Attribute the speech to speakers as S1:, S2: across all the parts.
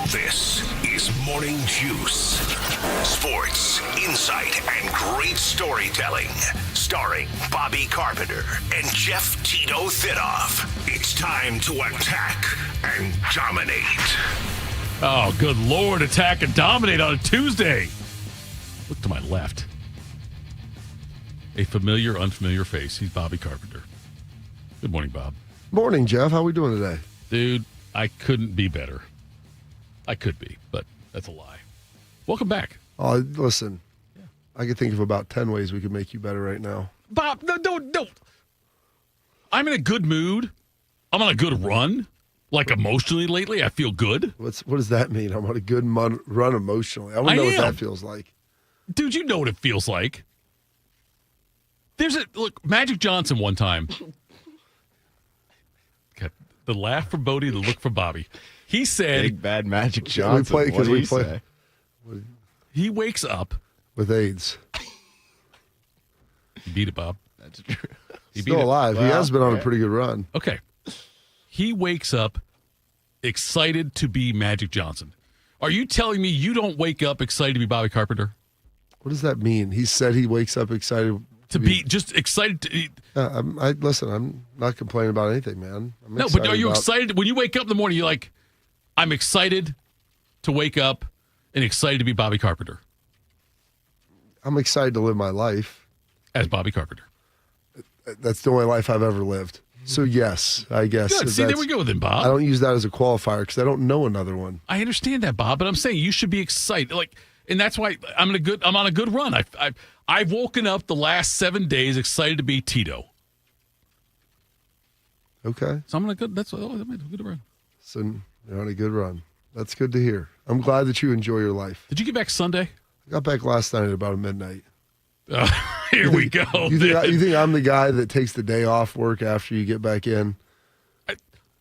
S1: This is Morning Juice. Sports, insight, and great storytelling. Starring Bobby Carpenter and Jeff Tito Thitoff. It's time to attack and dominate.
S2: Oh, good Lord. Attack and dominate on a Tuesday. Look to my left. A familiar, unfamiliar face. He's Bobby Carpenter. Good morning, Bob.
S3: Morning, Jeff. How we doing today?
S2: Dude, I couldn't be better. I could be, but that's a lie. Welcome back.
S3: Oh, listen. Yeah. I could think of about 10 ways we could make you better right now.
S2: Bob, no. I'm in a good mood. I'm on a good run. Like emotionally lately, I feel good.
S3: What does that mean? I'm on a good run emotionally. I want to know what that feels like.
S2: Dude, you know what it feels like. Look, Magic Johnson one time. Got the laugh for Bodie, the look for Bobby. He said,
S4: "Big bad Magic Johnson."
S3: We play.
S2: He wakes up
S3: with AIDS.
S2: He beat it, Bob.
S4: That's true.
S3: He's still alive. Well, he has been on a pretty good run.
S2: Okay. He wakes up excited to be Magic Johnson. Are you telling me you don't wake up excited to be Bobby Carpenter?
S3: What does that mean? He said he wakes up excited
S2: to be just excited to.
S3: Listen, I'm not complaining about anything, man.
S2: No, but are you excited when you wake up in the morning? You're like, I'm excited to wake up and excited to be Bobby Carpenter.
S3: I'm excited to live my life
S2: as Bobby Carpenter.
S3: That's the only life I've ever lived. So yes, I guess.
S2: Good. See, there we go then, Bob.
S3: I don't use that as a qualifier because I don't know another one.
S2: I understand that, Bob, but I'm saying you should be excited. And that's why I'm on a good run. I've woken up the last 7 days excited to be Tito.
S3: Okay.
S2: So I'm on a good. That's a good run.
S3: So you're on a good run. That's good to hear. I'm glad that you enjoy your life.
S2: Did you get back Sunday?
S3: I got back last night at about midnight.
S2: Here we go.
S3: You think I'm the guy that takes the day off work after you get back in?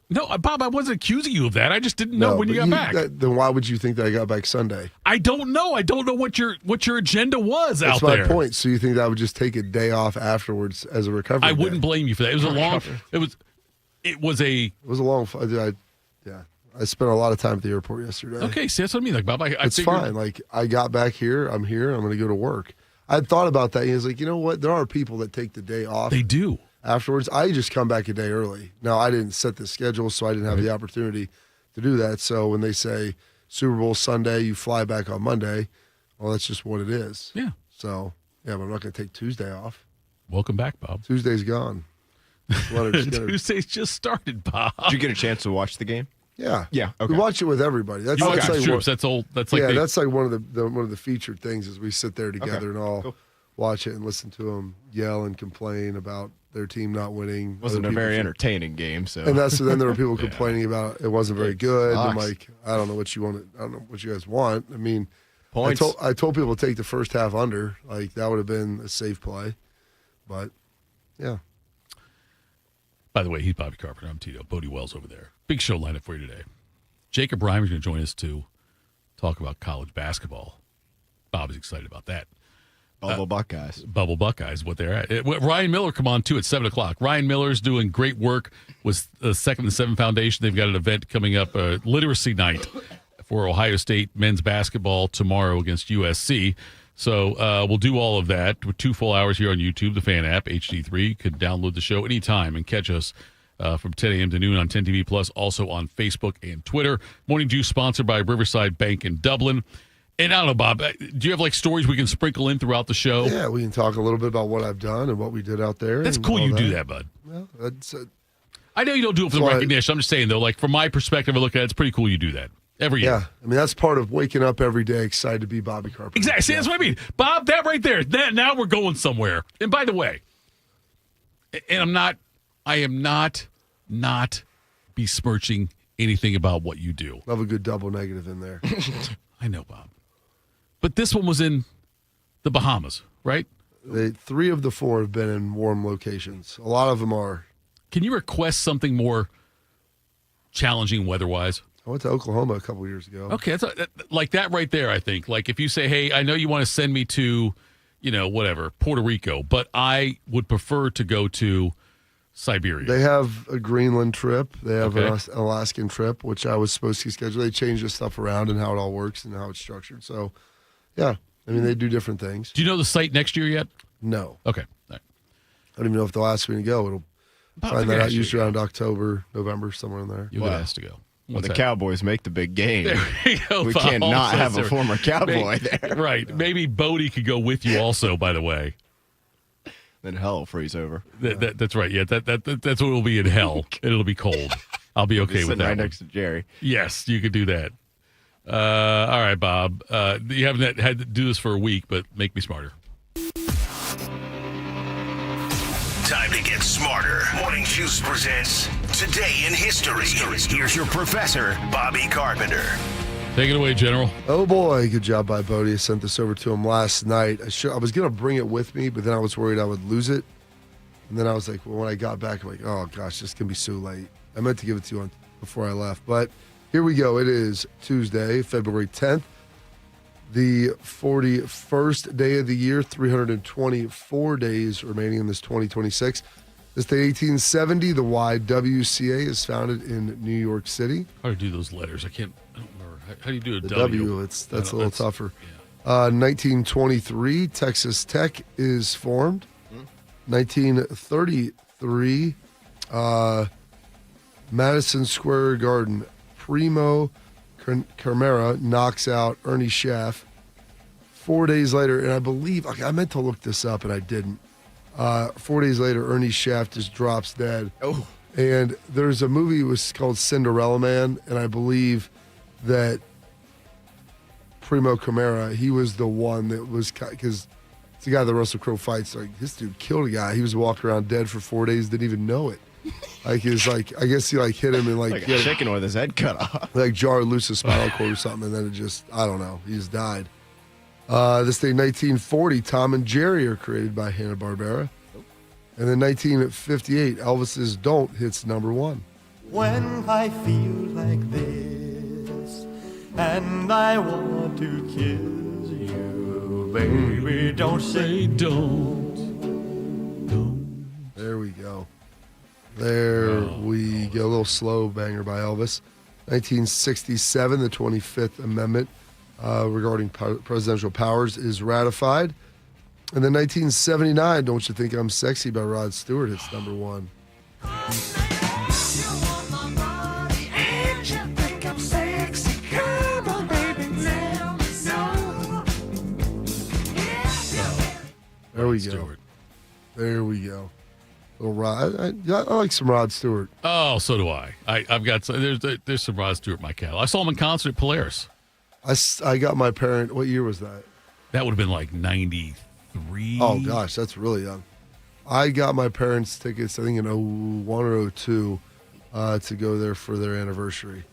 S2: No, Bob, I wasn't accusing you of that. I just didn't know when you got back.
S3: Then why would you think that I got back Sunday?
S2: I don't know. I don't know what your agenda was out
S3: there.
S2: That's
S3: my point. So you think that I would just take a day off afterwards as a recovery
S2: I wouldn't blame you for that. It was a long. It was a long. I spent a lot of time at the airport yesterday. Okay, see, that's what I mean. Like, Bob,
S3: it's fine. Like, I got back here. I'm here. I'm going to go to work. I thought about that. He was like, you know what? There are people that take the day off.
S2: They do.
S3: Afterwards, I just come back a day early. Now, I didn't set the schedule, so I didn't have the opportunity to do that. So when they say Super Bowl Sunday, you fly back on Monday, well, that's just what it is.
S2: Yeah.
S3: So, but I'm not going to take Tuesday off.
S2: Welcome back, Bob.
S3: Tuesday's gone.
S2: Tuesday's just started, Bob.
S4: Did you get a chance to watch the game?
S3: Yeah.
S4: Yeah. Okay.
S3: We watch it with everybody. That's
S2: like
S3: troops.
S2: That's old. That's like
S3: that's like one of the featured things is we sit there together and all watch it and listen to them yell and complain about their team not winning.
S4: It wasn't a very entertaining game, so.
S3: And then there were people complaining about it wasn't very good. I'm like, I don't know what you want. I don't know what you guys want. I mean,
S4: points.
S3: I told people to take the first half under. Like that would have been a safe play, but yeah.
S2: By the way, he's Bobby Carpenter. I'm Tito. Bodie Wells over there. Big show lineup for you today. Jacob Reimer's going to join us to talk about college basketball. Bob is excited about that.
S4: Bubble Buckeyes.
S2: Bubble Buckeyes, what they're at. Ryan Miller come on, too, at 7 o'clock. Ryan Miller's doing great work with the Second and Seven Foundation. They've got an event coming up, Literacy Night, for Ohio State men's basketball tomorrow against USC. So we'll do all of that with 2 full hours here on YouTube, the Fan app, HD3. You could download the show anytime and catch us from 10 a.m. to noon on 10 TV Plus, also on Facebook and Twitter. Morning Juice sponsored by Riverside Bank in Dublin. And I don't know, Bob, do you have stories we can sprinkle in throughout the show?
S3: Yeah, we can talk a little bit about what I've done and what we did out there.
S2: That's cool you do that, bud.
S3: Well, that's
S2: I know you don't do it for the recognition. I'm just saying, though, from my perspective, I look at it, it's pretty cool you do that. Every year.
S3: Yeah, I mean, that's part of waking up every day excited to be Bobby Carpenter.
S2: Exactly. See, that's what I mean. Bob, that right there, now we're going somewhere. And by the way, and I am not besmirching anything about what you do.
S3: Love a good double negative in there.
S2: I know, Bob. But this one was in the Bahamas, right?
S3: 3 of the 4 have been in warm locations. A lot of them are.
S2: Can you request something more challenging weather-wise?
S3: I went to Oklahoma a couple years ago.
S2: Okay, like that right there, I think. Like if you say, hey, I know you want to send me to, whatever, Puerto Rico, but I would prefer to go to Siberia.
S3: They have a Greenland trip. They have
S2: Okay.
S3: an Alaskan trip, which I was supposed to schedule. They change this stuff around and how it all works and how it's structured. So, yeah, I mean, they do different things.
S2: Do you know the site next year yet?
S3: No.
S2: Okay. All right.
S3: I don't even know if they'll ask me to go. It'll find that out usually around October, November, somewhere in there.
S2: You would ask to go.
S4: When the
S2: that?
S4: Cowboys make the big game,
S2: There you go,
S4: we
S2: Bob.
S4: can't not
S2: Also
S4: have a
S2: there.
S4: former Cowboy there.
S2: Right. Maybe Bodie could go with you also, by the way.
S4: Then hell will freeze over.
S2: That's right. Yeah, that's what will be in hell. It'll be cold. I'll be okay
S4: Sitting
S2: with that.
S4: right
S2: one.
S4: next to Jerry.
S2: Yes, you could do that. All right, Bob. You haven't had to do this for a week, but make me smarter.
S1: Time to get smarter. Morning Juice presents Today in History. Here's your professor, Bobby Carpenter.
S2: Take it away, General.
S3: Oh, boy. Good job by Bodie. I sent this over to him last night. I was going to bring it with me, but then I was worried I would lose it. And then I was like, well, when I got back, I'm like, oh, gosh, this can be so late. I meant to give it to you before I left. But here we go. It is Tuesday, February 10th, the 41st day of the year, 324 days remaining in this 2026. This day, 1870, the YWCA is founded in New York City.
S2: How do you do those letters? I don't remember. How do you do a
S3: The
S2: W?
S3: that's a little tougher.
S2: Yeah.
S3: 1923, Texas Tech is formed. 1933, Madison Square Garden, Primo Carmera knocks out Ernie Schaff. 4 days later, and I believe, I meant to look this up and I didn't. 4 days later, Ernie Schaff just drops dead.
S4: Oh.
S3: And there's a movie was called Cinderella Man, and I believe that Primo Carmera, he was the one that was, because it's the guy that Russell Crowe fights. Like, this dude killed a guy. He was walking around dead for 4 days, didn't even know it. Like, I guess he hit him and
S4: Like a chicken with his head cut off.
S3: jarred loose his spinal cord or something, and then it just, I don't know, he just died. This day, 1940, Tom and Jerry are created by Hanna-Barbera. And then 1958, Elvis's Don't hits number one.
S5: When I feel like this and I want to kiss you, baby, don't say don't.
S3: There we go. There we go. A little slow banger by Elvis. 1967, the 25th Amendment regarding presidential powers is ratified. And then 1979, Don't You Think I'm Sexy by Rod Stewart hits number one. There we go.
S2: Stewart.
S3: There we go. Little Rod. I like some Rod Stewart.
S2: Oh, so do I. I've got there's some Rod Stewart in my catalog. I saw him in concert at Polaris.
S3: I got my parent. What year was that?
S2: That would have been like 93.
S3: Oh, gosh, that's really young. I got my parents' tickets, I think, in 01 or 02 to go there for their anniversary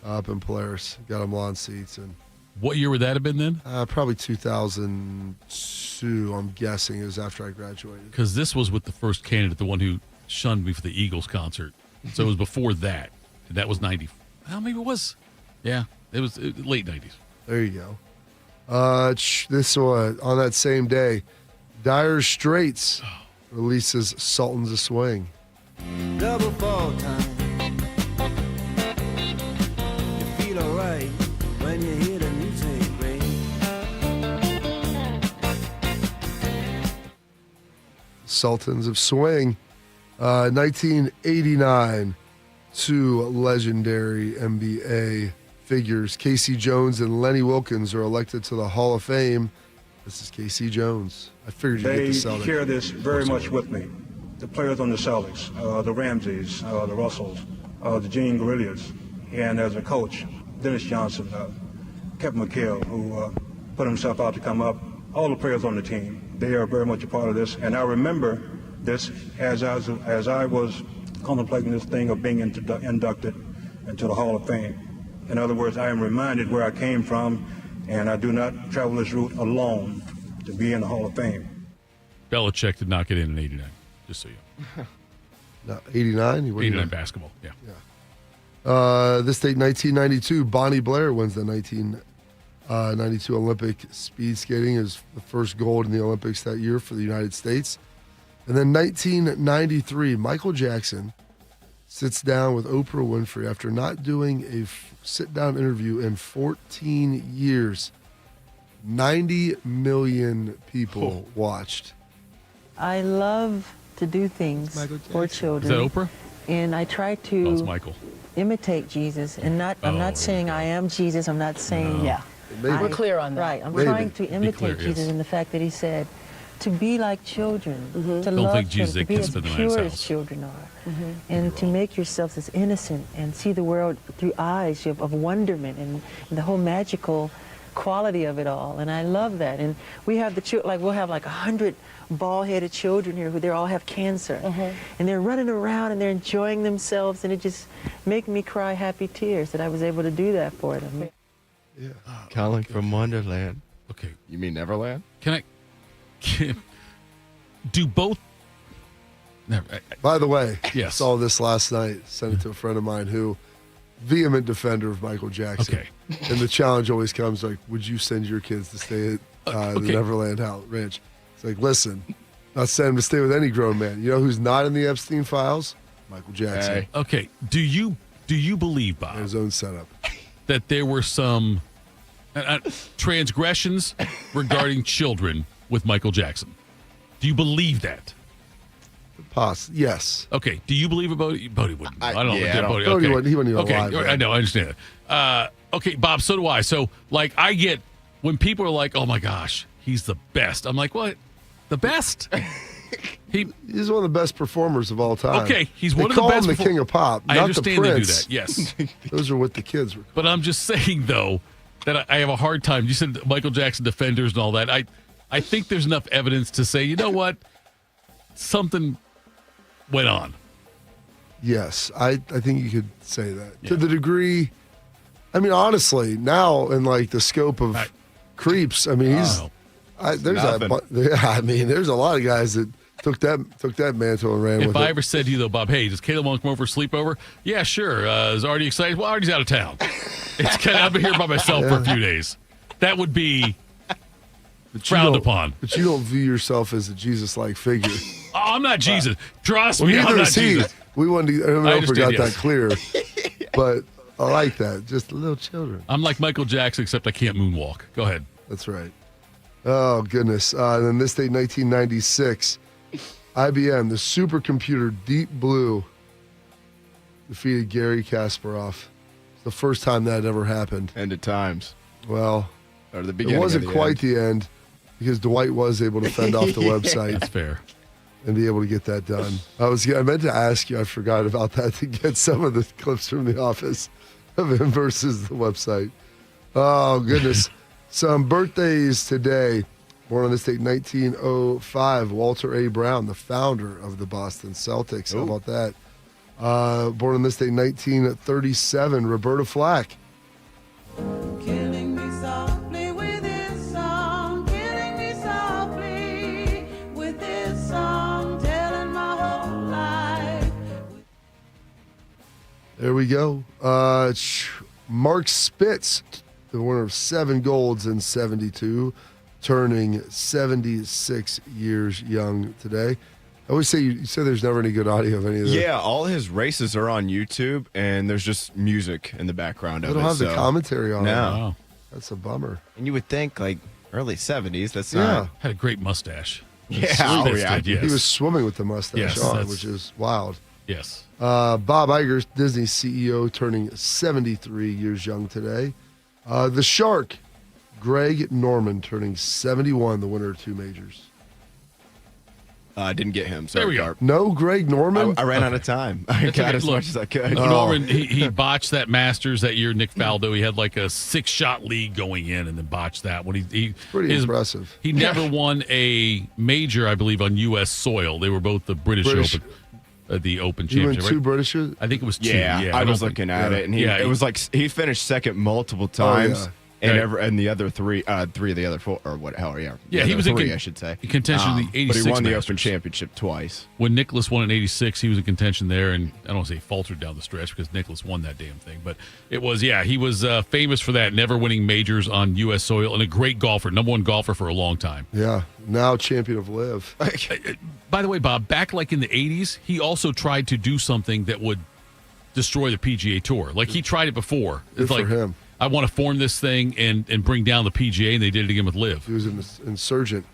S3: up in Polaris. Got them lawn seats. And
S2: What year would that have been then?
S3: probably 2002, I'm guessing. It was after I graduated.
S2: Because this was with the first candidate, the one who shunned me for the Eagles concert. So it was before that. And that was 90. Well, maybe it was. Yeah, it was late 90s.
S3: There you go. This one, on that same day, Dire Straits releases Sultans of Swing.
S5: Double fall time. You feel alright when you hear the music ring.
S3: Sultans of Swing. 1989, two legendary NBA figures, Casey Jones and Lenny Wilkins, are elected to the Hall of Fame. This is Casey Jones. I figured you'd get
S6: They
S3: the Celtics.
S6: share this very much with me. The players on the Celtics, the Ramseys, the Russells, the Gene Guerrillas, and as a coach, Dennis Johnson, Kevin McHale, who put himself out to come up, all the players on the team, they are very much a part of this. And I remember this as I was contemplating this thing of being inducted into the Hall of Fame. In other words, I am reminded where I came from, and I do not travel this route alone to be in the Hall of Fame.
S2: Belichick did not get in 89, just so you know.
S3: No, 89?
S2: 89 basketball, yeah.
S3: This date, 1992, Bonnie Blair wins the 1992 Olympic speed skating, is the first gold in the Olympics that year for the United States. And then 1993, Michael Jackson sits down with Oprah Winfrey after not doing a sit-down interview in 14 years. 90 million people watched.
S7: I love to do things for
S2: Is
S7: children.
S2: that Oprah?
S7: And I try
S2: Oh, it's
S7: to
S2: Michael.
S7: imitate Jesus. And I'm not saying I am Jesus. I'm not saying
S8: Yeah.
S3: Maybe.
S8: We're clear on that.
S7: Right. I'm
S3: Maybe.
S7: trying to imitate
S2: clear,
S7: Jesus
S2: yes.
S7: in the fact that he said to be like children, to
S2: Don't
S7: love
S2: think
S7: children,
S2: Jesus
S7: to be
S2: can
S7: as
S2: spend the night in his
S7: pure as
S2: house.
S7: children are, and to make yourselves as innocent and see the world through eyes of wonderment and the whole magical quality of it all. And I love that. And we have the children, like we'll have like 100 bald-headed children here who they all have cancer, and they're running around and they're enjoying themselves, and it just makes me cry happy tears that I was able to do that for them.
S4: Calling from Wonderland.
S2: Okay.
S4: You mean Neverland?
S2: Do both? Never.
S3: By the way,
S2: Yes.
S3: saw this last night, sent it to a friend of mine who, vehement defender of Michael Jackson.
S2: Okay.
S3: And the challenge always comes like, would you send your kids to stay at the
S2: okay.
S3: Neverland House Ranch? It's like, listen, not send them to stay with any grown man. You know who's not in the Epstein files? Michael Jackson.
S4: Hey.
S2: Okay. Do you believe, Bob,
S3: And his own setup.
S2: that there were some transgressions regarding children with Michael Jackson? Do you believe that?
S3: Yes.
S2: Okay. Do you believe it, Bodie? Bodie wouldn't. I don't know.
S4: yeah, I don't-
S2: Bodie,
S3: Bodie
S2: okay.
S3: wouldn't- he wouldn't even
S2: Okay.
S3: alive then.
S2: I know. I understand that. Okay, Bob. So do I. So, like, I get when people are like, "Oh my gosh, he's the best." I'm like, "What? The best?"
S3: He's one of the best performers of all time.
S2: Okay, he's
S3: They
S2: one of the
S3: call
S2: best
S3: him the king of pop,
S2: I
S3: not
S2: understand
S3: the
S2: they do
S3: prince.
S2: that. Yes.
S3: Those are what the kids were.
S2: But I'm just saying, though, that I have a hard time. You said Michael Jackson defenders and all that. I think there's enough evidence to say, you know what? Something went on.
S3: Yes, I think you could say that.
S2: Yeah.
S3: To the degree, I mean, honestly, now in like the scope of
S2: Right.
S3: creeps, I mean, he's
S2: Oh.
S3: there's
S4: nothing.
S3: I mean, there's a lot of guys that took that mantle and ran
S2: If
S3: with
S2: I
S3: it.
S2: ever said to you, though, Bob, hey, does Caleb want to come over for sleepover? Yeah, sure. Is Artie excited? Well, Artie's out of town. It's kind of, I'll be here by myself for a few days. That would be
S3: But you
S2: frowned
S3: don't-
S2: upon.
S3: But you don't view yourself as a Jesus-like figure.
S2: Oh, I'm not Jesus. Trust
S3: Well,
S2: me, I'm
S3: neither
S2: not
S3: is he.
S2: Jesus.
S3: We wanted to, I
S2: I
S3: hope we got
S2: understand, yes.
S3: that clear. But I like that. Just little children.
S2: I'm like Michael Jackson, except I can't moonwalk. Go ahead.
S3: That's right. Oh, goodness. And then this date, 1996, IBM, the supercomputer Deep Blue, defeated Garry Kasparov. It's the first time that had ever happened.
S4: End of times.
S3: Well,
S4: Or the beginning.
S3: it wasn't
S4: of the
S3: quite
S4: end.
S3: the end because Dwight was able to fend off the website
S2: That's fair.
S3: and be able to get that done. I meant to ask you, I forgot about that, to get some of the clips from The Office of him versus the website. Oh, goodness. Some birthdays today. Born on this date, 1905, Walter A. Brown, the founder of the Boston Celtics. How about that? Born on this date, 1937, Roberta Flack.
S9: Killing me softly with this song, killing me softly with this song, telling my whole life.
S3: There we go. Mark Spitz, the winner of 7 golds in 72, turning 76 years young today. I always say, you say there's never any good audio of any of this.
S4: Yeah, all his races are on YouTube, and there's just music in the background
S3: They
S4: of
S3: don't
S4: it.
S3: have the
S4: so-
S3: commentary on it.
S4: No.
S2: Wow.
S3: That's a bummer.
S4: And you would think, like, early 70s, that's
S3: Yeah.
S4: not...
S2: Had a great mustache.
S4: Yeah,
S2: Spitz
S4: oh, yeah.
S2: did, yes.
S3: He was swimming with the mustache
S2: Yes,
S3: on,
S2: that's-
S3: which is wild.
S2: Yes.
S3: Bob Iger, Disney CEO, turning 73 years young today. The Shark, Greg Norman, turning 71, the winner of 2 majors.
S4: I didn't get him. Sorry,
S2: There we go.
S4: Carp.
S3: No Greg Norman?
S4: I ran out of time. I
S2: That's
S4: got
S2: okay.
S4: as
S2: Look,
S4: much as I could.
S2: Norman, he botched that Masters that year. Nick Faldo, he had like a 6-shot lead going in, and then botched that one.
S3: Pretty impressive.
S2: He never won a major, I believe, on U.S. soil. They were both the British Open, the Open
S3: You went
S2: Championship.
S3: 2
S2: right?
S3: British?
S2: I think it was 2.
S4: Yeah, I
S2: don't
S4: was
S2: think-
S4: looking at
S3: yeah.
S4: it, and
S2: Yeah,
S4: it was like he finished second multiple
S3: Oh,
S4: times,
S3: yeah.
S4: and the other three of the other four, or what? Hell, yeah.
S2: Yeah, he was
S4: three,
S2: in
S4: I should say.
S2: in contention in the 86
S4: But he won the
S2: Masters.
S4: Open Championship twice.
S2: When Nicklaus won in 86, he was in contention there, and I don't want to say faltered down the stretch because Nicklaus won that damn thing. But it was, he was famous for that, never winning majors on U.S. soil, and a great golfer, number one golfer for a long time.
S3: Yeah, now champion of Live.
S2: By the way, Bob, back like in the 80s, he also tried to do something that would destroy the PGA Tour. Like, he tried it before.
S3: Good for him.
S2: I want to form this thing and bring down the PGA, and they did it again with Live.
S3: He was an insurgent.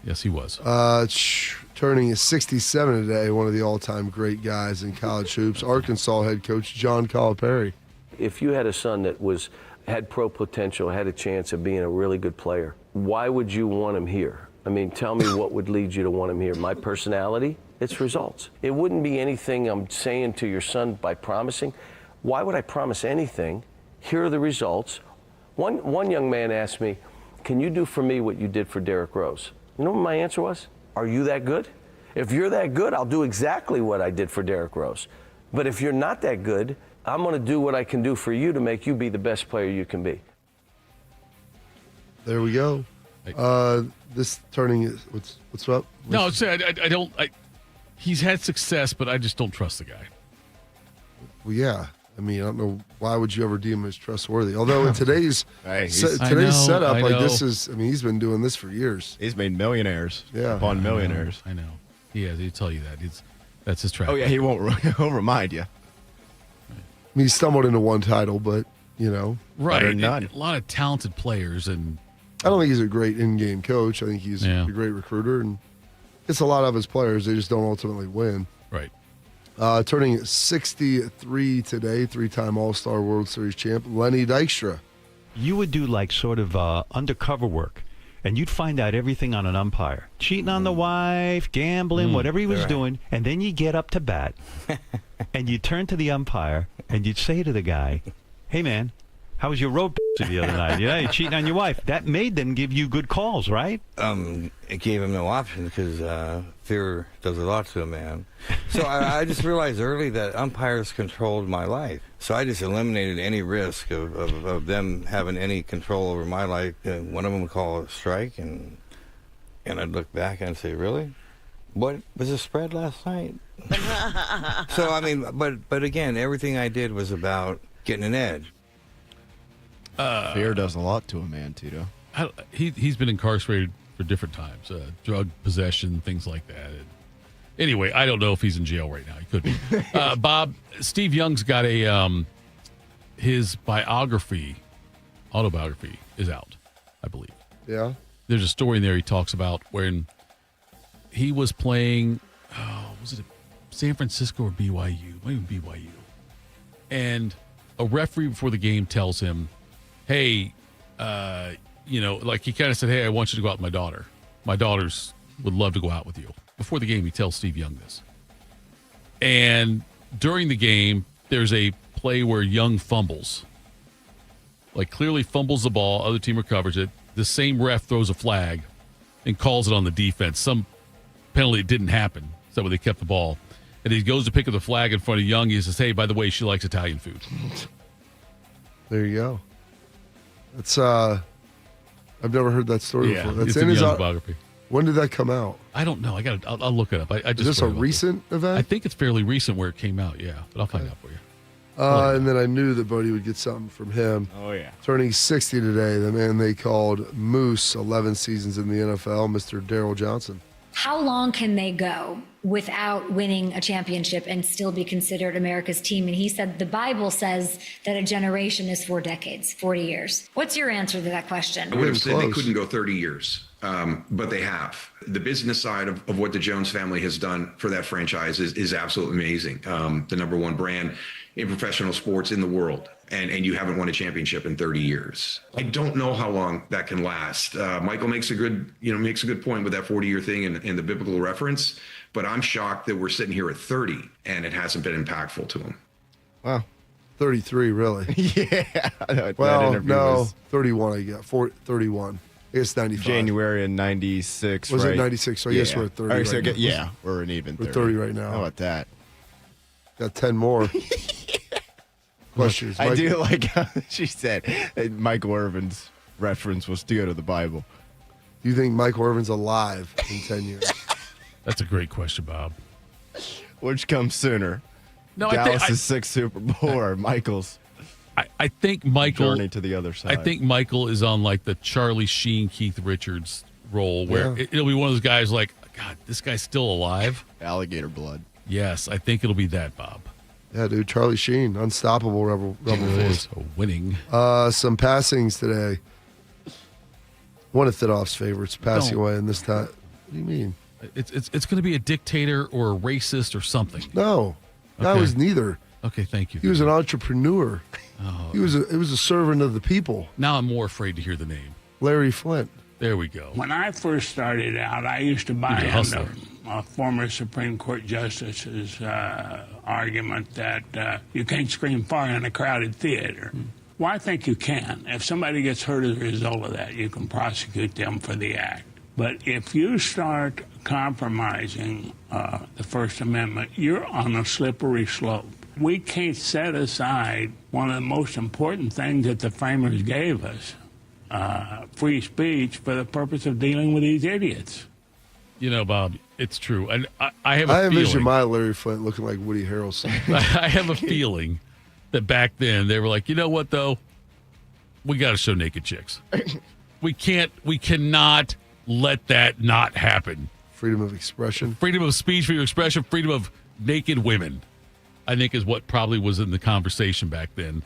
S2: Yes, he was.
S3: Turning 67 today, one of the all-time great guys in college hoops, Arkansas head coach John Calipari.
S8: If you had a son that had pro potential, had a chance of being a really good player, why would you want him here? I mean, tell me what would lead you to want him here. My personality? It's results. It wouldn't be anything I'm saying to your son by promising. Why would I promise anything? Here are the results. One young man asked me, can you do for me what you did for Derrick Rose? You know what my answer was? Are you that good? If you're that good, I'll do exactly what I did for Derrick Rose. But if you're not that good, I'm going to do what I can do for you to make you be the best player you can be.
S3: There we go. This turning is what's up?
S2: No, I don't. He's had success, but I just don't trust the guy.
S3: Well, yeah. I mean, I don't know why would you ever deem him as trustworthy. Although in today's setup, like this is, I mean, he's been doing this for years.
S4: He's made millionaires
S3: upon
S4: millionaires.
S2: I know. He has. He'll tell you that. That's his track.
S4: Oh yeah, he won't. He'll remind you.
S3: I mean, he stumbled into one title, but
S2: right.
S4: Better than none.
S2: A lot of talented players, and
S3: I don't think he's a great in-game coach. I think he's a great recruiter, and it's a lot of his players. They just don't ultimately win.
S2: Right.
S3: Turning 63 today, three-time All-Star World Series champ, Lenny Dykstra.
S10: You would do like sort of undercover work, and you'd find out everything on an umpire. Cheating on the wife, gambling, whatever he was doing, and then you get up to bat, and you turn to the umpire, and you'd say to the guy, hey, man, how was your road the other night? Yeah, you're cheating on your wife. That made them give you good calls, right?
S11: It gave him no option because fear does a lot to a man. So I just realized early that umpires controlled my life. So I just eliminated any risk of them having any control over my life. One of them would call a strike, and I'd look back and say, really? What was the spread last night? So, I mean, but again, everything I did was about getting an edge.
S4: Fear does a lot to a man, Tito.
S2: He's been incarcerated for different times, drug possession, things like that. And anyway, I don't know if he's in jail right now. He could be. Bob, Steve Young's got his autobiography is out, I believe.
S3: Yeah.
S2: There's a story in there he talks about when he was playing, was it San Francisco or BYU? Maybe BYU. And a referee before the game tells him, hey, like he kind of said, hey, I want you to go out with my daughter. My daughters would love to go out with you. Before the game, he tells Steve Young this. And during the game, there's a play where Young fumbles. Like clearly fumbles the ball, other team recovers it. The same ref throws a flag and calls it on the defense. Some penalty didn't happen, so they kept the ball. And he goes to pick up the flag in front of Young. He says, hey, by the way, she likes Italian food.
S3: There you go. That's I've never heard that story before. That's
S2: it's in his autobiography.
S3: When did that come out?
S2: I don't know. I'll look it up.
S3: Is this a recent event?
S2: I think it's fairly recent where it came out. Yeah, but I'll find out for you.
S3: And then I knew that Bodie would get something from him.
S4: Oh yeah.
S3: Turning 60 today, the man they called Moose, 11 seasons in the NFL, Mr. Daryl Johnson.
S12: How long can they go without winning a championship and still be considered America's team? And he said the Bible says that a generation is 4 decades, 40 years. What's your answer to that question?
S13: I would have said they couldn't go 30 years, but they have. The business side of what the Jones family has done for that franchise is absolutely amazing. The number one brand in professional sports in the world. And you haven't won a championship in 30 years. I don't know how long that can last. Michael makes a good point with that 40-year thing and the biblical reference, but I'm shocked that we're sitting here at 30 and it hasn't been impactful to him.
S3: Wow. 33, really?
S4: Yeah.
S3: Well, no, 31 I got. 31. I guess 95.
S4: January in 96,
S3: Was
S4: right?
S3: it 96? So I guess we're at 30 right now.
S4: Yeah, we're an even 30.
S3: We're 30 right now.
S4: How about that?
S3: Got 10 more. Questions.
S4: I do like how she said Michael Irvin's reference was to go to the Bible.
S3: Do you think Michael Irvin's alive in 10 years?
S2: That's a great question, Bob.
S4: Which comes sooner?
S2: No,
S4: Dallas' sixth Super Bowl or Michael's
S2: I think Michael
S4: journey to the other side?
S2: I think Michael is on like the Charlie Sheen, Keith Richards role where it'll be one of those guys like, God, this guy's still alive.
S4: Alligator blood.
S2: Yes, I think it'll be that, Bob.
S3: Yeah, dude. Charlie Sheen, unstoppable rebel force.
S2: Winning.
S3: Some passings today. One of Thitoff's favorites passing away in this time. What do you mean?
S2: It's going to be a dictator or a racist or something.
S3: No, that
S2: Okay.
S3: was neither.
S2: Okay, thank you.
S3: He was an entrepreneur.
S2: Oh.
S3: He was a servant of the people.
S2: Now I'm more afraid to hear the name.
S3: Larry Flint.
S2: There we go.
S14: When I first started out, I used to buy
S2: You're a hustler.
S14: into former Supreme Court Justice's argument that you can't scream fire in a crowded theater. Well, I think you can. If somebody gets hurt as a result of that, you can prosecute them for the act. But if you start compromising the First Amendment, you're on a slippery slope. We can't set aside one of the most important things that the framers gave us, free speech, for the purpose of dealing with these idiots.
S2: You know, Bob, it's true. And I have a
S3: I envision
S2: feeling.
S3: my Larry Flint looking like Woody Harrelson.
S2: I have a feeling that back then they were like, you know what, though? We got to show naked chicks. We cannot let that not happen.
S3: Freedom of expression.
S2: Freedom of speech, freedom of expression, freedom of naked women, I think is what probably was in the conversation back then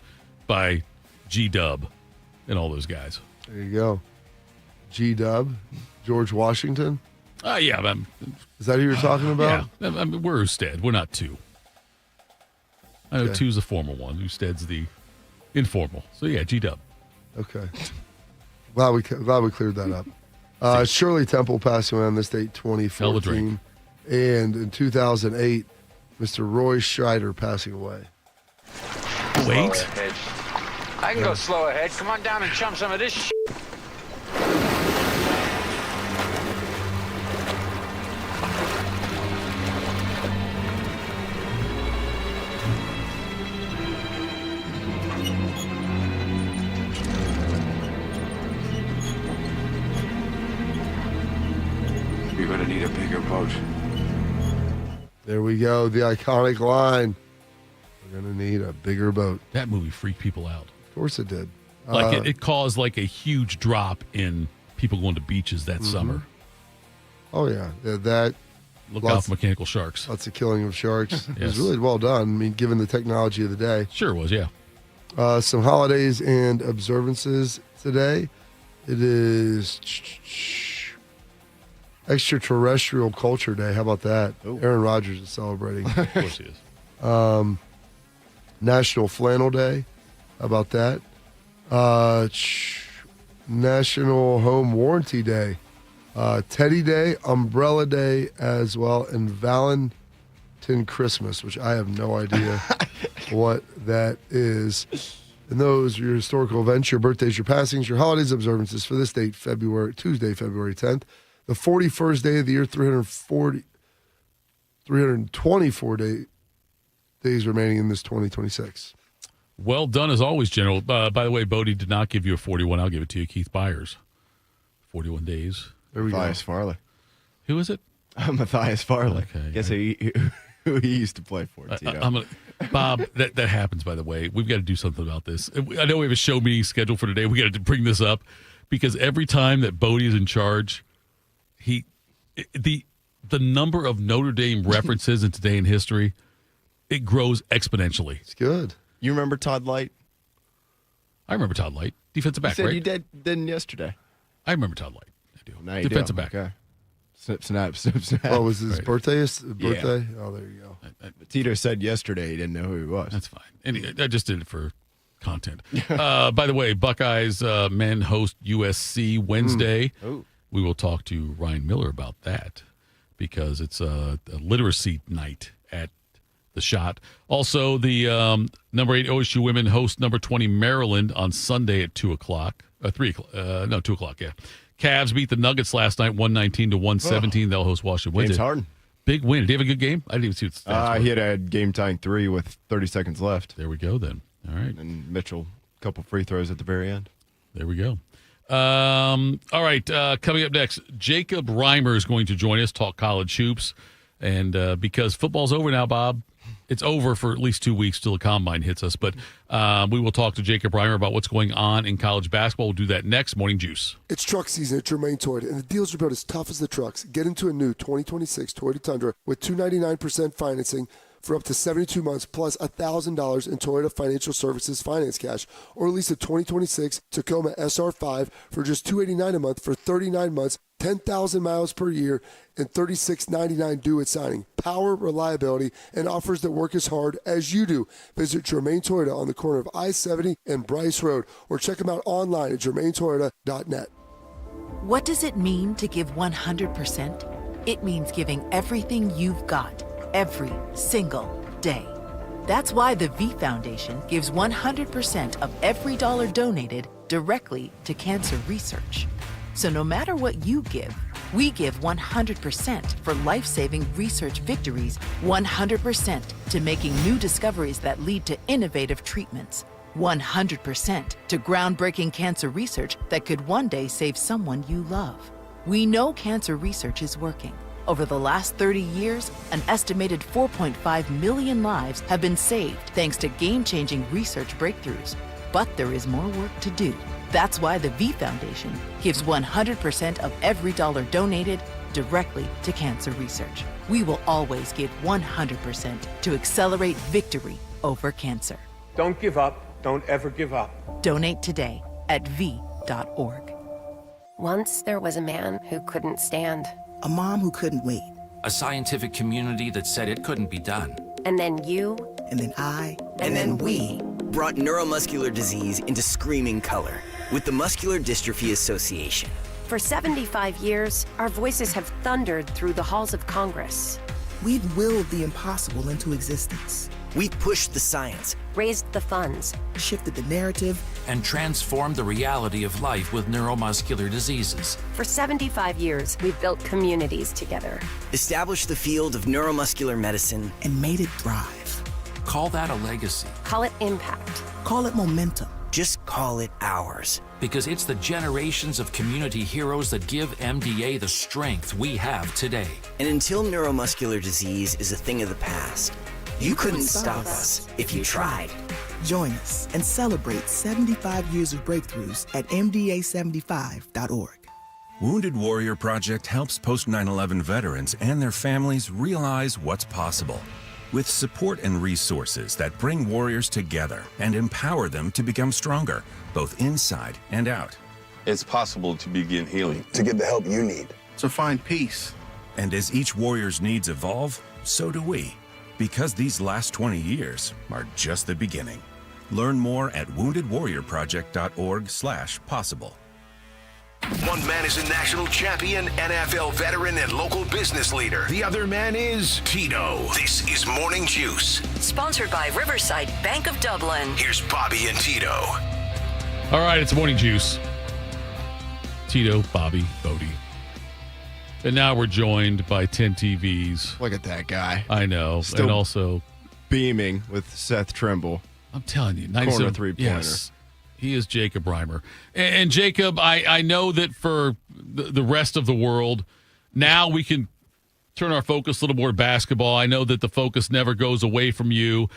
S2: by G-Dub and all those guys.
S3: There you go. G-Dub, George Washington.
S2: Yeah.
S3: Is that who you're talking about?
S2: Yeah. I mean, we're Usted. We're not two. I know
S3: Okay.
S2: two's the formal one. Usted's the informal. So, yeah, G-Dub.
S3: Okay. Glad we cleared that up. Shirley Temple passing away on this date,
S2: Hell of a
S3: 2014.
S2: drink.
S3: And in 2008, Mr. Roy Scheider passing away.
S2: Wait.
S15: I can go slow ahead. Come on down and chum some of this shit. You're gonna need a bigger boat.
S3: There we go. The iconic line. We're going to need a bigger boat.
S2: That movie freaked people out.
S3: Of course it did.
S2: Like it caused like a huge drop in people going to beaches that summer.
S3: Oh, yeah. That.
S2: Look out for mechanical sharks.
S3: Lots of killing of sharks. It was
S2: Yes.
S3: really well done. I mean, given the technology of the day.
S2: Sure was, yeah.
S3: Some holidays and observances today. It is Extraterrestrial Culture Day. How about that? Aaron Rodgers is celebrating.
S2: Of course he is.
S3: National Flannel Day. How about that? National Home Warranty Day. Teddy Day, Umbrella Day as well, and Valentine Christmas, which I have no idea what that is. And those are your historical events, your birthdays, your passings, your holidays, observances for this date, Tuesday, February 10th. The 41st day of the year, 324 days remaining in this 2026.
S2: Well done as always, General. By the way, Bodie did not give you a 41. I'll give it to you. Keith Byers. 41 days.
S3: There we
S4: Matthias
S3: go.
S4: Farley.
S2: Who is it?
S4: Matthias Farley.
S2: Okay.
S4: Guess who he used to play for, Tito.
S2: Bob, that happens, by the way. We've got to do something about this. I know we have a show meeting scheduled for today. We got to bring this up because every time that Bodie is in charge, the number of Notre Dame references in Today in History, it grows exponentially.
S3: It's good.
S4: You remember Todd Light?
S2: I remember Todd Light, defensive back,
S4: You said
S2: right?
S4: you didn't yesterday.
S2: I remember Todd Light. I do.
S4: Now you
S2: Defensive
S4: do.
S2: back.
S4: Okay. Snip, snap, snip, snap.
S3: Oh, was his
S2: Right.
S3: birthday? Birthday? Oh, there you go.
S4: Tito said yesterday he didn't know who he was.
S2: That's fine. Anyway, I just did it for content. By the way, Buckeyes men host USC Wednesday.
S4: Oh.
S2: We will talk to Ryan Miller about that because it's a literacy night at the Shot. Also, the number 8 OSU women host number 20 Maryland on Sunday at 2 o'clock. 3 o'clock. 2 o'clock, yeah. Cavs beat the Nuggets last night, 119-117. They'll host Washington Wednesday.
S4: James Harden.
S2: Big win. Did he have a good game? I didn't even see what the stats were.
S4: He had a game tying 3 with 30 seconds left.
S2: There we go then. All right.
S4: And Mitchell, a couple free throws at the very end.
S2: There we go. All right, coming up next, Jacob Reimer is going to join us, talk college hoops. And because football's over now, Bob, it's over for at least 2 weeks till the combine hits us. But we will talk to Jacob Reimer about what's going on in college basketball. We'll do that next. Morning Juice.
S3: It's truck season at Germain Toyota, and the deals are about as tough as the trucks. Get into a new 2026 Toyota Tundra with 299% financing for up to 72 months plus $1,000 in Toyota Financial Services finance cash, or at least a 2026 Tacoma SR5 for just $289 a month for 39 months, 10,000 miles per year, and $36.99 due at signing. Power, reliability, and offers that work as hard as you do. Visit Germain Toyota on the corner of I-70 and Bryce Road, or check them out online at germaintoyota.net.
S16: What does it mean to give 100%? It means giving everything you've got, every single day. That's why the V Foundation gives 100% of every dollar donated directly to cancer research. So no matter what you give, we give 100% for life-saving research victories, 100% to making new discoveries that lead to innovative treatments, 100% to groundbreaking cancer research that could one day save someone you love. We know cancer research is working. Over the last 30 years, an estimated 4.5 million lives have been saved thanks to game-changing research breakthroughs. But there is more work to do. That's why the V Foundation gives 100% of every dollar donated directly to cancer research. We will always give 100% to accelerate victory over cancer.
S17: Don't give up. Don't ever give up.
S16: Donate today at v.org.
S18: Once there was a man who couldn't stand.
S19: A mom who couldn't wait.
S20: A scientific community that said it couldn't be done.
S18: And then you.
S19: And then I.
S18: And then we.
S21: Brought neuromuscular disease into screaming color with the Muscular Dystrophy Association.
S18: For 75 years, our voices have thundered through the halls of Congress.
S19: We've willed the impossible into existence.
S21: We've pushed the science,
S18: raised the funds,
S19: shifted the narrative,
S20: and transformed the reality of life with neuromuscular diseases.
S18: For 75 years, we've built communities together,
S21: established the field of neuromuscular medicine,
S19: and made it thrive.
S20: Call that a legacy.
S18: Call it impact.
S19: Call it momentum.
S21: Just call it ours.
S20: Because it's the generations of community heroes that give MDA the strength we have today.
S21: And until neuromuscular disease is a thing of the past, you couldn't stop us if you tried.
S19: Join us and celebrate 75 years of breakthroughs at MDA75.org.
S22: Wounded Warrior Project helps post 9/11 veterans and their families realize what's possible. With support and resources that bring warriors together and empower them to become stronger, both inside and out.
S23: It's possible to begin healing.
S24: To get the help you need.
S23: To find peace.
S22: And as each warrior's needs evolve, so do we. Because these last 20 years are just the beginning. Learn more at woundedwarriorproject.org/possible.
S1: One man is a national champion, NFL veteran, and local business leader. The other man is Tito. This is Morning Juice.
S25: Sponsored by Riverside Bank of Dublin.
S1: Here's Bobby and Tito.
S2: All right, it's Morning Juice. Tito, Bobby, Bodie. And now we're joined by 10 TVs.
S4: Look at that guy.
S2: I know.
S4: Still
S2: and also
S4: beaming with Seth Trimble.
S2: I'm telling you,
S4: corner three-pointer.
S2: Yes, he is Jacob Reimer. And Jacob, I know that for the rest of the world, now we can turn our focus a little more to basketball. I know that the focus never goes away from you.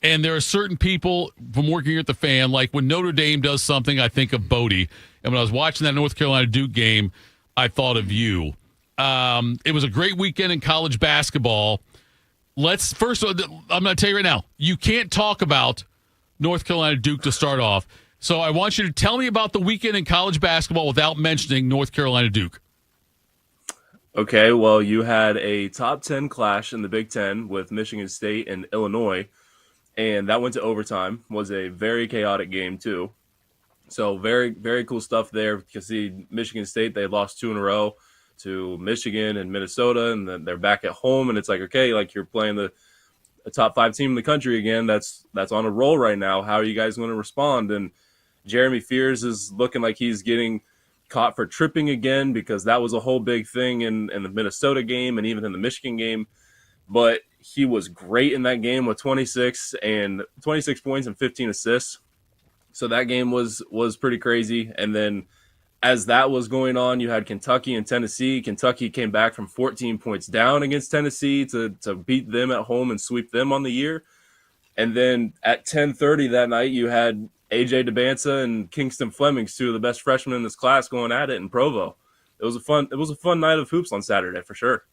S2: And there are certain people from working here at the Fan, like when Notre Dame does something, I think of Bodie. And when I was watching that North Carolina Duke game, I thought of you. It was a great weekend in college basketball. First, I'm going to tell you right now, you can't talk about North Carolina Duke to start off. So I want you to tell me about the weekend in college basketball without mentioning North Carolina Duke.
S26: Okay, well, you had a top 10 clash in the Big Ten with Michigan State and Illinois, and that went to overtime. It was a very chaotic game, too. So very, very cool stuff there. You can see Michigan State, they lost 2 in a row to Michigan and Minnesota, and then they're back at home, and it's like, okay, like you're playing a top 5 team in the country again. That's on a roll right now. How are you guys going to respond? And Jeremy Fears is looking like he's getting caught for tripping again, because that was a whole big thing in the Minnesota game and even in the Michigan game. But he was great in that game with 26 points and 15 assists. So that game was pretty crazy. And then as that was going on, you had Kentucky and Tennessee. Kentucky came back from 14 points down against Tennessee to beat them at home and sweep them on the year. And then at 10:30 that night, you had A.J. DeBanza and Kingston Flemings, two of the best freshmen in this class, going at it in Provo. It was a fun night of hoops on Saturday for sure.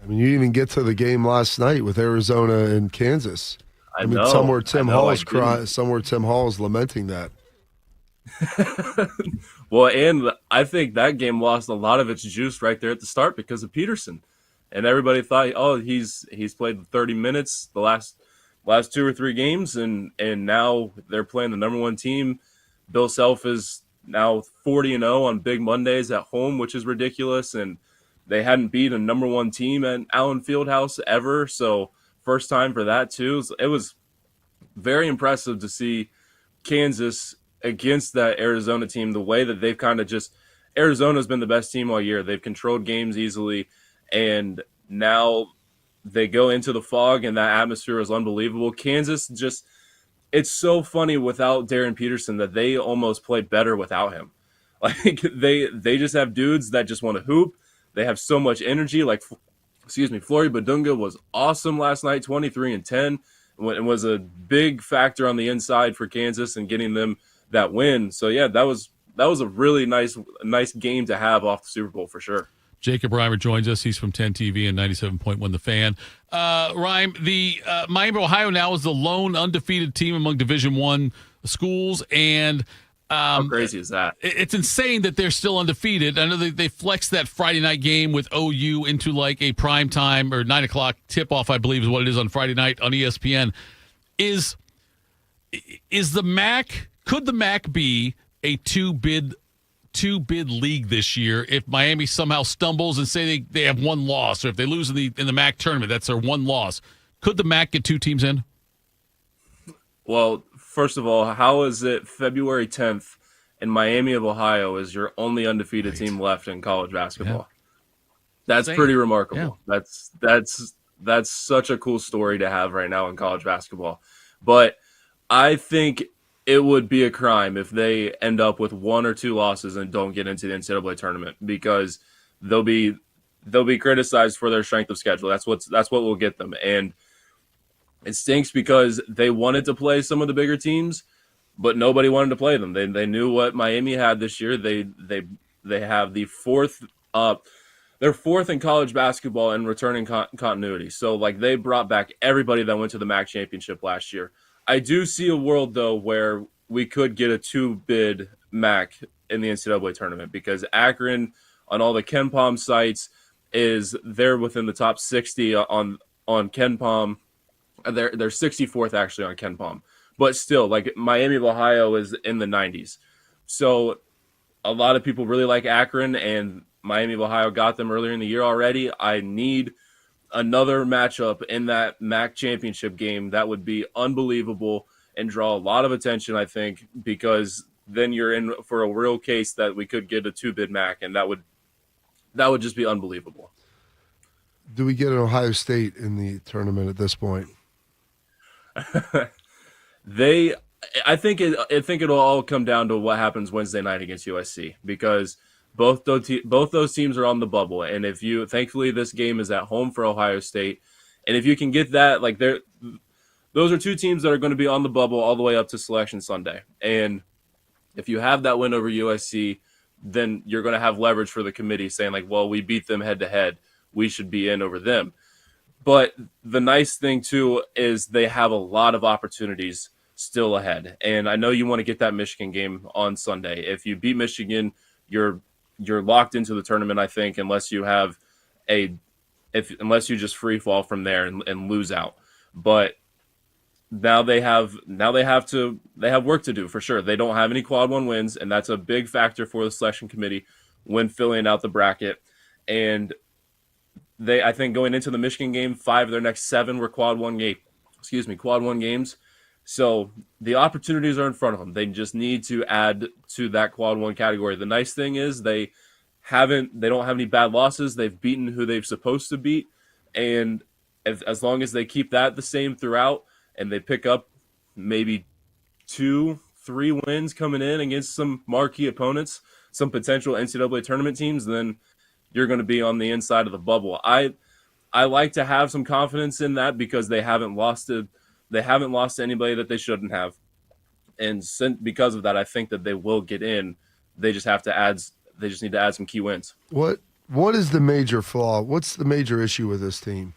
S3: I mean, you didn't even get to the game last night with Arizona and Kansas. I mean,
S26: know.
S3: somewhere Tim Hall's lamenting that.
S26: Well, and I think that game lost a lot of its juice right there at the start because of Peterson. And everybody thought, oh, he's played 30 minutes the last 2 or 3 games, and now they're playing the number 1 team. Bill Self is now 40-0 on Big Mondays at home, which is ridiculous, and they hadn't beat a number 1 team at Allen Fieldhouse ever, so first time for that too. It was very impressive to see Kansas against that Arizona team, the way that they've kind of just – Arizona's been the best team all year. They've controlled games easily, and now they go into the fog, and that atmosphere is unbelievable. Kansas just – it's so funny without Darren Peterson that they almost played better without him. Like they just have dudes that just want to hoop. They have so much energy. Like, Flory Badunga was awesome last night, 23 and 10, and was a big factor on the inside for Kansas and getting them that win. So yeah, that was a really nice game to have off the Super Bowl for sure.
S2: Jacob Reimer joins us. He's from 10 TV and 97.1 The Fan. Ryan, the Miami, Ohio now is the lone undefeated team among Division I schools, and
S26: how crazy is that?
S2: It's insane that they're still undefeated. I know they flexed that Friday night game with OU into like a prime time or 9 o'clock tip-off, I believe is what it is on Friday night on ESPN. Is the MAC, could the MAC be a two-bid league this year if Miami somehow stumbles and say they have one loss, or if they lose in the MAC tournament, that's their one loss? Could the MAC get 2 teams in?
S26: Well, first of all, how is it February 10th and Miami of Ohio is your only undefeated team left in college basketball? Yeah. That's pretty remarkable. Yeah. That's such a cool story to have right now in college basketball. But I think it would be a crime if they end up with 1 or 2 losses and don't get into the NCAA tournament, because they'll be criticized for their strength of schedule. That's what will get them. And it stinks because they wanted to play some of the bigger teams, but nobody wanted to play them. They knew what Miami had this year. They have the they're 4th in college basketball in returning continuity. So like they brought back everybody that went to the MAC championship last year. I do see a world, though, where we could get a 2-bid MAC in the NCAA tournament, because Akron, on all the KenPom sites, they're within the top 60 on KenPom. They're 64th, actually, on KenPom. But still, like, Miami of Ohio is in the 90s. So a lot of people really like Akron, and Miami of Ohio got them earlier in the year already. I need another matchup in that MAC championship game. That would be unbelievable and draw a lot of attention, I think, because then you're in for a real case that we could get a 2-bid MAC, and that would just be unbelievable.
S3: Do we get an Ohio State in the tournament at this point?
S26: I think it'll all come down to what happens Wednesday night against USC, because both those teams are on the bubble, and thankfully this game is at home for Ohio State, and if you can get that, like those are 2 teams that are going to be on the bubble all the way up to Selection Sunday, and if you have that win over USC, then you're going to have leverage for the committee saying like, well, we beat them head to head, we should be in over them. But the nice thing too is they have a lot of opportunities still ahead, and I know you want to get that Michigan game on Sunday. If you beat Michigan, you're locked into the tournament, I think, unless you just free fall from there and lose out. But now they have work to do for sure. They don't have any quad 1 wins, and that's a big factor for the selection committee when filling out the bracket. And I think going into the Michigan game, 5 of their next 7 were quad 1 games. So the opportunities are in front of them. They just need to add to that quad 1 category. The nice thing is they don't have any bad losses. They've beaten who they've supposed to beat. And as long as they keep that the same throughout, and they pick up maybe 2, 3 wins coming in against some marquee opponents, some potential NCAA tournament teams, then you're going to be on the inside of the bubble. I like to have some confidence in that because they haven't lost to anybody that they shouldn't have. And because of that, I think that they will get in. They just need to add some key wins.
S3: What is the major flaw? What's the major issue with this team?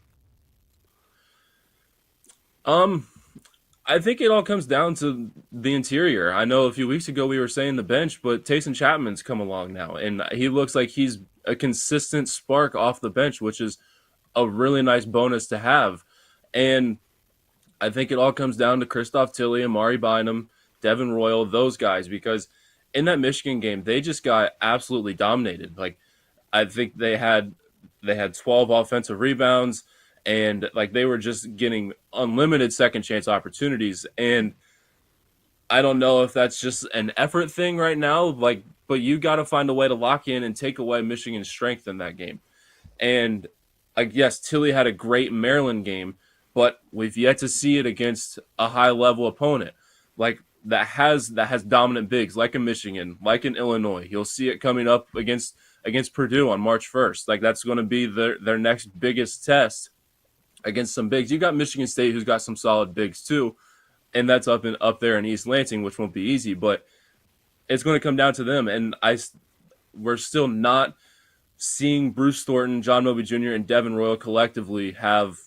S26: I think it all comes down to the interior. I know a few weeks ago we were saying the bench, but Tayson Chapman's come along now, and he looks like he's a consistent spark off the bench, which is a really nice bonus to have. And I think it all comes down to Christoph Tilley, Amari Bynum, Devin Royal, those guys, because in that Michigan game, they just got absolutely dominated. Like, I think they had 12 offensive rebounds, and like they were just getting unlimited second chance opportunities. And I don't know if that's just an effort thing right now, but you got to find a way to lock in and take away Michigan's strength in that game. And yes, Tilley had a great Maryland game, but we've yet to see it against a high level opponent like that has dominant bigs, like in Michigan, like in Illinois. You'll see it coming up against Purdue on March 1st. Like, that's going to be their next biggest test against some bigs. You got Michigan State, who's got some solid bigs too, and that's up there in East Lansing, which won't be easy, but it's going to come down to them. And we're still not seeing Bruce Thornton, John Moby Jr., and Devin Royal collectively have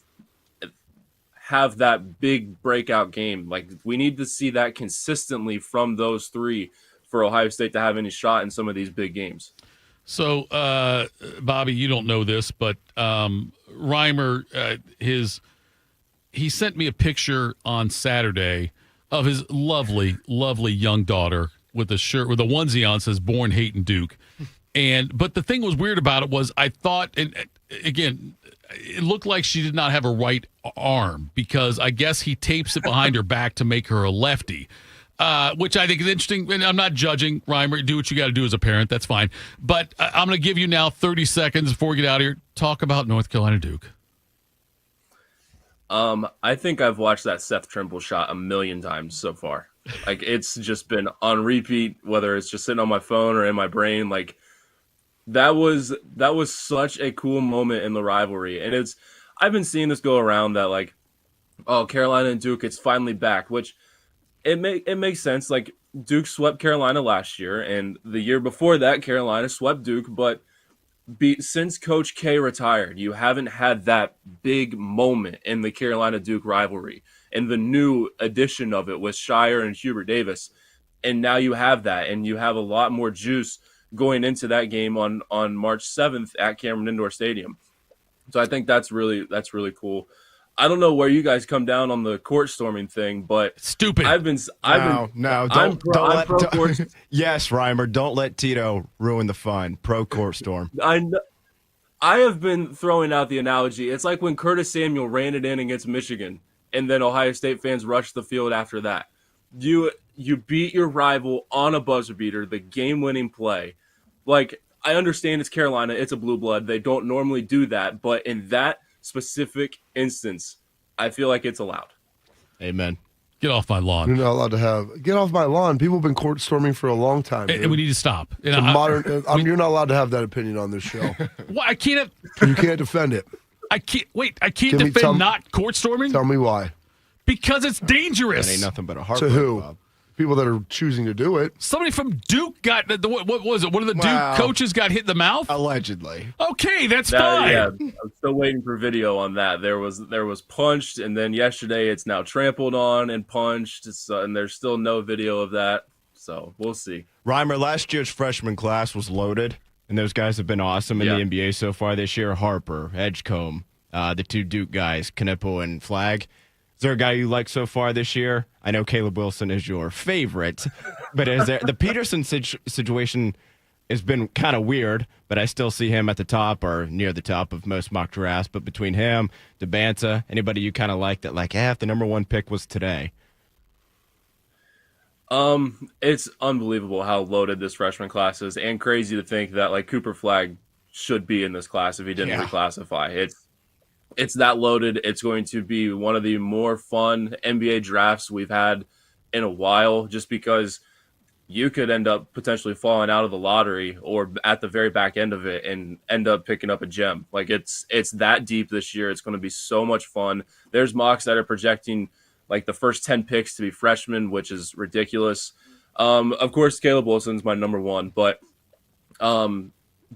S26: that big breakout game. Like, we need to see that consistently from those three for Ohio State to have any shot in some of these big games.
S2: So, Bobby, you don't know this, but Reimer, he sent me a picture on Saturday of his lovely, lovely young daughter with a shirt with a onesie on, says "Born Hating Duke." But the thing was weird about it was I thought, and again, it looked like she did not have a right arm because I guess he tapes it behind her back to make her a lefty. Which I think is interesting. And I'm not judging, Reimer. Do what you got to do as a parent. That's fine. But I'm going to give you now 30 seconds before we get out of here. Talk about North Carolina Duke.
S26: I think I've watched that Seth Trimble shot a million times so far. Like, it's just been on repeat, whether it's just sitting on my phone or in my brain. Like, that was such a cool moment in the rivalry. And I've been seeing this go around that, like, oh, Carolina and Duke, it's finally back, which it makes sense. Like, Duke swept Carolina last year, and the year before that, Carolina swept Duke. But since Coach K retired, you haven't had that big moment in the Carolina-Duke rivalry, and the new edition of it with Shire and Hubert Davis. And now you have that, and you have a lot more juice going into that game on March 7th at Cameron Indoor Stadium. So I think that's really cool. I don't know where you guys come down on the court storming thing, but
S2: stupid.
S4: Yes, Reimer, don't let Tito ruin the fun. Pro court storm.
S26: I have been throwing out the analogy. It's like when Curtis Samuel ran it in against Michigan, and then Ohio State fans rushed the field after that. You beat your rival on a buzzer beater, the game-winning play. Like, I understand it's Carolina, it's a blue blood. They don't normally do that, but in that specific instance, I feel like it's allowed.
S4: Amen.
S2: Get off my lawn.
S3: You're not allowed to get off my lawn. People have been court storming for a long time.
S2: And we need to stop.
S3: You're not allowed to have that opinion on this show.
S2: Well, I can't.
S3: You can't defend it.
S2: I can't defend not court storming.
S3: Tell me why.
S2: Because it's dangerous.
S4: That ain't nothing but a heartbreak.
S3: To who?
S4: Bob.
S3: People that are choosing to do it.
S2: Somebody from Duke got what was it? One of the Duke coaches got hit in the mouth.
S4: Allegedly.
S2: Okay, that's fine.
S26: Yeah, I'm still waiting for video on that. There was punched, and then yesterday it's now trampled on and punched, and there's still no video of that. So we'll see.
S4: Reimer, last year's freshman class was loaded, and those guys have been awesome in the NBA so far this year. Harper, Edgecombe, the two Duke guys, Knippel and Flagg. Is there a guy you like so far this year? I know Caleb Wilson is your favorite, but the Peterson situation has been kind of weird, but I still see him at the top or near the top of most mock drafts. But between him, DeBanta, anybody you kind of like that, like, if the number one pick was today?
S26: It's unbelievable how loaded this freshman class is, and crazy to think that, like, Cooper Flagg should be in this class if he didn't reclassify. It's that loaded. It's going to be one of the more fun NBA drafts we've had in a while, just because you could end up potentially falling out of the lottery or at the very back end of it and end up picking up a gem. Like it's that deep this year. It's going to be so much fun. There's mocks that are projecting like the first 10 picks to be freshmen, which is ridiculous. Of course, Caleb Wilson's my number one, but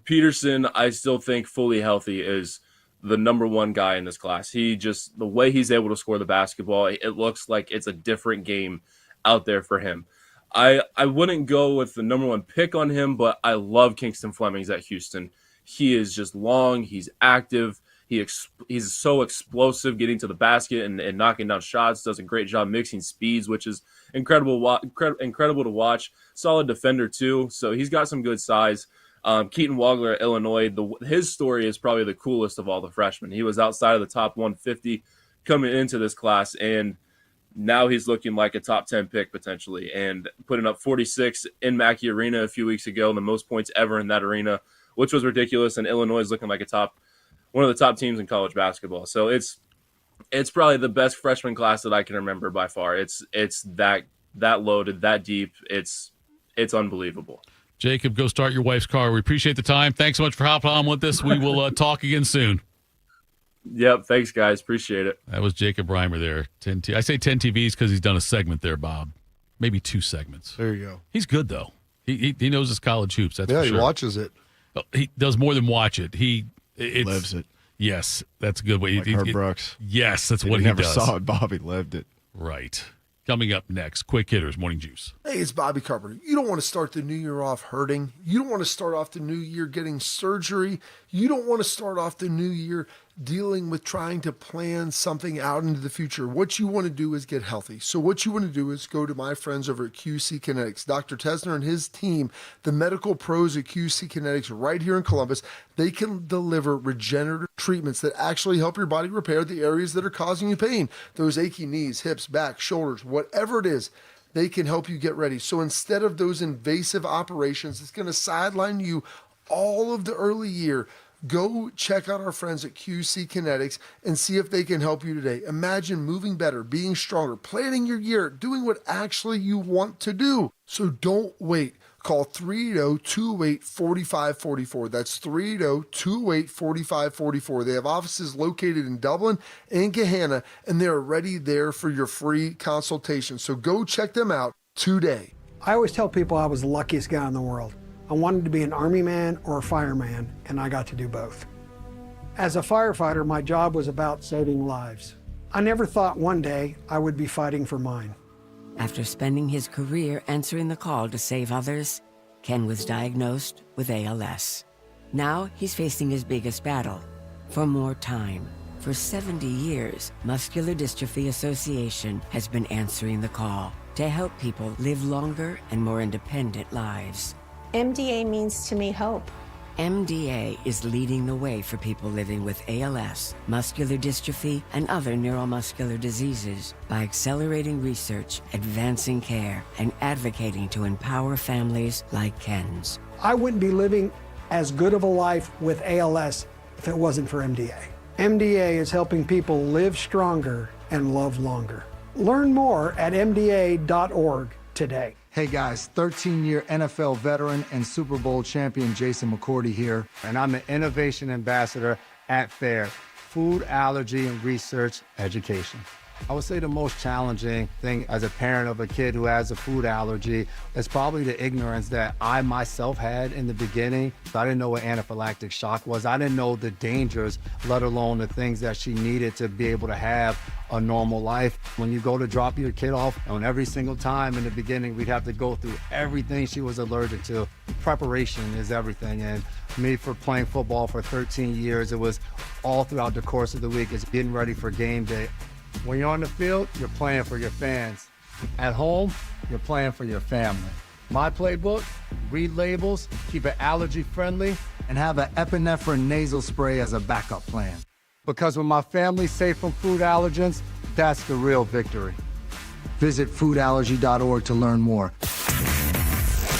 S26: Peterson, I still think fully healthy is the number one guy in this class. He just, the way he's able to score the basketball, it looks like it's a different game out there for him. I wouldn't go with the number one pick on him, but I love Kingston Flemings at Houston. He is just long. He's active. He's so explosive getting to the basket and knocking down shots. Does a great job mixing speeds, which is incredible to watch. Solid defender too. So he's got some good size. Keaton Wagler at Illinois, his story is probably the coolest of all the freshmen. He was outside of the top 150 coming into this class, and now he's looking like a top 10 pick potentially, and putting up 46 in Mackey Arena a few weeks ago, the most points ever in that arena, which was ridiculous. And Illinois is looking like one of the top teams in college basketball. So it's probably the best freshman class that I can remember by far. It's that loaded, that deep. It's unbelievable.
S2: Jacob, go start your wife's car. We appreciate the time. Thanks so much for hopping on with us. We will talk again soon.
S26: Yep. Thanks, guys. Appreciate it.
S2: That was Jacob Reimer there. I say 10 TVs because he's done a segment there, Bob. Maybe 2 segments.
S3: There you go.
S2: He's good, though. He knows his college hoops. That's for sure.
S3: He watches it.
S2: He does more than watch it. He
S4: lives it.
S2: Yes, that's a good way.
S4: Like Herb Brooks.
S2: Yes, that's what he
S4: never
S2: does.
S4: saw it. Bobby lived it.
S2: Right. Coming up next, Quick Hitters, Morning Juice.
S3: Hey, it's Bobby Carpenter. You don't want to start the new year off hurting. You don't want to start off the new year getting surgery. You don't want to start off the new year dealing with trying to plan something out into the future. What you want to do is get healthy. So what you want to do is go to my friends over at QC Kinetics. Dr. Tesner and his team, the medical pros at QC Kinetics right here in Columbus, they can deliver regenerative treatments that actually help your body repair the areas that are causing you pain. Those achy knees, hips, back, shoulders, whatever it is, they can help you get ready. So instead of those invasive operations, it's going to sideline you all of the early year. Go check out our friends at QC Kinetics and see if they can help you today. Imagine moving better, being stronger, planning your year, doing what actually you want to do. So don't wait. Call 380-208-4544. That's 380-208-4544. They have offices located in Dublin and Gahanna, and they're already there for your free consultation. So go check them out today.
S5: I always tell people I was the luckiest guy in the world. I wanted to be an Army man or a fireman, and I got to do both. As a firefighter, my job was about saving lives. I never thought one day I would be fighting for mine.
S6: After spending his career answering the call to save others, Ken was diagnosed with ALS. Now he's facing his biggest battle, for more time. For 70 years, Muscular Dystrophy Association has been answering the call to help people live longer and more independent lives.
S7: MDA means to me hope.
S6: MDA is leading the way for people living with ALS, muscular dystrophy, and other neuromuscular diseases by accelerating research, advancing care, and advocating to empower families like Ken's.
S5: I wouldn't be living as good of a life with ALS if it wasn't for MDA. MDA is helping people live stronger and love longer. Learn more at mda.org today.
S8: Hey guys, 13-year NFL veteran and Super Bowl champion Jason McCourty here, and I'm the Innovation Ambassador at FAIR, Food Allergy and Research Education. I would say the most challenging thing as a parent of a kid who has a food allergy is probably the ignorance that I myself had in the beginning. I didn't know what anaphylactic shock was. I didn't know the dangers, let alone the things that she needed to be able to have a normal life. When you go to drop your kid off, and every single time in the beginning, we'd have to go through everything she was allergic to. Preparation is everything. And me, for playing football for 13 years, it was all throughout the course of the week. It's getting ready for game day. When you're on the field, you're playing for your fans. At home, you're playing for your family. My playbook, read labels, keep it allergy friendly, and have an epinephrine nasal spray as a backup plan. Because when my family's safe from food allergens, that's the real victory. Visit foodallergy.org to learn more.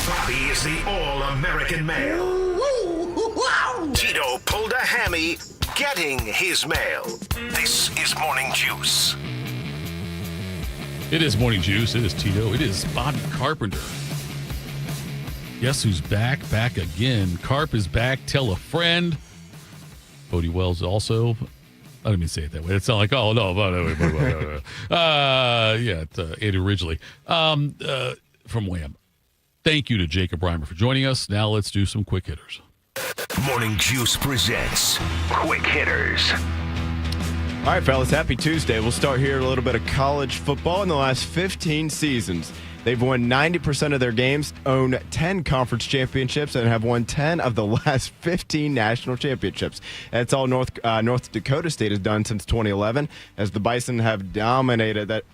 S1: Bobby is the all-American male. Tito pulled a hammy getting his mail. This is Morning Juice.
S2: It is Morning Juice. It is Tito. It is Bobby Carpenter. Guess who's back? Back again. Carp is back. Tell a friend. Bodie Wells also. I didn't mean to say it that way. It sounded like, oh, no. Andrew Ridgely from Wham. Thank you to Jacob Reimer for joining us. Now let's do some quick hitters.
S1: Morning Juice presents Quick Hitters.
S4: All right, fellas, happy Tuesday. We'll start here a little bit of college football. In the last 15 seasons, they've won 90% of their games, own 10 conference championships, and have won 10 of the last 15 national championships. That's all North Dakota State has done since 2011, as the Bison have dominated at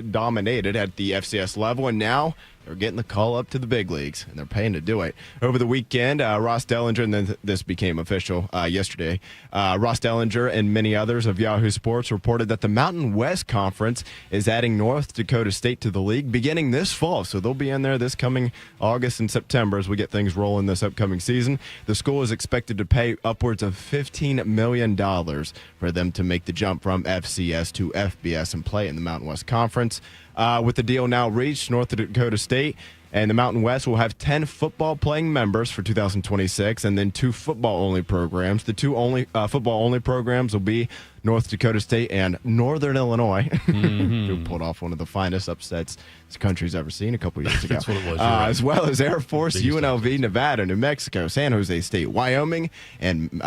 S4: the FCS level, and now they're getting the call up to the big leagues, and they're paying to do it. Over the weekend, Ross Dellinger, and then this became official yesterday, Ross Dellinger and many others of Yahoo Sports reported that the Mountain West Conference is adding North Dakota State to the league beginning this fall. So they'll be in there this coming August and September as we get things rolling this upcoming season. The school is expected to pay upwards of $15 million for them to make the jump from FCS to FBS and play in the Mountain West Conference. With the deal now reached, North Dakota State and the Mountain West will have 10 football-playing members for 2026 and then 2 football-only programs. The 2 football-only programs will be North Dakota State and Northern Illinois, who pulled off one of the finest upsets this country's ever seen a couple years ago.
S2: That's what it was. Right.
S4: As well as Air Force, UNLV, Nevada, New Mexico, San Jose State, Wyoming, and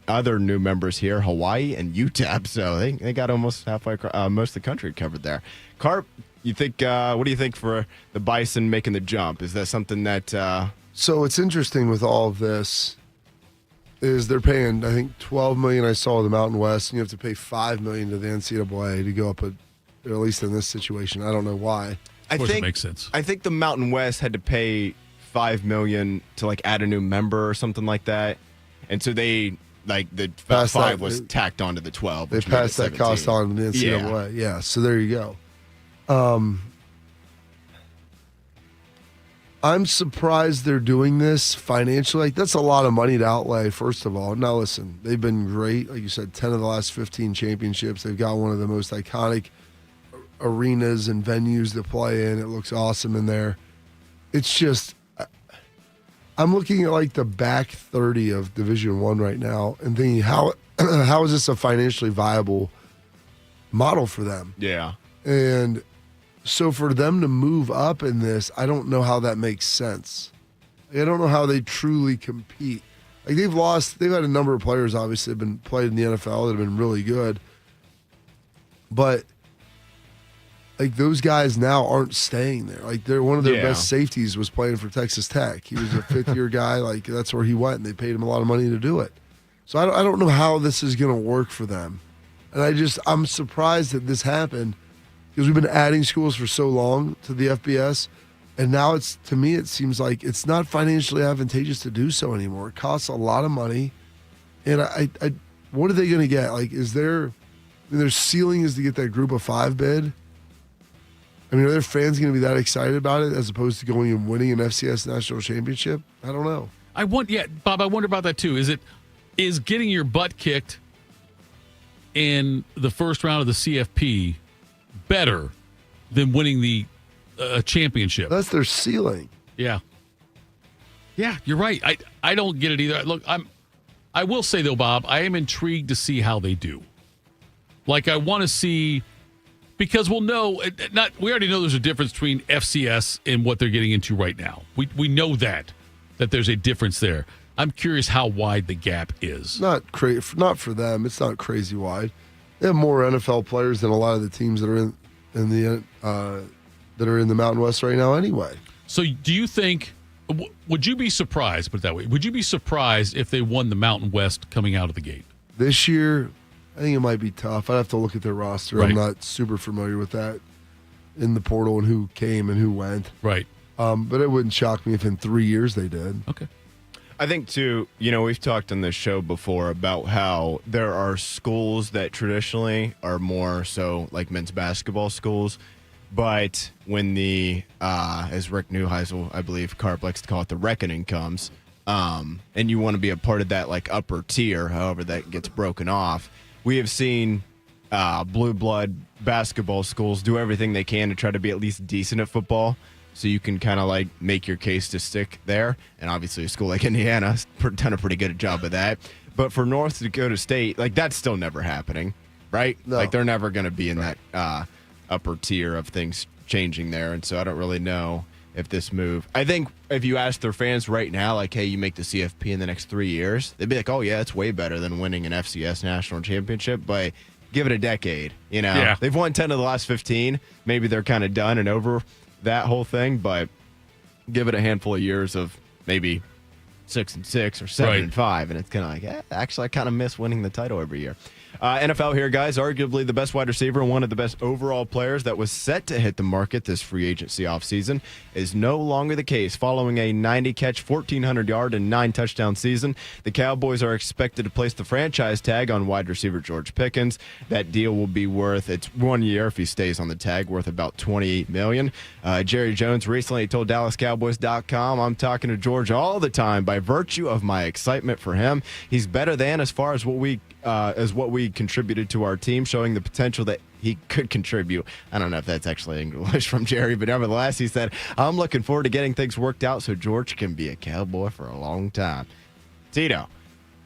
S4: other new members here, Hawaii and UTEP. So they got almost halfway most of the country covered there. Carp, you think? What do you think for the Bison making the jump? Is that something that?
S3: So what's interesting with all of this is they're paying, I think, $12 million. I saw the Mountain West, and you have to pay $5 million to the NCAA to go up, at least in this situation. I don't know why.
S2: Of course, it makes sense.
S4: I think the Mountain West had to pay $5 million to add a new member or something like that, and so they. The 5 was tacked onto the 12.
S3: They passed that cost on to the NCAA. Yeah, so there you go. I'm surprised they're doing this financially. That's a lot of money to outlay, first of all. Now, listen, they've been great. Like you said, 10 of the last 15 championships. They've got one of the most iconic arenas and venues to play in. It looks awesome in there. It's just, I'm looking at the back 30 of Division I right now and thinking, how is this a financially viable model for them?
S4: Yeah.
S3: And so for them to move up in this, I don't know how that makes sense. I don't know how they truly compete. They've had a number of players, obviously, have been played in the NFL that have been really good. But those guys now aren't staying there. They're one of their best safeties was playing for Texas Tech. He was a 5th-year guy. That's where he went, and they paid him a lot of money to do it. So I don't know how this is going to work for them. And I'm surprised that this happened because we've been adding schools for so long to the FBS, and now to me it seems like it's not financially advantageous to do so anymore. It costs a lot of money, and what are they going to get? Their ceiling is to get that Group of 5 bid. I mean, are their fans going to be that excited about it as opposed to going and winning an FCS national championship? I don't know.
S2: Bob, I wonder about that too. Is getting your butt kicked in the first round of the CFP better than winning the championship?
S3: That's their ceiling.
S2: Yeah. Yeah, you're right. I don't get it either. Look, I will say though, Bob, I am intrigued to see how they do. I want to see. Because we'll know, we already know there's a difference between FCS and what they're getting into right now. We know that there's a difference there. I'm curious how wide the gap is.
S3: Not for them. It's not crazy wide. They have more NFL players than a lot of the teams that are in the Mountain West right now anyway.
S2: So do you think, would you be surprised, put it that way, would you be surprised if they won the Mountain West coming out of the gate?
S3: This year, I think it might be tough. I'd have to look at their roster. Right. I'm not super familiar with that in the portal and who came and who went.
S2: Right.
S3: But it wouldn't shock me if in 3 years they did.
S2: Okay.
S4: I think, too, we've talked on this show before about how there are schools that traditionally are more so like men's basketball schools. But when as Rick Neuheisel, I believe, Carp likes to call it, the reckoning comes, and you want to be a part of that upper tier, however that gets broken off, we have seen blue blood basketball schools do everything they can to try to be at least decent at football, so you can kind of like make your case to stick there. And obviously a school like Indiana's done a pretty good job of that. But for North Dakota State, like, that's still never happening, right?
S3: No.
S4: Like, they're never going to be in that upper tier of things changing there. And so I don't really know if this move. I think if you ask their fans right now, like, hey, you make the CFP in the next 3 years, they'd be like, oh, yeah, it's way better than winning an FCS national championship. But give it a decade, you know?
S2: Yeah.
S4: They've won 10 of the last 15. Maybe they're kind of done and over that whole thing, but give it a handful of years of maybe 6-6 or 7-5, and it's kind of like, actually, I kind of miss winning the title every year. NFL here, guys. Arguably the best wide receiver and one of the best overall players that was set to hit the market this free agency offseason is no longer the case. Following a 90-catch, 1,400-yard, and 9-touchdown season, the Cowboys are expected to place the franchise tag on wide receiver George Pickens. That deal will be worth, it's 1 year if he stays on the tag, worth about $28 million. Jerry Jones recently told DallasCowboys.com, I'm talking to George all the time by virtue of my excitement for him. He's better than as far as what we contributed to our team, showing the potential that he could contribute. I don't know if that's actually English from Jerry, but nevertheless, he said, I'm looking forward to getting things worked out so George can be a Cowboy for a long time. Tito,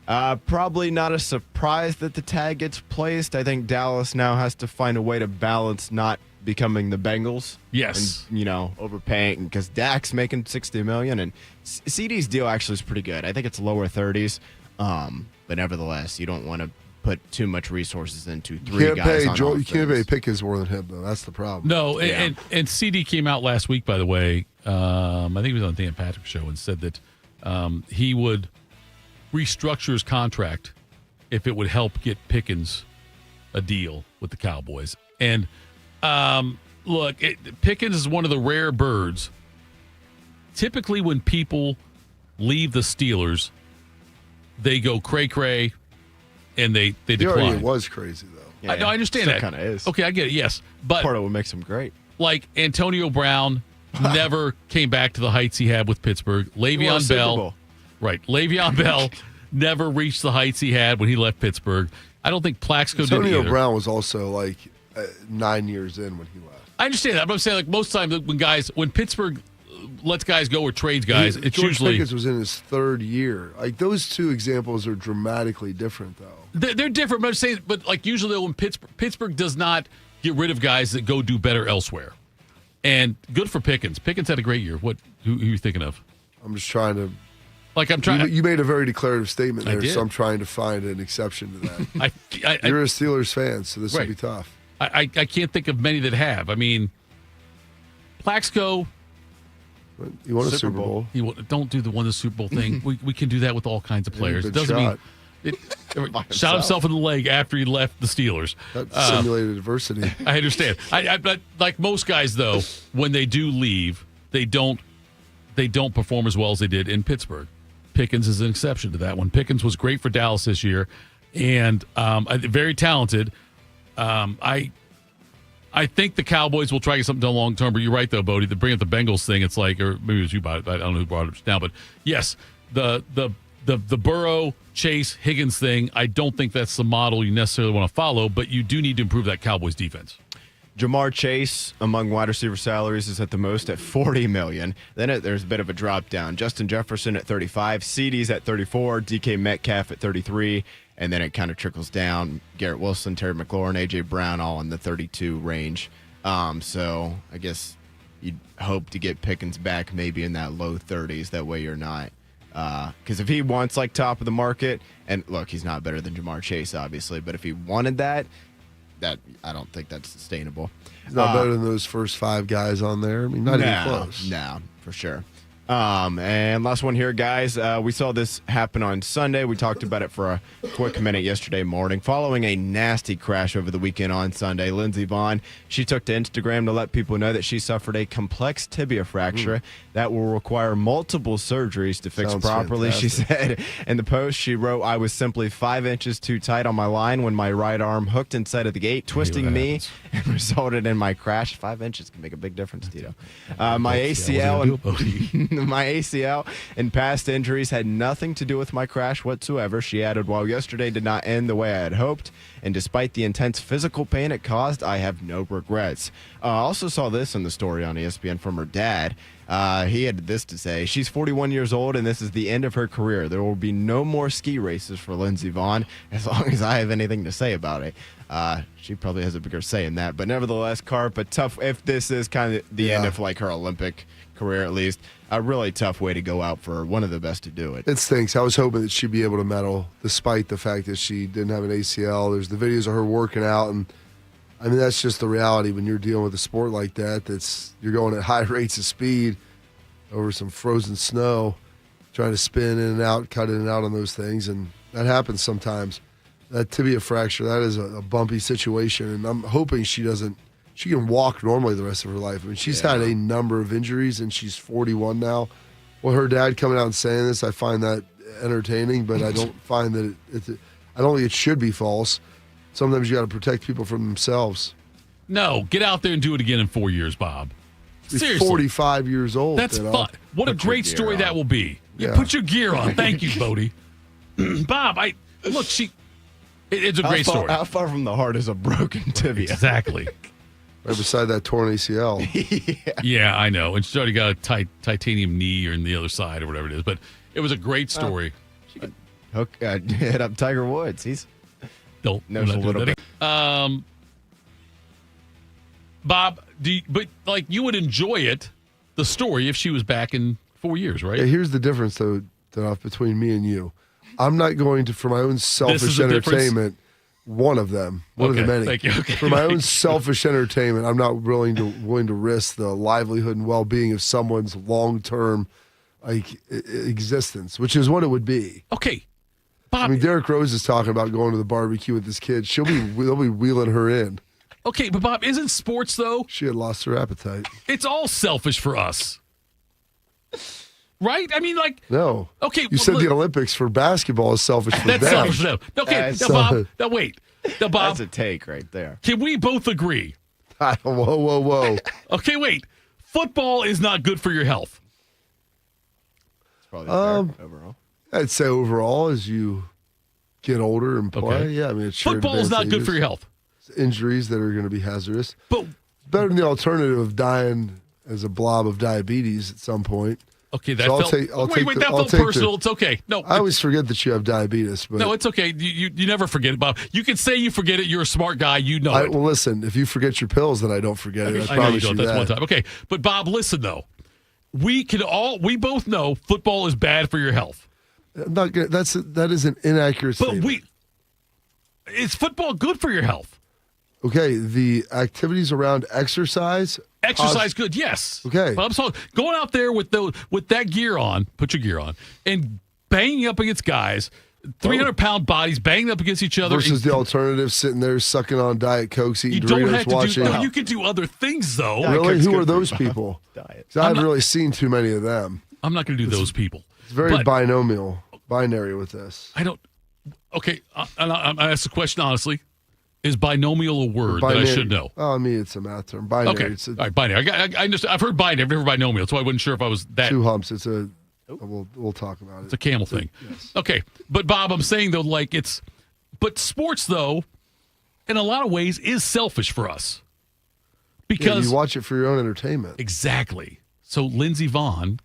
S4: probably not a surprise that the tag gets placed. I think Dallas now has to find a way to balance not becoming the Bengals.
S2: Yes.
S4: And, overpaying, because Dak's making $60 million, and CD's deal actually is pretty good. I think it's lower 30s. But nevertheless, you don't want to put too much resources into three guys on offense.
S3: You can't pay Pickens more than him, though. That's the problem.
S2: No, and CD came out last week, by the way. I think he was on Dan Patrick's show and said that he would restructure his contract if it would help get Pickens a deal with the Cowboys. And look, Pickens is one of the rare birds. Typically, when people leave the Steelers, they go cray-cray, and they decline.
S3: It was crazy, though.
S2: Yeah, I understand that.
S4: Kind of is.
S2: Okay, I get it, yes. But
S4: part of what makes him great.
S2: Like, Antonio Brown never came back to the heights he had with Pittsburgh. Le'Veon Bell. Right. Le'Veon Bell never reached the heights he had when he left Pittsburgh. I don't think Plaxico did either.
S3: Antonio Brown was also, 9 years in when he left.
S2: I understand that, but I'm saying, most times when Pittsburgh lets guys go or trades guys, it's
S3: George
S2: usually
S3: Pickens was in his third year. Those two examples are dramatically different, though.
S2: They're different. But I'm saying, usually when Pittsburgh does not get rid of guys that go do better elsewhere, and good for Pickens. Pickens had a great year. Who are you thinking of?
S3: I'm just trying to.
S2: You
S3: made a very declarative statement there,
S2: I did.
S3: so I'm trying to find an exception to that. You're a Steelers fan, so this will be tough.
S2: I can't think of many that have. I mean, Plaxico.
S3: You won a Super Bowl.
S2: Don't do the Super Bowl thing. we can do that with all kinds of players. It doesn't mean shot himself in the leg after he left the Steelers.
S3: That simulated adversity.
S2: I understand. But like most guys, though, when they do leave, they don't perform as well as they did in Pittsburgh. Pickens is an exception to that one. Pickens was great for Dallas this year, and very talented. I think the Cowboys will try to get something done long term, but you're right, though, Bodie. To bring up the Bengals thing, it's like, or maybe it was you brought it. I don't know who brought it now, but yes, the Burrow, Chase, Higgins thing, I don't think that's the model you necessarily want to follow, but you do need to improve that Cowboys defense.
S4: Jamar Chase, among wide receiver salaries, is at the most at $40 million. Then there's a bit of a drop down. Justin Jefferson at 35, CeeDee's at 34, DK Metcalf at 33, and then it kind of trickles down. Garrett Wilson, Terry McLaurin, A.J. Brown, all in the 32 range. So I guess you'd hope to get Pickens back maybe in that low 30s. That way you're not. Because if he wants top of the market, and look, he's not better than Jamar Chase, obviously, but if he wanted that I don't think that's sustainable.
S3: He's not better than those first five guys on there. I mean, not even close.
S4: No, for sure. And last one here, guys. We saw this happen on Sunday. We talked about it for a quick minute yesterday morning. Following a nasty crash over the weekend on Sunday, Lindsey Vonn, she took to Instagram to let people know that she suffered a complex tibia fracture that will require multiple surgeries to fix properly, fantastic. She said. In the post, she wrote, I was simply 5 inches too tight on my line when my right arm hooked inside of the gate, twisting me and resulted in my crash. 5 inches can make a big difference, Tito. My ACL and My ACL and past injuries had nothing to do with my crash whatsoever. She added, while yesterday did not end the way I had hoped, and despite the intense physical pain it caused, I have no regrets. I also saw this in the story on ESPN from her dad. He had this to say: she's 41 years old, and this is the end of her career. There will be no more ski races for Lindsey Vonn as long as I have anything to say about it. She probably has a bigger say in that. But nevertheless, Carp, a tough, if this is kind of the end of like her Olympic career at least, a really tough way to go out for one of the best to do it.
S3: It stinks. I was hoping that she'd be able to medal despite the fact that she didn't have an ACL. There's the videos of her working out, and I mean, that's just the reality when you're dealing with a sport like that. You're going at high rates of speed over some frozen snow, trying to spin in and out, cut in and out on those things, and that happens sometimes. That tibia fracture, that is a bumpy situation, and I'm hoping she can walk normally the rest of her life. I mean, she's had a number of injuries, and she's 41 now. Well, her dad coming out and saying this, I find that entertaining, but I don't find that I don't think it should be false. Sometimes you got to protect people from themselves.
S2: No, get out there and do it again in 4 years, Bob. Seriously.
S3: 45 years old.
S2: That's fun. What a great story that will be.
S3: Yeah.
S2: Put your gear on. Thank you, Bodie. Bob, it's a great story.
S4: How far from the heart is a broken tibia?
S2: Exactly.
S3: Right beside that torn ACL.
S2: Yeah, I know. And she's already got a titanium knee or on the other side or whatever it is. But it was a great story.
S4: She could hit up Tiger Woods. He's
S2: knows
S4: a little bit.
S2: Bob, you would enjoy it, the story, if she was back in 4 years, right?
S3: Yeah, here's the difference, though, between me and you. I'm not going to, for my own selfish entertainment, one of the many.
S2: Thank you. Okay,
S3: for my own selfish entertainment, I'm not willing to risk the livelihood and well-being of someone's long-term existence, which is what it would be.
S2: Okay, Bob.
S3: I mean, Derrick Rose is talking about going to the barbecue with his kids. They'll be wheeling her in.
S2: Okay, but Bob, isn't sports, though?
S3: She had lost her appetite.
S2: It's all selfish for us. Right? I mean,
S3: No.
S2: Okay.
S3: You said the Olympics for basketball is selfish for them.
S2: That's selfish for them. Okay, Bob. Now, wait. Now, Bob.
S4: That's a take right there.
S2: Can we both agree?
S3: Whoa.
S2: Okay, wait. Football is not good for your health.
S4: It's probably fair overall.
S3: I'd say overall, as you get older and play, yeah. I mean,
S2: football is not good for your health.
S3: Injuries that are going to be hazardous.
S2: But
S3: it's better than the alternative of dying as a blob of diabetes at some point.
S2: Okay, that
S3: so
S2: that felt personal. It's okay. No,
S3: I always forget that you have diabetes. But
S2: no, it's okay. You never forget it, Bob. You can say you forget it. You're a smart guy. You know it.
S3: Well, listen, if you forget your pills, then I don't forget it. I promise you that.
S2: That's one time. Okay, but Bob, listen though. We both know football is bad for your health.
S3: Not good. That is an inaccurate statement.
S2: Is football good for your health?
S3: Okay, the activities around exercise.
S2: Exercise good, yes.
S3: Okay.
S2: But I'm sorry, going out there with that gear on, put your gear on, and banging up against guys, 300-pound bodies banging up against each other.
S3: Versus the alternative, sitting there sucking on Diet Cokes, eating
S2: Doritos,
S3: Doritos, watching.
S2: You can do other things, though.
S3: Really? Who are those people? I haven't really seen too many of them.
S2: I'm not going to do those people.
S3: It's very binary with this.
S2: I don't. Okay, I asked the question honestly. Is binomial a word that I should know?
S3: Oh, I mean, it's a math term. Binary.
S2: Okay. All right, binary. I understand. I've heard binary. I've never heard binomial, so I wasn't sure if I was that.
S3: Two humps. It's a. We'll talk about it.
S2: It's a camel thing.
S3: Yes.
S2: Okay, but Bob, I'm saying though, but sports though, in a lot of ways, is selfish for us because
S3: you watch it for your own entertainment.
S2: Exactly. So Lindsey Vonn,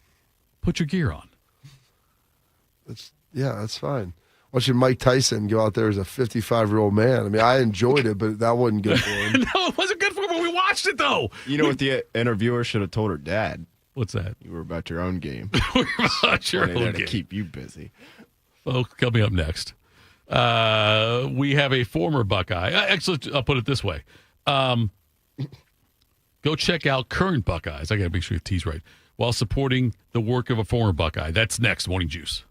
S2: put your gear on.
S3: That's fine. Watching Mike Tyson go out there as a 55-year-old man. I mean, I enjoyed it, but that wasn't good for him.
S2: No, it wasn't good for him, but we watched it, though.
S4: You know what the interviewer should have told her dad?
S2: What's that?
S4: You were about your own game.
S2: We were about your own game.
S4: To keep you busy.
S2: Folks, coming up next. We have a former Buckeye. Actually, I'll put it this way. Go check out current Buckeyes. I got to make sure the T's right. While supporting the work of a former Buckeye. That's next. Morning Juice.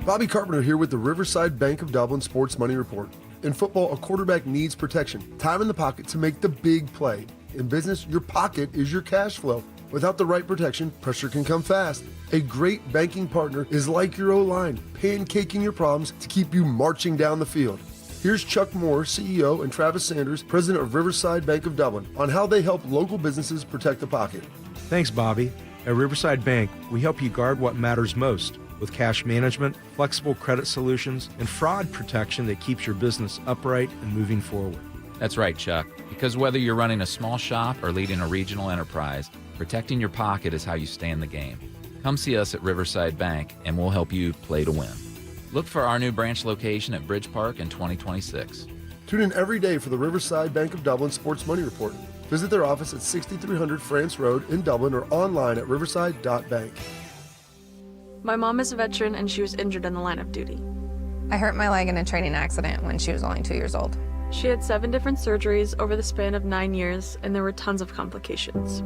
S3: Bobby Carpenter here with the Riverside Bank of Dublin Sports Money Report. In football, a quarterback needs protection, time in the pocket to make the big play. In business, your pocket is your cash flow. Without the right protection, pressure can come fast. A great banking partner is like your O-line, pancaking your problems to keep you marching down the field. Here's Chuck Moore, CEO, and Travis Sanders, president of Riverside Bank of Dublin, on how they help local businesses protect the pocket.
S9: Thanks, Bobby.
S17: At Riverside Bank, we help you guard what matters most with cash management, flexible credit solutions, and fraud protection that keeps your business upright and moving forward.
S9: That's right, Chuck. Because whether you're running a small shop or leading a regional enterprise, protecting your pocket is how you stay in the game. Come see us at Riverside Bank, and we'll help you play to win. Look for our new branch location at Bridge Park in 2026.
S3: Tune in every day for the Riverside Bank of Dublin Sports Money Report. Visit their office at 6300 France Road in Dublin or online at riverside.bank.
S10: My mom is a veteran and she was injured in the line of duty.
S11: I hurt my leg in a training accident when she was only 2 years old.
S10: She had 7 different surgeries over the span of 9 years, and there were tons of complications.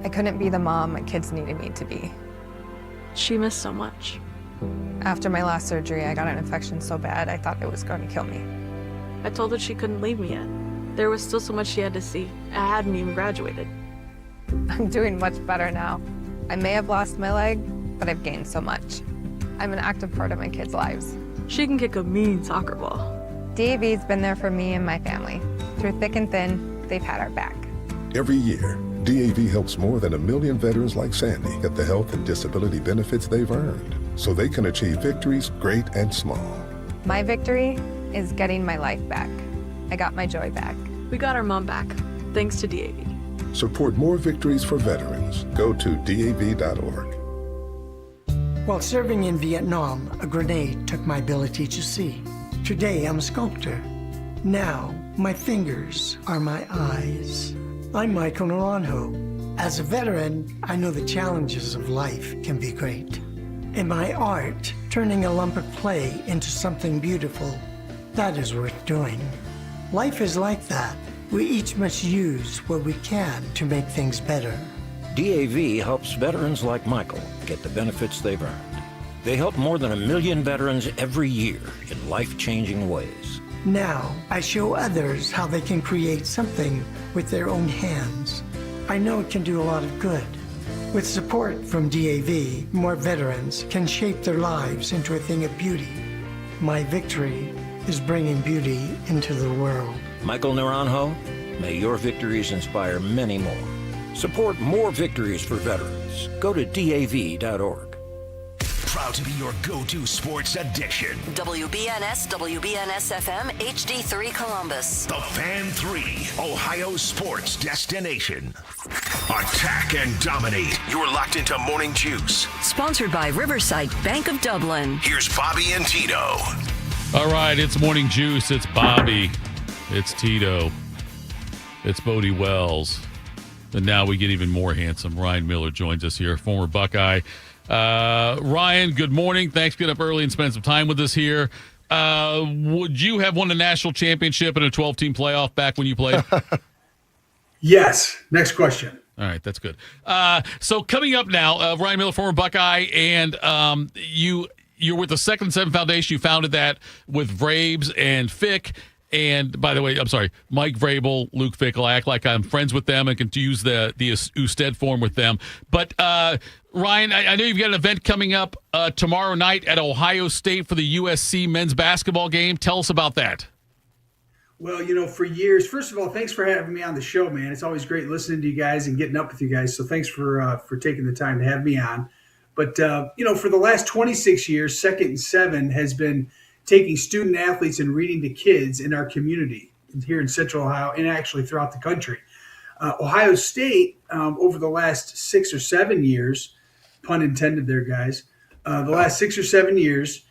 S11: I couldn't be the mom my kids needed me to be.
S10: She missed so much.
S11: After my last surgery, I got an infection so bad I thought it was going to kill me.
S10: I told her she couldn't leave me yet. There was still so much she had to see. I hadn't even graduated.
S11: I'm doing much better now. I may have lost my leg, but I've gained so much. I'm an active part of my kids' lives.
S10: She can kick a mean soccer ball.
S11: DAV's been there for me and my family. Through thick and thin, they've had our back.
S12: Every year, DAV helps more than 1 million veterans like Sandy get the health and disability benefits they've earned, so they can achieve victories great and small.
S11: My victory is getting my life back. I got my joy back.
S10: We got our mom back, thanks to DAV.
S12: Support more victories for veterans. Go to DAV.org.
S13: While serving in Vietnam, a grenade took my ability to see. Today, I'm a sculptor. Now, my fingers are my eyes. I'm Michael Naranjo. As a veteran, I know the challenges of life can be great. In my art, turning a lump of clay into something beautiful, that is worth doing. Life is like that. We each must use what we can to make things better.
S24: DAV helps veterans like Michael get the benefits they've earned. They help more than 1 million veterans every year in life-changing ways.
S13: Now, I show others how they can create something with their own hands. I know it can do a lot of good. With support from DAV, more veterans can shape their lives into a thing of beauty. My victory is bringing beauty into the world.
S24: Michael Naranjo, may your victories inspire many more. Support more victories for veterans. Go to DAV.org.
S1: Proud to be your go-to sports addiction.
S25: WBNS, WBNS FM, HD3 Columbus.
S1: The Fan 3, Ohio sports destination. Attack and dominate. You're locked into Morning Juice.
S25: Sponsored by Riverside Bank of Dublin.
S1: Here's Bobby and Tito.
S2: All right, it's Morning Juice. It's Bobby. It's Tito. It's Bodie Wells. And now we get even more handsome. Ryan Miller joins us here, former Buckeye. Ryan, good morning. Thanks for getting up early and spending some time with us here. Would you have won a national championship in a 12-team playoff back when you played?
S27: Yes. Next question.
S2: All right, that's good. So coming up now, Ryan Miller, former Buckeye, and you're with the Second and Seven Foundation. You founded that with Vrabes and Fick. And by the way, I'm sorry, Mike Vrabel, Luke Fickle. I act like I'm friends with them and can use the Usted form with them. But Ryan, I know you've got an event coming up tomorrow night at Ohio State for the USC men's basketball game. Tell us about that.
S27: Well, for years, first of all, thanks for having me on the show, man. It's always great listening to you guys and getting up with you guys. So thanks for taking the time to have me on. But, for the last 26 years, Second and Seven has been taking student athletes and reading to kids in our community here in Central Ohio and actually throughout the country. Ohio State, over the last 6 or 7 years, pun intended there, guys, the last 6 or 7 years,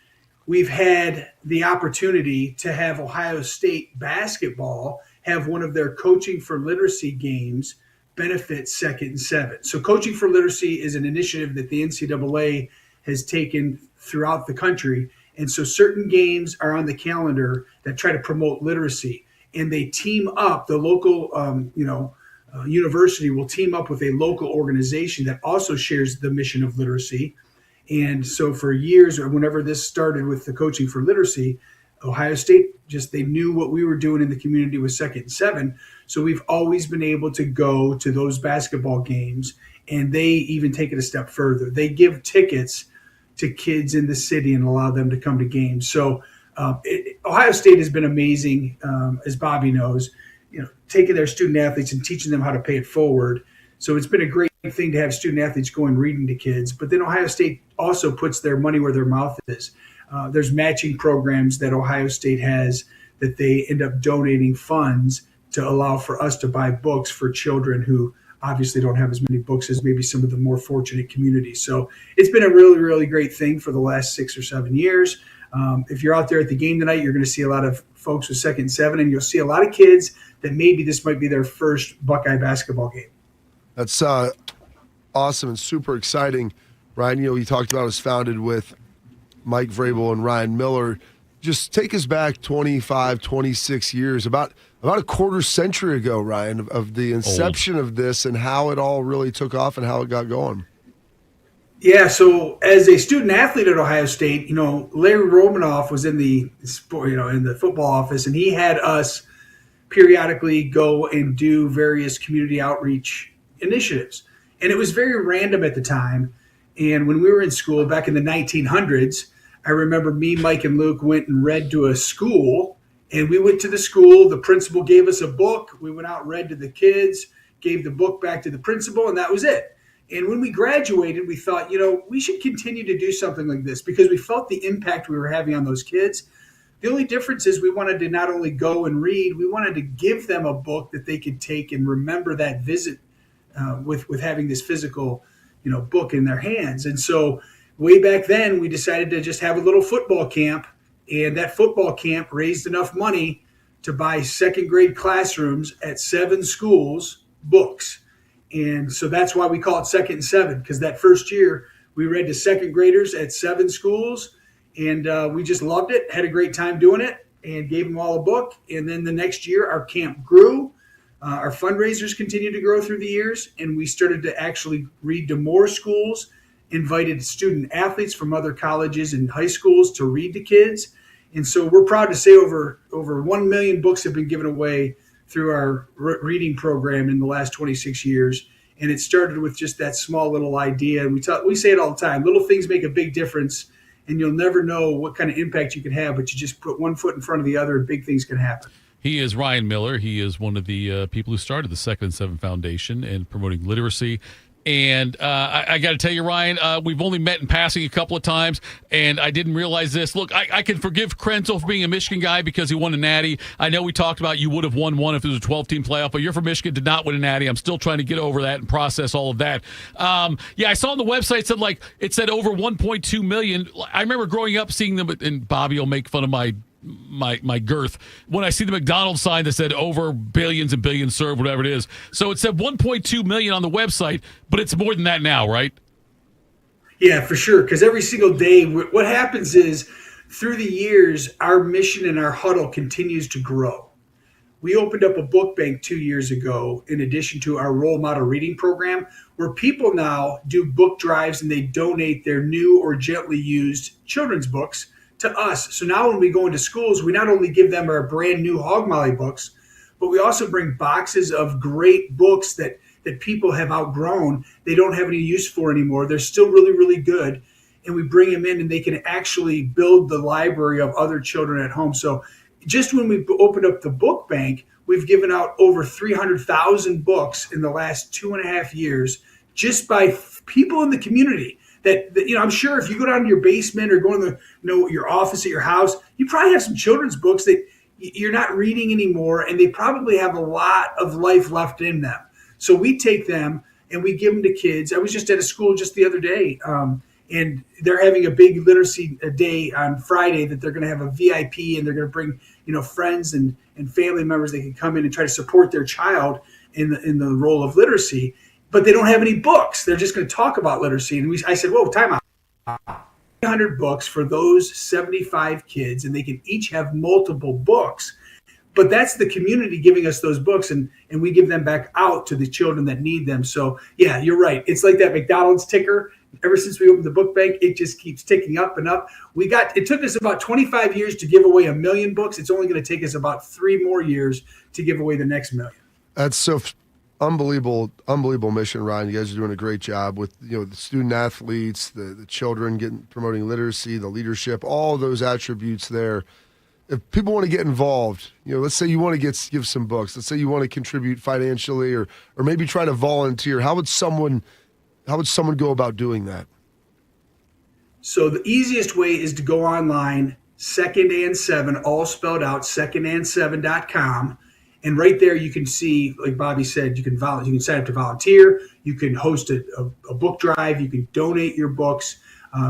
S27: we've had the opportunity to have Ohio State basketball have one of their Coaching for Literacy games benefit Second and Seven. So Coaching for Literacy is an initiative that the NCAA has taken throughout the country. And so certain games are on the calendar that try to promote literacy, and they team up. The local, university will team up with a local organization that also shares the mission of literacy. And so for years, or whenever this started with the Coaching for Literacy, Ohio State they knew what we were doing in the community with Second and Seven. So we've always been able to go to those basketball games, and they even take it a step further. They give tickets to kids in the city and allow them to come to games. So Ohio State has been amazing, as Bobby knows, taking their student athletes and teaching them how to pay it forward. So it's been a great thing to have student athletes going reading to kids. But then Ohio State also puts their money where their mouth is. There's matching programs that Ohio State has that they end up donating funds to allow for us to buy books for children who obviously don't have as many books as maybe some of the more fortunate communities. So it's been a really, really great thing for the last 6 or 7 years. If you're out there at the game tonight, you're going to see a lot of folks with 2nd and 7, and you'll see a lot of kids that maybe this might be their first Buckeye basketball game.
S3: That's awesome and super exciting. Ryan, you talked about it was founded with Mike Vrabel and Ryan Miller. Just take us back 25, 26 years, about a quarter century ago, Ryan, of the inception of this and how it all really took off and how it got going.
S27: Yeah, so as a student athlete at Ohio State, Larry Romanoff was in the football office, and he had us periodically go and do various community outreach initiatives. And it was very random at the time. And when we were in school back in the 1900s, I remember me, Mike, and Luke went and read to a school. And we went to the school. The principal gave us a book. We went out, read to the kids, gave the book back to the principal, and that was it. And when we graduated, we thought, we should continue to do something like this because we felt the impact we were having on those kids. The only difference is we wanted to not only go and read, we wanted to give them a book that they could take and remember that visit with having this physical, book in their hands. And so way back then, we decided to just have a little football camp, and that football camp raised enough money to buy 2nd grade classrooms at 7 schools, books. And so that's why we call it 2nd and 7, because that first year we read to 2nd graders at 7 schools, and we just loved it, had a great time doing it, and gave them all a book. And then the next year our camp grew. Our fundraisers continued to grow through the years, and we started to actually read to more schools, invited student athletes from other colleges and high schools to read to kids. And so we're proud to say over 1 million books have been given away through our reading program in the last 26 years. And it started with just that small little idea. And we say it all the time, little things make a big difference, and you'll never know what kind of impact you can have, but you just put one foot in front of the other and big things can happen.
S2: He is Ryan Miller. He is one of the people who started the 2nd and 7 Foundation and promoting literacy. And I got to tell you, Ryan, we've only met in passing a couple of times, and I didn't realize this. Look, I can forgive Krenzel for being a Michigan guy because he won a natty. I know we talked about you would have won one if it was a 12-team playoff, but you're from Michigan, did not win a natty. I'm still trying to get over that and process all of that. I saw on the website it said over 1.2 million. I remember growing up seeing them, and Bobby will make fun of my girth when I see the McDonald's sign that said over billions and billions served, whatever it is. So it said 1.2 million on the website, but it's more than that now, right?
S27: Yeah, for sure. Because every single day, what happens is through the years, our mission and our huddle continues to grow. We opened up a book bank 2 years ago, in addition to our role model reading program, where people now do book drives and they donate their new or gently used children's books to us. So now when we go into schools, we not only give them our brand new Hog Molly books, but we also bring boxes of great books that people have outgrown. They don't have any use for anymore. They're still really, really good. And we bring them in and they can actually build the library of other children at home. So just when we opened up the book bank, we've given out over 300,000 books in the last 2.5 years, just by people in the community. That I'm sure if you go down to your basement or go in the your office at your house, you probably have some children's books that you're not reading anymore, and they probably have a lot of life left in them. So we take them and we give them to kids. I was just at a school just the other day, and they're having a big literacy day on Friday that they're going to have a VIP, and they're going to bring friends and family members. They can come in and try to support their child in the role of literacy. But they don't have any books. They're just going to talk about literacy. And I said, whoa, time out. 300 books for those 75 kids, and they can each have multiple books. But that's the community giving us those books, and we give them back out to the children that need them. So, yeah, you're right. It's like that McDonald's ticker. Ever since we opened the book bank, it just keeps ticking up and up. It took us about 25 years to give away 1 million books. It's only going to take us about 3 more years to give away the next 1 million.
S3: That's so unbelievable mission, Ryan. You guys are doing a great job with the student athletes, the children promoting literacy, the leadership, all those attributes there. if people want to get involved, let's say you want to give some books. Let's say you want to contribute financially or maybe try to volunteer. How would someone go about doing that?
S27: So the easiest way is to go online, Second and Seven, all spelled out, secondand7.com. And right there you can see, like Bobby said, you can sign up to volunteer. You can host a book drive. You can donate your books.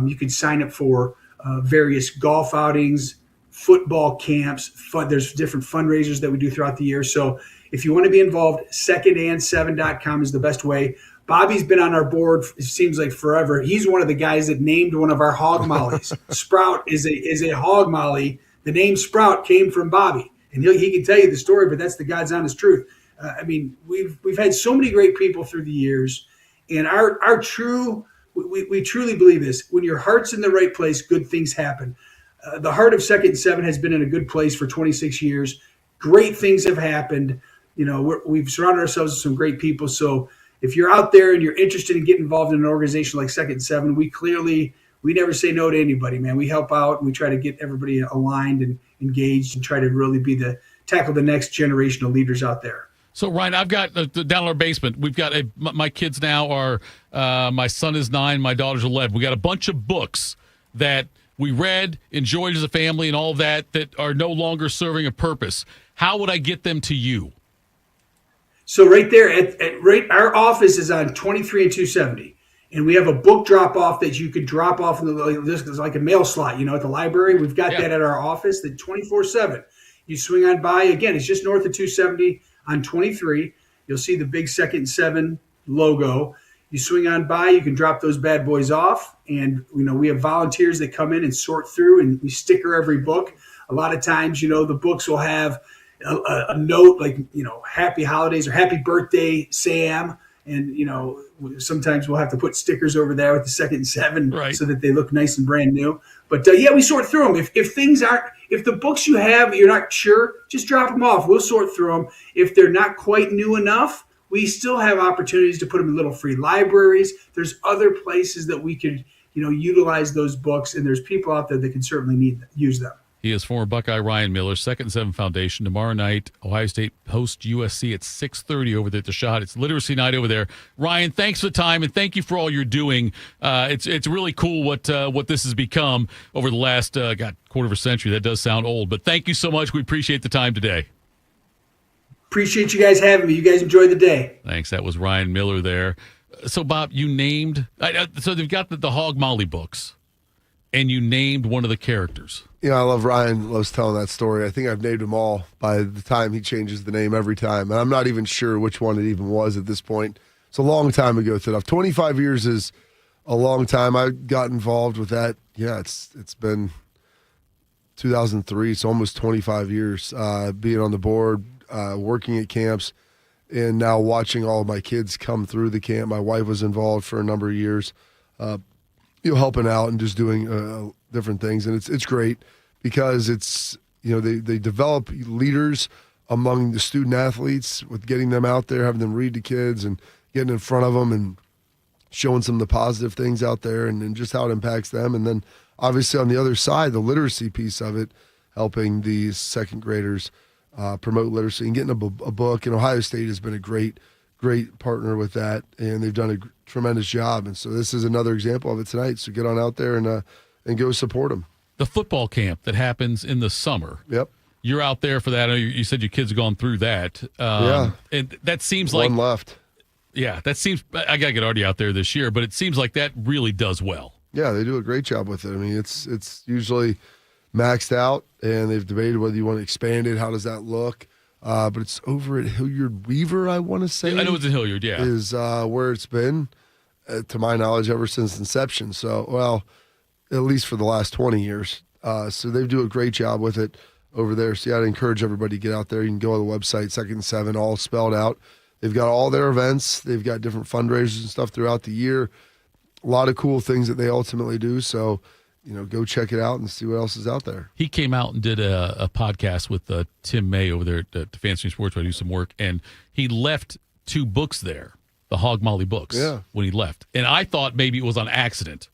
S27: You can sign up for various golf outings, football camps. There's different fundraisers that we do throughout the year. So if you want to be involved, secondand7.com is the best way. Bobby's been on our board, it seems like forever. He's one of the guys that named one of our hog mollies. Sprout is a hog molly. The name Sprout came from Bobby. And he can tell you the story, but that's the God's honest truth. We've had so many great people through the years. And we truly believe this. When your heart's in the right place, good things happen. The heart of Second and Seven has been in a good place for 26 years. Great things have happened. We've surrounded ourselves with some great people. So if you're out there and you're interested in getting involved in an organization like Second and Seven, we never say no to anybody, man. We help out and we try to get everybody aligned and engaged and try to really tackle the next generation of leaders out there.
S2: So, Ryan, I've got down in our basement, we've got my kids now are, my son is 9, my daughter's 11. We got a bunch of books that we read, enjoyed as a family and all of that are no longer serving a purpose. How would I get them to you?
S27: So right there, our office is on 23 and 270. And we have a book drop-off that you could drop off this is like a mail slot, at the library. We've got that at our office, that 24/7. You swing on by. Again, it's just north of 270 on 23. You'll see the big Second and Seven logo. You swing on by, you can drop those bad boys off. And, we have volunteers that come in and sort through, and we sticker every book. A lot of times, the books will have a note like, happy holidays or happy birthday, Sam. And, sometimes we'll have to put stickers over there with the Second and Seven so that they look nice and brand new. But we sort through them. If the books you have, you're not sure, just drop them off. We'll sort through them. If they're not quite new enough, we still have opportunities to put them in little free libraries. There's other places that we could, utilize those books. And there's people out there that can certainly use them.
S2: He is former Buckeye Ryan Miller, Second and Seven Foundation. Tomorrow night, Ohio State hosts USC at 6:30 over there at the Shot. It's Literacy Night over there. Ryan, thanks for the time, and thank you for all you're doing. It's really cool what this has become over the last quarter of a century. That does sound old, but thank you so much. We appreciate the time today.
S27: Appreciate you guys having me. You guys enjoy the day.
S2: Thanks. That was Ryan Miller there. So, Bob, you named so they've got the Hog Molly books, and you named one of the characters.
S3: I love Ryan loves telling that story. I think I've named them all by the time he changes the name every time. And I'm not even sure which one it even was at this point. It's a long time ago, Thitoff. 25 years is a long time. I got involved with that. Yeah, it's been 2003. It's almost 25 years being on the board, working at camps, and now watching all of my kids come through the camp. My wife was involved for a number of years, helping out and just doing different things. And it's great because it's, they develop leaders among the student athletes with getting them out there, having them read to kids and getting in front of them and showing some of the positive things out there and just how it impacts them. And then obviously on the other side, the literacy piece of it, helping these second graders promote literacy and getting a book. And Ohio State has been a great partner with that, and they've done a tremendous job. And so this is another example of it tonight. So get on out there and go support them. The
S2: football camp that happens in the summer.
S3: Yep.
S2: You're out there for that. I know you said your kids have gone through that.
S3: Yeah.
S2: And that seems
S3: One left.
S2: Yeah, that seems, I got to get Artie out there this year, but it seems like that really does well.
S3: Yeah, they do a great job with it. I mean, it's usually maxed out, and they've debated whether you want to expand it. How does that look? But it's over at Hilliard Weaver, I want to say.
S2: I know it's in Hilliard, yeah.
S3: Is where it's been, to my knowledge, ever since inception. So, at least for the last 20 years. So they do a great job with it over there. So, I'd encourage everybody to get out there. You can go on the website, Second and Seven, all spelled out. They've got all their events. They've got different fundraisers and stuff throughout the year. A lot of cool things that they ultimately do. So, go check it out and see what else is out there.
S2: He came out and did a podcast with Tim May over there at Fancy Sports where I do some work, and he left 2 books there, the Hog Molly books, when he left. And I thought maybe it was on accident.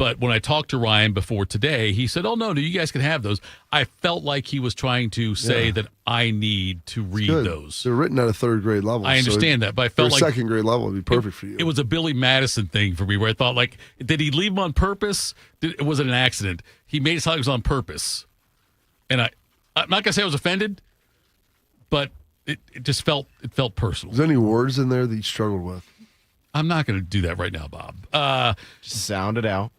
S2: But when I talked to Ryan before today, he said, "Oh no, you guys can have those." I felt like he was trying to say that I need to read those.
S3: They're written at a third grade level.
S2: I understand that, but I felt like
S3: second grade level would be perfect for you.
S2: It was a Billy Madison thing for me, where I thought, like, did he leave them on purpose? Was it an accident? He made it sound like it was on purpose, and I'm not gonna say I was offended, but it just felt personal.
S3: Is there any words in there that you struggled with?
S2: I'm not going to do that right now, Bob.
S4: Just sound it out.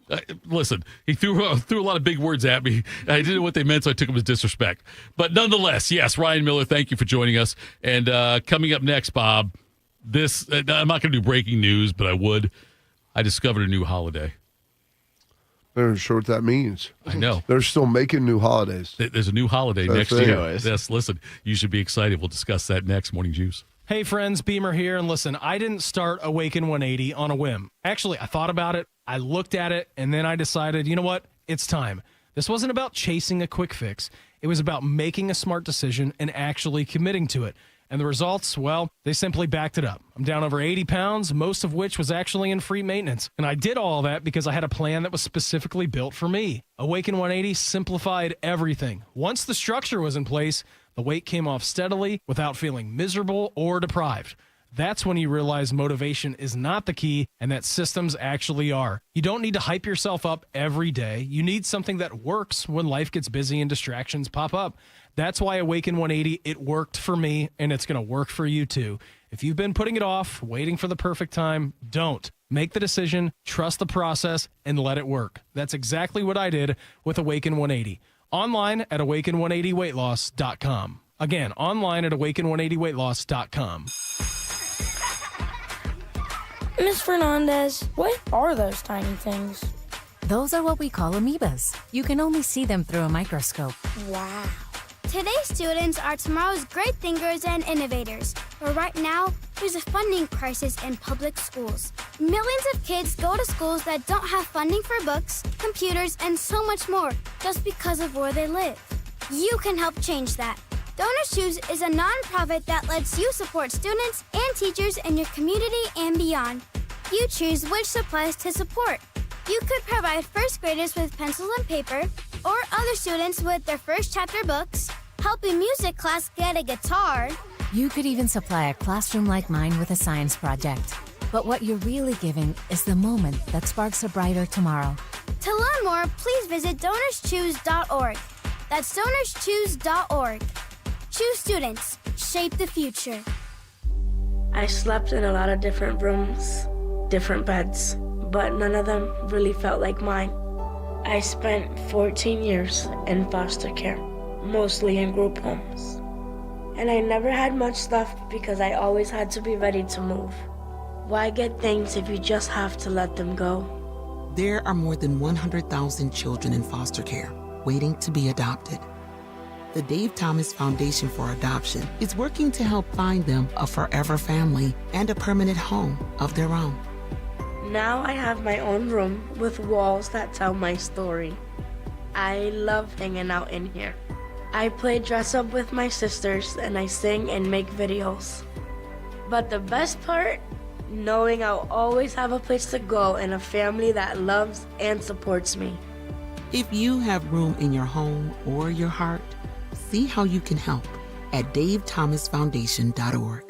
S2: Listen, he threw a lot of big words at me. I didn't know what they meant, so I took them as disrespect. But nonetheless, yes, Ryan Miller, thank you for joining us. And coming up next, Bob, I'm not going to do breaking news, but I discovered a new holiday.
S3: I'm not sure what that means.
S2: I know.
S3: They're still making new holidays.
S2: There's a new holiday next year. Yes, listen, you should be excited. We'll discuss that next. Morning Juice.
S14: Hey friends, Beamer here, and listen, I didn't start Awaken 180 on a whim. Actually, I thought about it, I looked at it, and then I decided, you know what, it's time. This wasn't about chasing a quick fix. It was about making a smart decision and actually committing to it. And the results, well, they simply backed it up. I'm down over 80 pounds, most of which was actually in free maintenance. And I did all that because I had a plan that was specifically built for me. Awaken 180 simplified everything. Once the structure was in place, the weight came off steadily without feeling miserable or deprived. That's when you realize motivation is not the key and that systems actually are. You don't need to hype yourself up every day. You need something that works when life gets busy and distractions pop up. That's why Awaken 180, it worked for me, and it's going to work for you too. If you've been putting it off, waiting for the perfect time, don't. Make the decision, trust the process, and let it work. That's exactly what I did with Awaken 180. Online at awaken180weightloss.com. Again, online at awaken180weightloss.com.
S15: Miss Fernandez, what are those tiny things?
S16: Those are what we call amoebas. You can only see them through a microscope.
S15: Wow. Today's students are tomorrow's great thinkers and innovators. But right now, there's a funding crisis in public schools. Millions of kids go to schools that don't have funding for books, computers, and so much more just because of where they live. You can help change that. Donors Choose is a nonprofit that lets you support students and teachers in your community and beyond. You choose which supplies to support. You could provide first graders with pencils and paper, or other students with their first chapter books, help a music class get a guitar.
S16: You could even supply a classroom like mine with a science project. But what you're really giving is the moment that sparks a brighter tomorrow.
S15: To learn more, please visit DonorsChoose.org. That's DonorsChoose.org. Choose students. Shape the future.
S10: I slept in a lot of different rooms, different beds, but none of them really felt like mine. I spent 14 years in foster care, mostly in group homes. And I never had much stuff because I always had to be ready to move. Why get things if you just have to let them go?
S18: There are more than 100,000 children in foster care waiting to be adopted. The Dave Thomas Foundation for Adoption is working to help find them a forever family and a permanent home of their own.
S10: Now I have my own room with walls that tell my story. I love hanging out in here. I play dress up with my sisters and I sing and make videos. But the best part, knowing I'll always have a place to go and a family that loves and supports me.
S18: If you have room in your home or your heart, see how you can help at davethomasfoundation.org.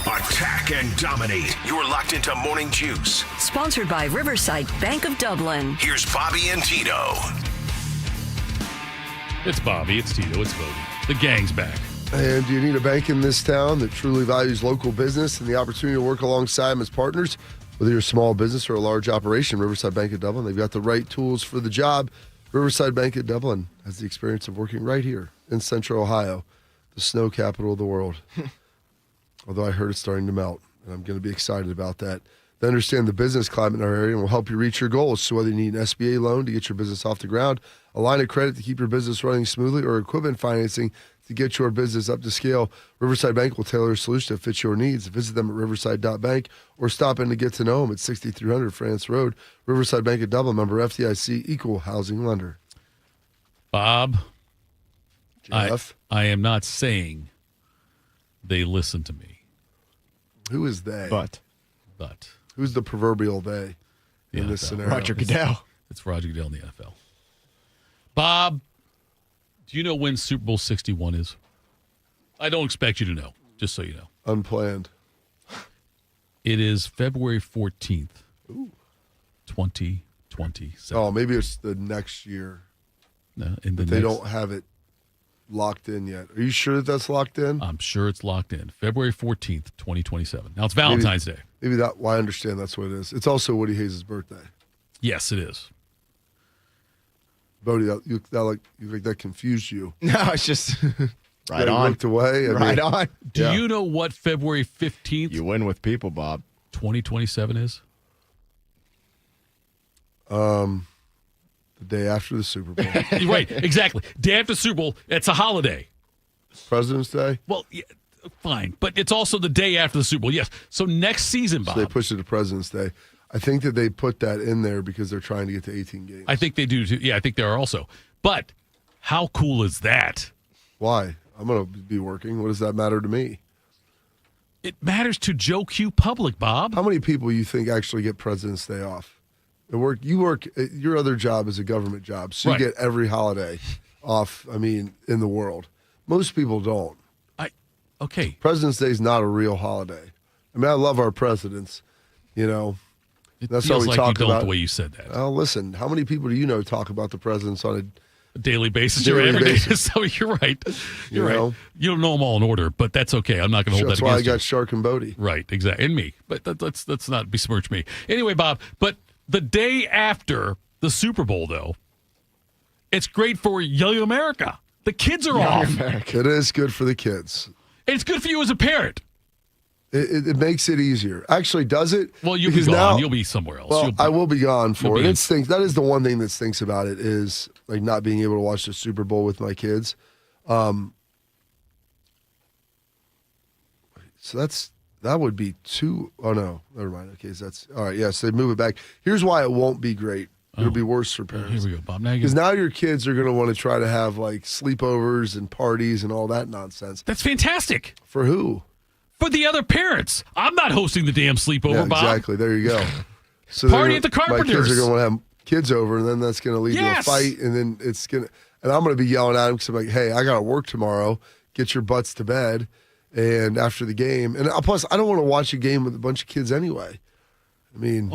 S1: Attack and dominate. You're locked into Morning Juice.
S25: Sponsored by Riverside Bank of Dublin.
S1: Here's Bobby and Tito.
S2: It's Bobby, it's Tito, it's Bodie. The gang's back.
S3: And do you need a bank in this town that truly values local business and the opportunity to work alongside them as partners? Whether you're a small business or a large operation, Riverside Bank of Dublin, they've got the right tools for the job. Riverside Bank of Dublin has the experience of working right here in Central Ohio, the snow capital of the world. Although I heard it's starting to melt, and I'm going to be excited about that. They understand the business climate in our area and will help you reach your goals. So whether you need an SBA loan to get your business off the ground, a line of credit to keep your business running smoothly, or equipment financing to get your business up to scale, Riverside Bank will tailor a solution that fits your needs. Visit them at riverside.bank or stop in to get to know them at 6300 France Road. Riverside Bank of Dublin, member FDIC, equal housing lender.
S2: Bob,
S3: Jeff?
S2: I am not saying they listen to me.
S3: Who is they?
S2: But.
S3: Who's the proverbial they? in this scenario.
S4: Roger Goodell.
S2: It's Roger Goodell in the NFL. Bob, do you know when Super Bowl 61 is? I don't expect you to know, just so you know.
S3: Unplanned.
S2: It is February 14th, 2027.
S3: Oh, maybe it's the next year.
S2: No,
S3: they don't have it locked in yet. Are you sure that that's locked in?
S2: I'm sure it's locked in. February 14th, 2027. Now, it's Valentine's Day.
S3: Maybe that. Well, I understand that's what it is. It's also Woody Hayes' birthday.
S2: Yes, it is.
S3: Bodie, you think that confused you?
S4: No, it's just right
S3: you
S4: on.
S3: Looked away.
S4: On.
S2: Do you know what February 15th?
S4: You win with people, Bob.
S2: 2027 is?
S3: The day after the Super Bowl.
S2: Right, exactly. Day after the Super Bowl, it's a holiday.
S3: President's Day?
S2: Well, yeah, fine. But it's also the day after the Super Bowl. Yes. So next season, Bob.
S3: So they pushed it to President's Day. I think that they put that in there because they're trying to get to 18 games.
S2: I think they do, too. Yeah, I think they are also. But how cool is that?
S3: Why? I'm going to be working. What does that matter to me?
S2: It matters to Joe Q Public, Bob.
S3: How many people you think actually get President's Day off? You work. Your other job is a government job, so you get every holiday off. I mean, in the world, most people don't.
S2: Okay.
S3: President's Day is not a real holiday. I mean, I love our presidents. You know, that's
S2: feels
S3: how we
S2: like
S3: talk
S2: you don't
S3: about
S2: the way you said that.
S3: Oh, listen, how many people do you know talk about the presidents on
S2: a daily basis?
S3: Daily
S2: every
S3: basis.
S2: day. So you're right. You're
S3: You know?
S2: right. You don't know them all in order, but that's okay. I'm not going to hold
S3: That's
S2: that
S3: why I
S2: against you.
S3: got Shark and Bodie.
S2: Right, exactly. And me. But let's not besmirch me. Anyway, Bob, but the day after the Super Bowl, though, it's great for young America. The kids are off.
S3: It is good for the kids.
S2: And it's good for you as a parent.
S3: It makes it easier. Actually, does it?
S2: Well, you'll
S3: Because
S2: be gone.
S3: now-
S2: You'll be somewhere else.
S3: Well, I will be gone for
S2: you'll
S3: it.
S2: be
S3: It stinks. That is the one thing that stinks about it is like not being able to watch the Super Bowl with my kids. So that would be two. Oh no, never mind. Okay, so that's all right. Yes, they move it back. Here's why it won't be great. It'll be worse for parents.
S2: Here we go, Bob.
S3: Because now your kids are going to want to try to have like sleepovers and parties and all that nonsense.
S2: That's fantastic.
S3: For who?
S2: For the other parents. I'm not hosting the damn sleepover,
S3: Yeah,
S2: Bob.
S3: exactly. There you go. So
S2: Party
S3: they're-
S2: at the
S3: My kids
S2: Carpenters.
S3: are going to want to have kids over, and then that's going to lead to a
S2: Yes.
S3: fight, and then it's going to. And I'm going to be yelling at them because I'm like, "Hey, I got to work tomorrow. Get your butts to bed." And after the game, and plus, I don't want to watch a game with a bunch of kids anyway. I mean,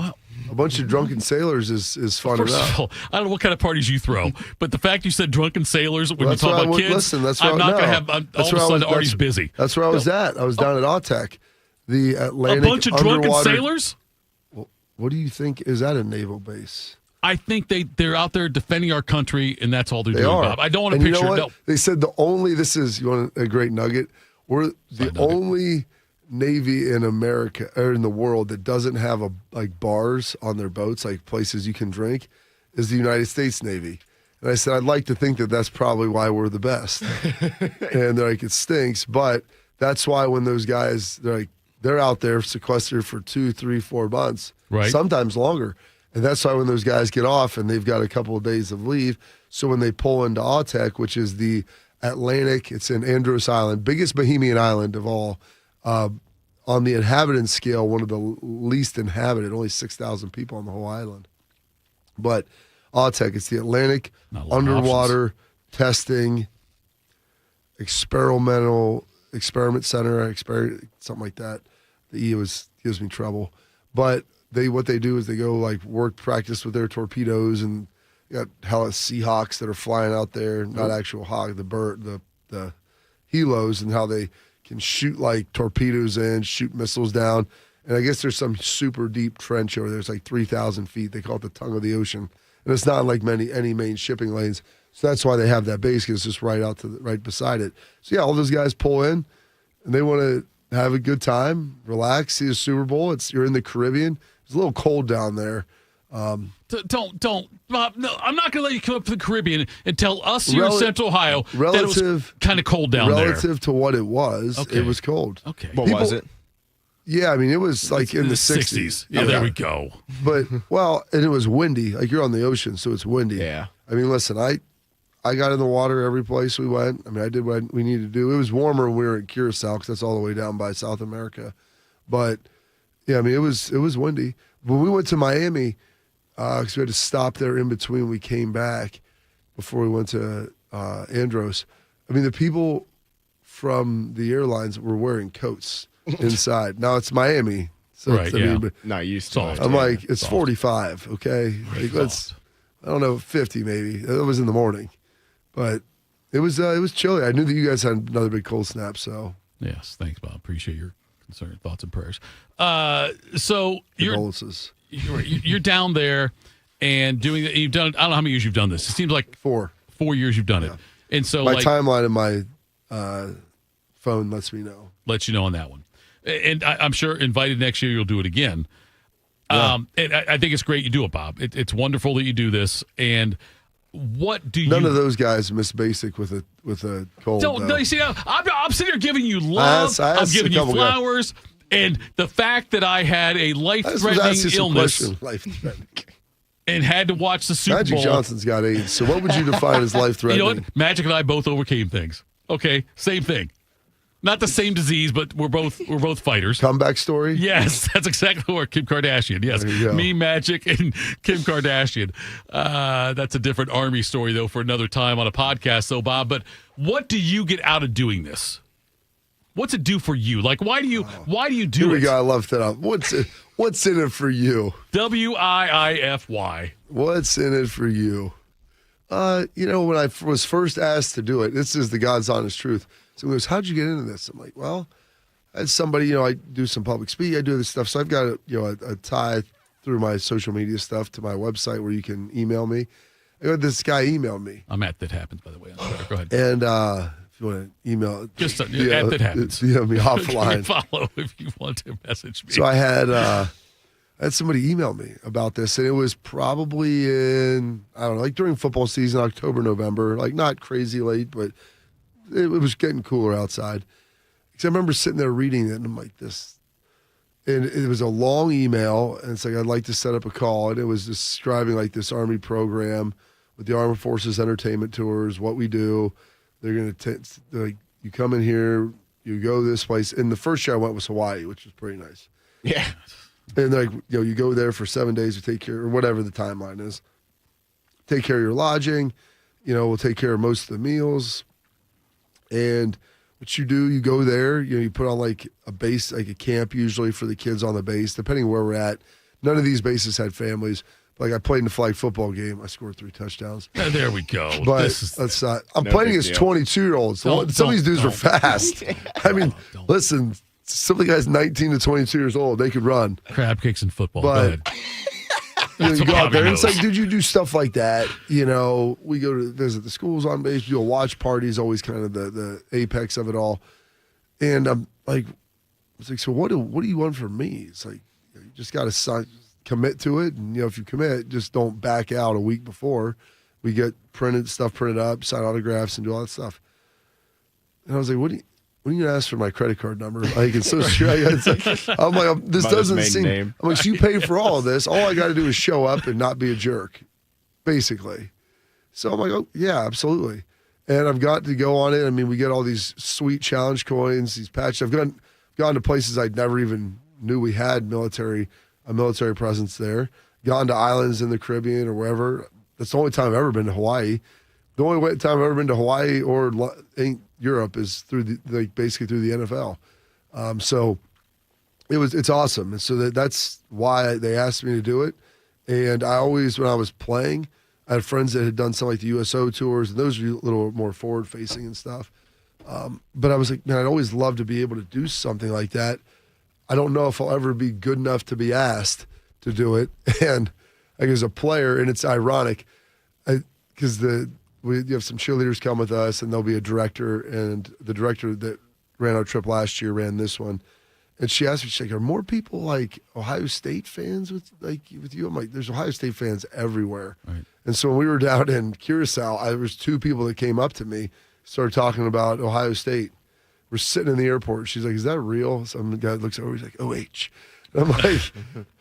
S3: a bunch of drunken sailors is fun
S2: First
S3: enough.
S2: of all, I don't know what kind of parties you throw, but the fact you said drunken sailors when you
S3: That's
S2: talk
S3: where I
S2: about
S3: would-
S2: kids,
S3: listen, that's where
S2: I'm
S3: I-
S2: not going to
S3: no.
S2: have all
S3: That's
S2: of a
S3: where I
S2: sudden
S3: was-
S2: Artie's
S3: that's-
S2: busy.
S3: That's where I was at. I was down at Autech, the Atlantic.
S2: A bunch of drunken
S3: underwater-
S2: sailors?
S3: Well, what do you think? Is that a naval base?
S2: I think they're out there defending our country, and that's all they're
S3: They
S2: doing,
S3: are.
S2: Bob. I don't want to
S3: And you
S2: picture
S3: know what?
S2: no.
S3: They said this is, you want a great nugget? We're the only Navy in America or in the world that doesn't have like bars on their boats, like places you can drink, is the United States Navy. And I said, I'd like to think that that's probably why we're the best. And they're like, it stinks, but that's why when those guys, they're out there sequestered for 2, 3, 4 months,
S2: Right.
S3: sometimes longer. And that's why when those guys get off and they've got a couple of days of leave, so when they pull into Autech, which is the Atlantic, it's in Andros Island, biggest Bohemian island of all, on the inhabitant scale, one of the least inhabited, only 6,000 people on the whole island. But Autech, it's the Atlantic underwater testing experiment center, something like that. The E gives me trouble. But what they do is they go like work practice with their torpedoes, and you got hella Seahawks that are flying out there, not actual hawk, the bird, the helos, and how they can shoot like torpedoes in, shoot missiles down. And I guess there's some super deep trench over there. It's like 3,000 feet. They call it the tongue of the ocean. And it's not like any main shipping lanes. So that's why they have that base, because it's just right beside it. So yeah, all those guys pull in and they want to have a good time, relax, see the Super Bowl. You're in the Caribbean. It's a little cold down there.
S2: Don't, Bob. No, I'm not going to let you come up to the Caribbean and tell us here in Central Ohio that it was kind of cold down there.
S3: Relative to what it was,
S2: Okay.
S3: it was cold.
S2: Okay.
S4: What was it?
S3: Yeah, I mean, it was like in the 60s.
S2: Yeah, there we go.
S3: But, and it was windy. Like, you're on the ocean, so it's windy.
S4: Yeah.
S3: I mean, listen, I got in the water every place we went. I mean, I did what we needed to do. It was warmer when we were at Curacao, because that's all the way down by South America. But, yeah, I mean, it was windy. When we went to Miami, because we had to stop there in between. We came back before we went to Andros. I mean, the people from the airlines were wearing coats inside. Now it's Miami. So
S2: right, yeah.
S4: Not used to it.
S3: I'm like, it's 45, okay? Like, let's, I don't know, 50 maybe. It was in the morning. But it was chilly. I knew that you guys had another big cold snap, so.
S2: Yes, thanks, Bob. Appreciate your concern, thoughts, and prayers. So you're down there and doing it. You've done. I don't know how many years you've done this. It seems like
S3: 4
S2: years you've done it. And so
S3: my timeline in my phone lets me know.
S2: Lets you know on that one. And I'm sure invited next year you'll do it again.
S3: Yeah.
S2: And I think it's great you do it, Bob. It's wonderful that you do this. And what do
S3: None of those guys miss basic with a cold.
S2: No, you see, I'm sitting here giving you love. I'm giving you flowers. And the fact that I had a life-threatening illness and had to watch the Super Bowl.
S3: Magic Johnson's got AIDS. So what would you define as life-threatening?
S2: You know what? Magic and I both overcame things. Okay, same thing. Not the same disease, but we're both fighters.
S3: Comeback story?
S2: Yes, that's exactly what Kim Kardashian. Yes, me, Magic, and Kim Kardashian. That's a different Army story, though, for another time on a podcast, though, Bob. But what do you get out of doing this? What's it do for you? Like, why do you do it?
S3: Here we go. I love that. What's in it for you?
S2: WIIFY.
S3: What's in it for you? When I was first asked to do it, this is the God's honest truth. So he goes, how'd you get into this? I'm like, well, I had somebody, I do some public speaking, I do this stuff. So I've got a tie through my social media stuff to my website where you can email me. I got this guy emailed me.
S2: I'm at That Happens, by the way. Go ahead.
S3: And if you want to email,
S2: just at That Happens.
S3: Me offline.
S2: Follow if you want to message me.
S3: So I had somebody email me about this, and it was probably in, I don't know, like during football season, October, November, like not crazy late, but it was getting cooler outside. Because I remember sitting there reading it, and I'm like, this. And it was a long email, and it's like, I'd like to set up a call. And it was describing like this Army program with the Armed Forces Entertainment Tours, what we do. They're going to, like, you come in here, you go this place. And the first year I went was Hawaii, which was pretty nice.
S4: Yeah.
S3: And like, you go there for 7 days, you take care, or whatever the timeline is. Take care of your lodging. We'll take care of most of the meals. And what you do, you go there, you put on like a base, like a camp usually for the kids on the base, depending where we're at. None of these bases had families. Like I played in a flag football game. I scored 3 touchdowns.
S2: There we go.
S3: But that's not, I'm playing against 22-year-olds. Some of these dudes were fast. I mean, listen, some of the guys 19 to 22 years old, they could run.
S2: Crab cakes and football.
S3: But,
S2: go ahead.
S3: You go out there, and it's like, dude, you do stuff like that. We go to visit the schools on base. You do a watch party is always kind of the apex of it all. And I'm like, it's like, so what do you want from me? It's like, you just got to commit to it. And, if you commit, just don't back out a week before. We get stuff printed up, sign autographs, and do all that stuff. And I was like, what are you going to ask for my credit card number? Like, it's so strange. I'm like, this doesn't seem. I'm like, so you pay for all of this. All I got to do is show up and not be a jerk, basically. So I'm like, oh, yeah, absolutely. And I've got to go on it. I mean, we get all these sweet challenge coins, these patches. I've gone to places I never even knew we had a military presence there. Gone to islands in the Caribbean or wherever. That's the only time I've ever been to Hawaii. The only time I've ever been to Hawaii or Europe is basically through the NFL. So it's awesome. And so that's why they asked me to do it. And I always, when I was playing, I had friends that had done some like the USO tours, and those were a little more forward facing and stuff. But I was like, man, I'd always love to be able to do something like that. I don't know if I'll ever be good enough to be asked to do it. And like as a player, and it's ironic, because you have some cheerleaders come with us, and there'll be a director, and the director that ran our trip last year ran this one. And she asked me, she's like, are more people like Ohio State fans with you? I'm like, there's Ohio State fans everywhere. Right. And so when we were down in Curacao, there was 2 people that came up to me, started talking about Ohio State. We're sitting in the airport. She's like, is that real? Some guy looks over, he's like, OH. And I'm like,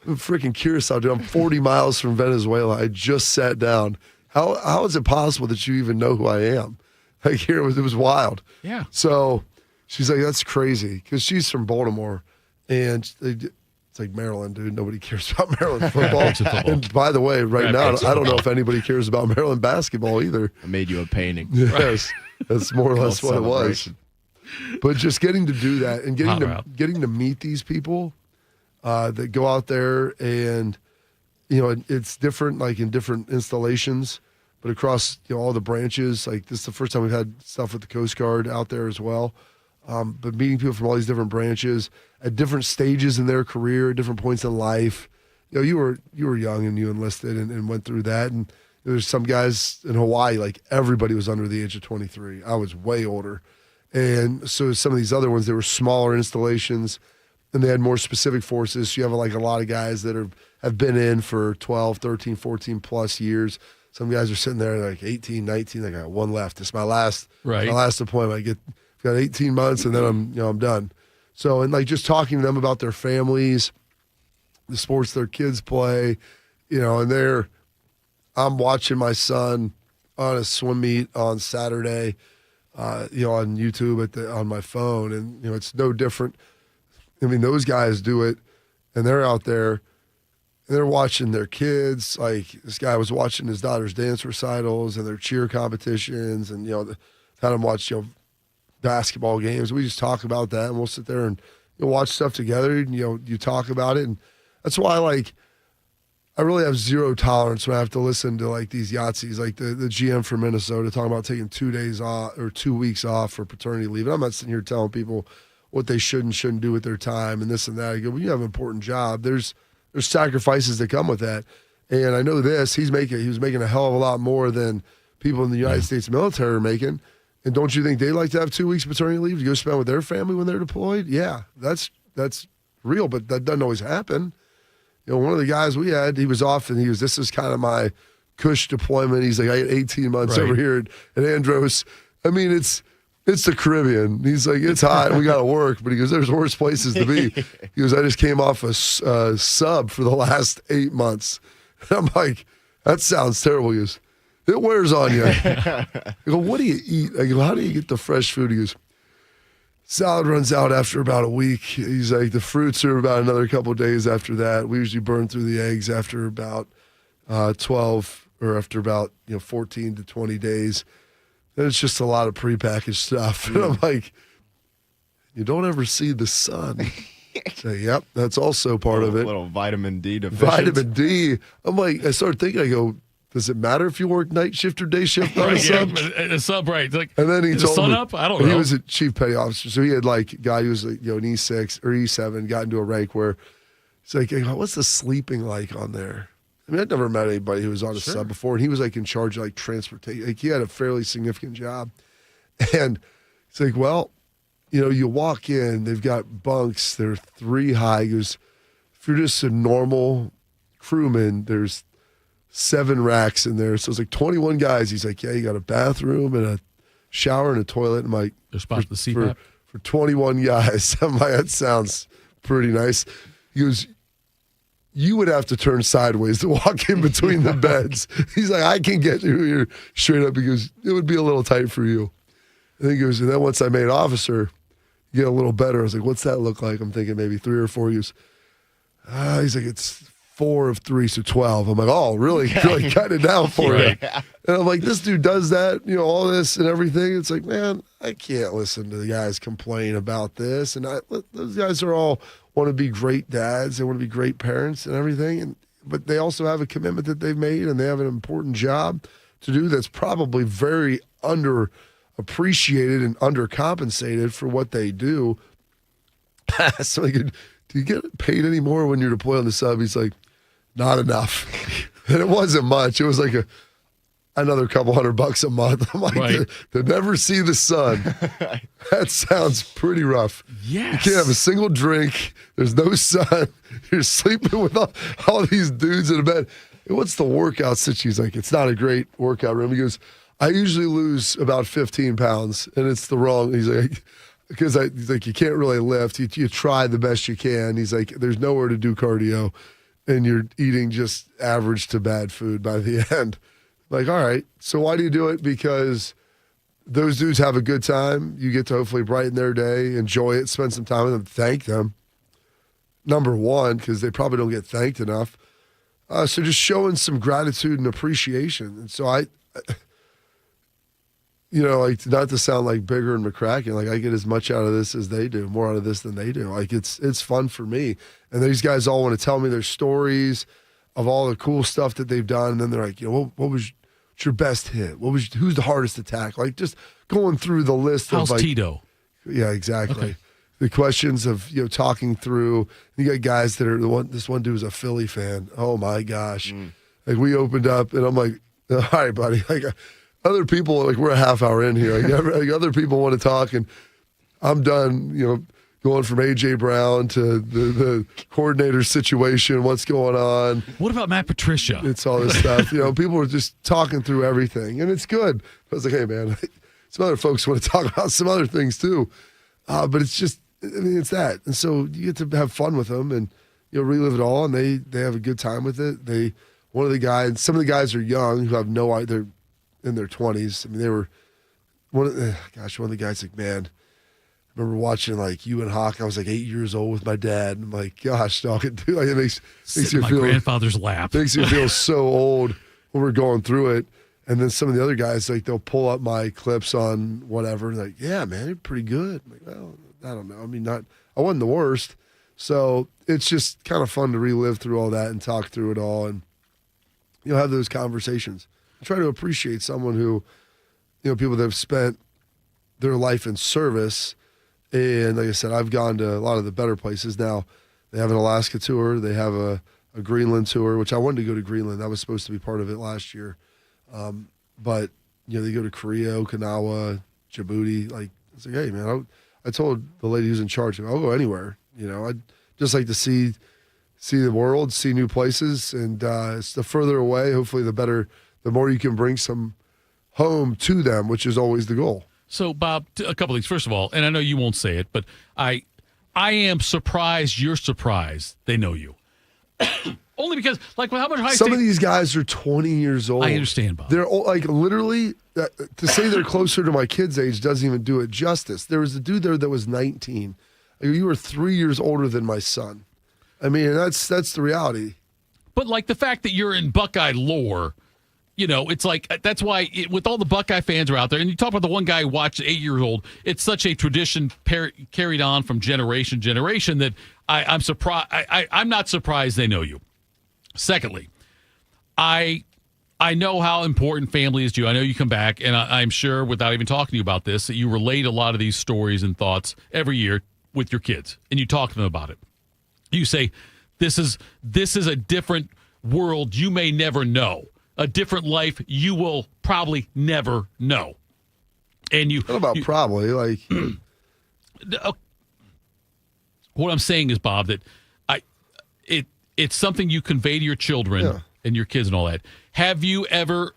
S3: I'm freaking Curacao, dude. I'm 40 miles from Venezuela. I just sat down. How is it possible that you even know who I am? Like here, it was wild.
S2: Yeah.
S3: So she's like, that's crazy, because she's from Baltimore, and it's like Maryland, dude. Nobody cares about Maryland football. And by the way, right now, I don't know if anybody cares about Maryland basketball either.
S4: I made you a painting.
S3: Yes, that's more or less what it was. But just getting to do that and getting to meet these people that go out there and, it's different, like in different installations, but across all the branches. Like this is the first time we've had stuff with the Coast Guard out there as well. But meeting people from all these different branches at different stages in their career, different points in life. You were young and you enlisted and went through that. And there's some guys in Hawaii, like everybody was under the age of 23. I was way older. And so some of these other ones, they were smaller installations and they had more specific forces. So you have like a lot of guys that have been in for 12, 13, 14 plus years. Some guys are sitting there like 18, 19. I got one left. It's my last deployment. I've got 18 months and then I'm done. So, and like just talking to them about their families, the sports their kids play, and I'm watching my son on a swim meet on Saturday, on YouTube on my phone. And, it's no different. I mean, those guys do it and they're out there and they're watching their kids. Like this guy was watching his daughter's dance recitals and their cheer competitions and, had him watch, basketball games. We just talk about that and we'll sit there and watch stuff together and, you talk about it. And that's why, I really have zero tolerance when I have to listen to, these Yahtzees, like the GM for Minnesota talking about taking 2 days off or 2 weeks off for paternity leave. And I'm not sitting here telling people what they should and shouldn't do with their time and this and that. I go, well, you have an important job. There's sacrifices that come with that. And I know this, he was making a hell of a lot more than people in the United States military are making. And don't you think they like to have 2 weeks paternity leave to go spend with their family when they're deployed? Yeah, that's real, but that doesn't always happen. One of the guys we had, he was off and this is kind of my cush deployment. He's like, I got 18 months over here at Andros. I mean, it's the Caribbean. He's like, it's hot and we got to work. But he goes, there's worse places to be. He goes, I just came off a sub for the last 8 months. And I'm like, that sounds terrible. He goes, it wears on you. I go, what do you eat? I go, how do you get the fresh food? He goes, salad runs out after about a week. He's like, the fruits are about another couple of days after that. We usually burn through the eggs after about 12 or after about 14 to 20 days. And it's just a lot of prepackaged stuff. And I'm like, you don't ever see the sun. So, yep, that's also part of it.
S4: A little vitamin D deficient.
S3: Vitamin D. I'm like, I started thinking, I go, does it matter if you work night shift or day shift on a sub?
S2: A sub, right. Like,
S3: and then he told
S2: sun
S3: me,
S2: up? I don't know.
S3: He was a chief petty officer. So he had a guy who was an E6 or E7, got into a rank where he's like, what's the sleeping like on there? I mean, I'd never met anybody who was on a sub before. And he was in charge of transportation. He had a fairly significant job. And it's like, well, you walk in, they've got bunks. They're 3 high. He goes, if you're just a normal crewman, there's 7 racks in there. So it's 21 guys. He's like, yeah, you got a bathroom and a shower and a toilet. I'm like, for 21 guys. I'm like, that sounds pretty nice. He goes, you would have to turn sideways to walk in between the beds. He's like, I can get you here straight up because it would be a little tight for you. And he goes, and then once I made officer, you get a little better. I was like, what's that look like? I'm thinking maybe 3 or 4 years. He's like, it's 4 of 3, so 12. I'm like, oh, really cut it down for you. And I'm like, this dude does that, all this and everything. It's like, man, I can't listen to the guys complain about this. And those guys are all want to be great dads. They want to be great parents and everything. But they also have a commitment that they've made, and they have an important job to do that's probably very underappreciated and undercompensated for what they do. So do you get paid any more when you're deployed on the sub? He's like, not enough. And it wasn't much. It was like another couple $100 a month. I'm like, to never see the sun. That sounds pretty rough.
S2: Yes.
S3: You can't have a single drink. There's no sun. You're sleeping with all these dudes in a bed. And what's the workout situation? He's like, it's not a great workout room. He goes, I usually lose about 15 pounds, and it's the wrong. He's like, because he's like, you can't really lift. You try the best you can. He's like, there's nowhere to do cardio, and you're eating just average to bad food by the end. Like, all right, so why do you do it? Because those dudes have a good time. You get to hopefully brighten their day, enjoy it, spend some time with them, thank them. number one, because they probably don't get thanked enough. So just showing some gratitude and appreciation. And so I like, not to sound like Bigger and McCracken, like I get as much out of this as they do, more out of this than they do. Like it's fun for me. And these guys all want to tell me their stories of all the cool stuff that they've done. And then they're like, what was your best hit? Who's the hardest attack? Like just going through the list
S2: How's
S3: of like
S2: Tito?
S3: Yeah, exactly.
S2: Okay.
S3: The questions of talking through. You got guys that are this one dude was a Philly fan. Oh my gosh. Like we opened up and I'm like, all right, buddy. Like other people, like we're a half hour in here. Like other people want to talk and I'm done, going from A.J. Brown to the coordinator situation, what's going on.
S2: What about Matt Patricia?
S3: It's all this stuff. People are just talking through everything and it's good. I was like, hey man, some other folks want to talk about some other things too. But it's just, it's that. And so you get to have fun with them and relive it all and they have a good time with it. Some of the guys are young who have no idea, they're in their 20s. I mean, they were one of the guys like, man, I remember watching like you and Hawk. I was like 8 years old with my dad. And I'm like, gosh, dog, dude, like, it makes you
S2: my
S3: feel
S2: grandfather's lap.
S3: Makes you feel so old when we're going through it. And then some of the other guys, like they'll pull up my clips on whatever, and like, yeah, man, you're pretty good. I'm like, well, I don't know. I mean, I wasn't the worst. So it's just kind of fun to relive through all that and talk through it all, and have those conversations. Try to appreciate someone who, people that have spent their life in service. And like I said, I've gone to a lot of the better places now. They have an Alaska tour. They have a Greenland tour, which I wanted to go to Greenland. That was supposed to be part of it last year. But, they go to Korea, Okinawa, Djibouti. Like, it's like, hey, man, I told the lady who's in charge, I'll go anywhere. I'd just like to see the world, see new places. And it's the further away, hopefully the more you can bring some home to them, which is always the goal.
S2: So, Bob, a couple things. First of all, and I know you won't say it, but I am surprised you're surprised they know you. Only because, like, how much high
S3: some of these guys are 20 years old.
S2: I understand, Bob.
S3: They're like literally to say they're closer to my kid's age doesn't even do it justice. There was a dude there that was 19. You were 3 years older than my son. I mean, that's the reality.
S2: But like the fact that you're in Buckeye lore, it's like that's why with all the Buckeye fans are out there, and you talk about the one guy who watched 8 years old. It's such a tradition carried on from generation to generation that I'm surprised. I'm not surprised they know you. Secondly, I know how important family is to you. I know you come back, and I'm sure, without even talking to you about this, that you relate a lot of these stories and thoughts every year with your kids, and you talk to them about it. You say, this is a different world you may never know, a different life you will probably never know. And you...
S3: What about probably? Like...
S2: What I'm saying is, Bob, that it's something you convey to your children and your kids and all that. Have you ever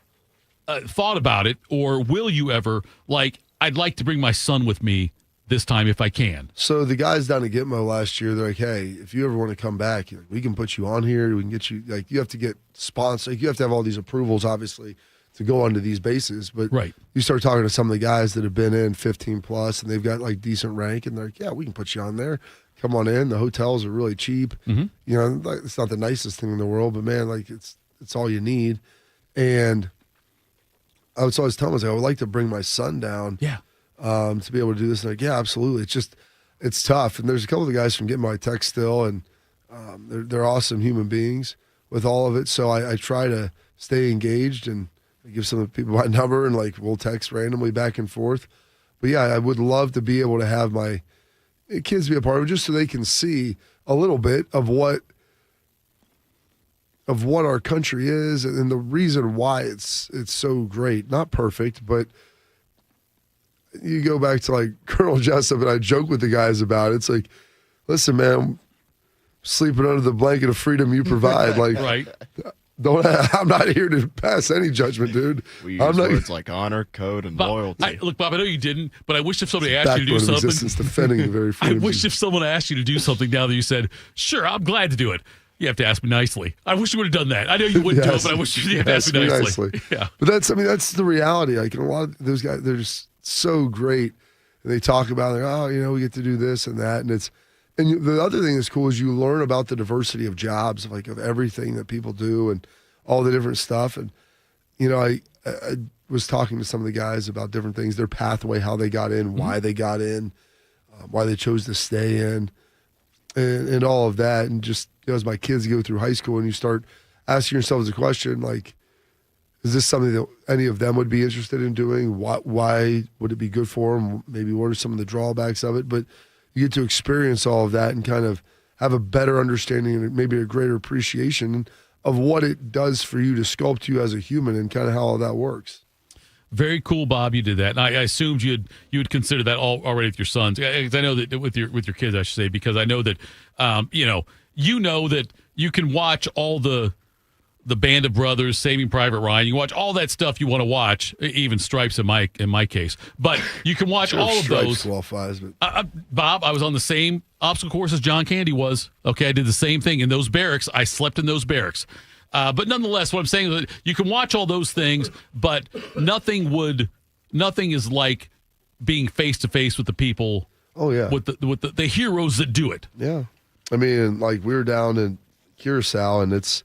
S2: thought about it, or will you ever, like, I'd like to bring my son with me this time if I can?
S3: So the guys down at Gitmo last year, they're like, hey, if you ever want to come back, we can put you on here. We can get you, like, you have to get sponsored. Like, you have to have all these approvals, obviously, to go onto these bases. But you start talking to some of the guys that have been in 15 plus and they've got like decent rank, and they're like, yeah, we can put you on there. Come on in. The hotels are really cheap.
S2: Mm-hmm.
S3: Like, it's not the nicest thing in the world, but man, like it's all you need. And I was always telling them, I would like to bring my son down.
S2: Yeah.
S3: To be able to do this. And like, yeah, absolutely. It's tough. And there's a couple of the guys from Getting My Text still, and they're awesome human beings with all of it. So I try to stay engaged and give some of the people my number, and like we'll text randomly back and forth. But yeah, I would love to be able to have my kids be a part of it, just so they can see a little bit of what our country is and the reason why it's so great. Not perfect, but you go back to like Colonel Jessup, and I joke with the guys about it. It's like, listen, man, sleeping under the blanket of freedom you provide. Like, I'm not here to pass any judgment, dude.
S4: We use words like honor, code, and loyalty.
S2: Look, Bob, I know you didn't, but I wish if somebody asked you to do something.
S3: Defending the very
S2: I wish if someone asked you to do something now that you said, sure, I'm glad to do it. You have to ask me nicely. I wish you would have done that. I know you wouldn't do it, but I wish you had asked me nicely. Yeah.
S3: But that's the reality. Like, a lot of those guys, they're just so great. And they talk about, like, oh, we get to do this and that. And the other thing that's cool is you learn about the diversity of jobs, like of everything that people do and all the different stuff. And, I was talking to some of the guys about different things, their pathway, how they got in, why they got in, why they chose to stay in, and all of that. And just as my kids go through high school and you start asking yourselves a question like, is this something that any of them would be interested in doing? Why would it be good for them? Maybe what are some of the drawbacks of it? But you get to experience all of that and kind of have a better understanding and maybe a greater appreciation of what it does for you to sculpt you as a human and kind of how all that works.
S2: Very cool, Bob. You did that, and I assumed you would consider that already with your sons. I know that with your kids, I should say, because I know that you know that you can watch all the Band of Brothers, Saving Private Ryan. You can watch all that stuff you want to watch, even Stripes in my case. But you can watch all of those.
S3: Qualifies, but
S2: Bob, I was on the same obstacle course as John Candy was. Okay, I did the same thing in those barracks. I slept in those barracks. But nonetheless, what I'm saying is that you can watch all those things, but nothing is like being face to face with the people.
S3: Oh yeah,
S2: with the heroes that do it.
S3: Yeah, I mean, like we were down in Curacao, and it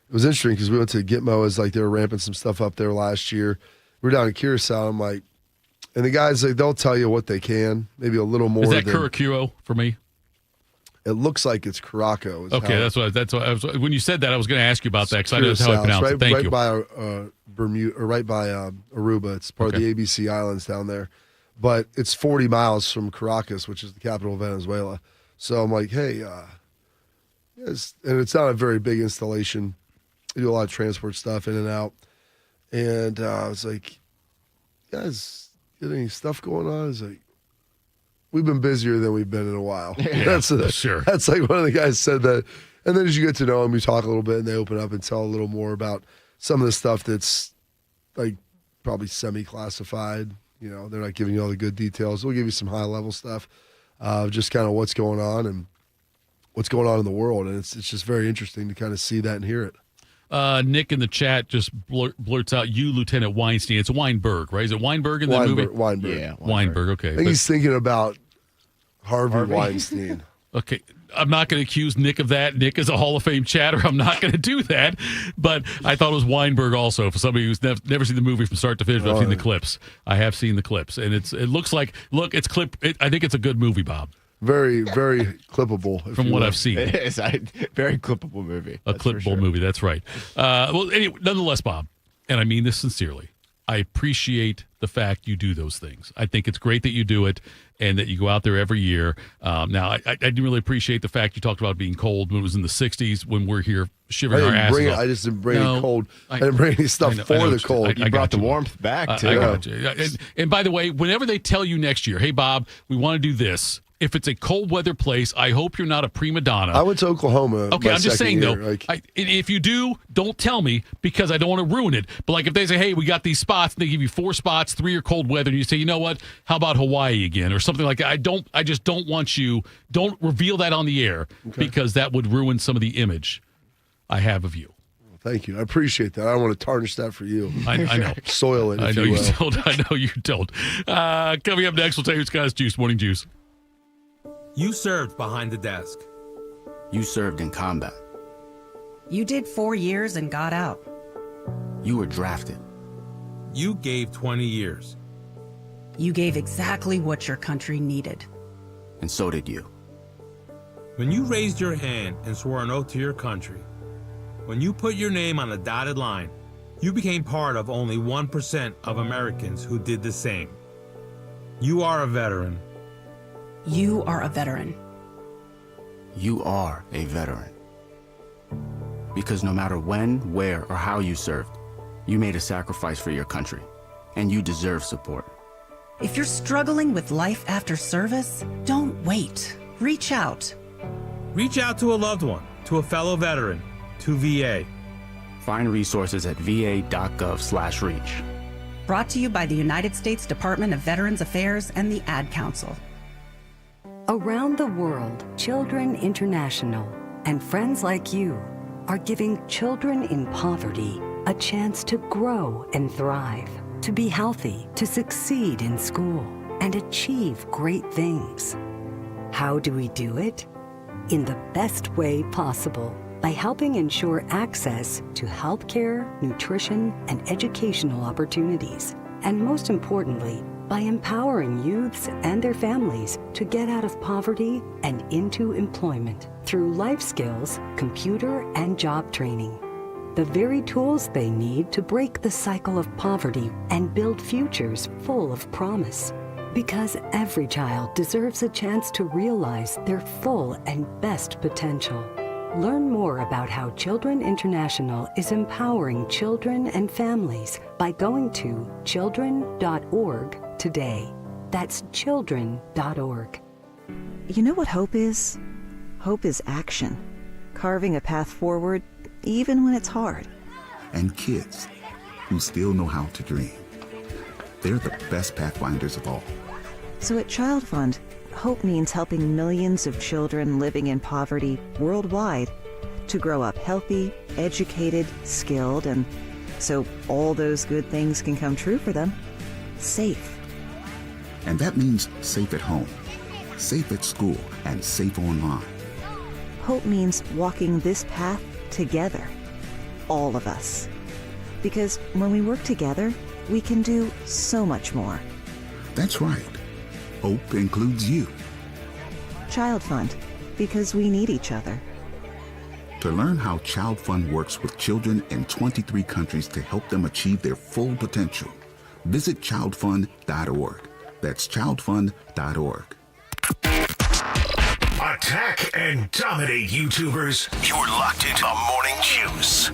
S3: was interesting because we went to Gitmo as like they were ramping some stuff up there last year. We were down in Curacao. I'm like, and the guys like they'll tell you what they can, maybe a little more.
S2: Is that Curacao for me?
S3: It looks like it's Caraco.
S2: Okay, that's what I was. When you said that, I was going to ask you about that because I know that's how I pronounce it. Thank you.
S3: Right by Bermuda, or right by Aruba. It's part of the ABC Islands down there, but it's 40 miles from Caracas, which is the capital of Venezuela. So I'm like, hey, yes, and it's not a very big installation. We do a lot of transport stuff in and out, and I was like, you guys, get any stuff going on? It's like, we've been busier than we've been in a while.
S2: Yeah, sure.
S3: That's like one of the guys said that. And then as you get to know them, you talk a little bit and they open up and tell a little more about some of the stuff that's like probably semi-classified. They're not giving you all the good details. They'll give you some high-level stuff, just kind of what's going on and what's going on in the world. And it's just very interesting to kind of see that and hear it.
S2: Nick in the chat just blurts out, "You, Lieutenant Weinstein." It's Weinberg, right? Is it Weinberg in that movie?
S3: Weinberg.
S2: Yeah, Weinberg. Okay.
S3: I think he's thinking about Harvey Weinstein.
S2: Okay. I'm not going to accuse Nick of that. Nick is a Hall of Fame chatter. I'm not going to do that. But I thought it was Weinberg also. For somebody who's never seen the movie from start to finish, but I've seen the clips. I have seen the clips, and it looks like it's clip. I think it's a good movie, Bob.
S3: Very, very clippable.
S2: From what I've seen.
S4: It is. Very clippable movie.
S2: A clippable movie, that's right. Well, anyway, nonetheless, Bob, and I mean this sincerely, I appreciate the fact you do those things. I think it's great that you do it and that you go out there every year. Now, I didn't really appreciate the fact you talked about being cold when it was in the 60s when we're here shivering our asses off.
S3: I just didn't bring any cold. I didn't bring any stuff for the cold.
S4: You brought the warmth back, too.
S2: I got you. And by the way, whenever they tell you next year, hey, Bob, we want to do this, if it's a cold weather place, I hope you're not a prima donna.
S3: I went to Oklahoma.
S2: Okay, I'm just saying, though, if you do, don't tell me because I don't want to ruin it. But like if they say, hey, we got these spots, and they give you 4 spots, 3 are cold weather, and you say, you know what, how about Hawaii again or something like that? I just don't want you, don't reveal that on the air because that would ruin some of the image I have of you.
S3: Thank you. I appreciate that. I don't want to tarnish that for you.
S2: I know.
S3: Soil it,
S2: I know you don't. I know you don't. Coming up next, we'll tell you who's got his juice. Morning Juice.
S7: You served behind the desk.
S19: You served in combat.
S20: You did 4 years and got out.
S19: You were drafted.
S7: You gave 20 years.
S20: You gave exactly what your country needed.
S19: And so did you.
S7: When you raised your hand and swore an oath to your country, when you put your name on a dotted line, you became part of only 1% of Americans who did the same. You are a veteran.
S20: You are a veteran.
S19: You are a veteran. Because no matter when, where, or how you served, you made a sacrifice for your country, and you deserve support.
S20: If you're struggling with life after service, don't wait. Reach out.
S7: Reach out to a loved one, to a fellow veteran, to VA.
S19: Find resources at va.gov/reach.
S20: Brought to you by the United States Department of Veterans Affairs and the Ad Council.
S25: Around the world, Children International and friends like you are giving children in poverty a chance to grow and thrive, to be healthy, to succeed in school, and achieve great things. How do we do it? In the best way possible, by helping ensure access to healthcare, nutrition, and educational opportunities. And most importantly, by empowering youths and their families to get out of poverty and into employment through life skills, computer, and job training. The very tools they need to break the cycle of poverty and build futures full of promise. Because every child deserves a chance to realize their full and best potential. Learn more about how Children International is empowering children and families by going to children.org today. That's children.org.
S5: You know what hope is? Hope is action. Carving a path forward, even when it's hard.
S6: And kids who still know how to dream. They're the best pathfinders of all.
S5: So at Child Fund, hope means helping millions of children living in poverty worldwide to grow up healthy, educated, skilled, and so all those good things can come true for them. Safe.
S6: And that means safe at home, safe at school, and safe online.
S5: Hope means walking this path together. All of us. Because when we work together, we can do so much more.
S6: That's right. Hope includes you.
S5: Child Fund, because we need each other.
S6: To learn how Child Fund works with children in 23 countries to help them achieve their full potential, visit childfund.org. That's childfund.org.
S1: Attack and dominate, YouTubers. You're locked into Morning Juice.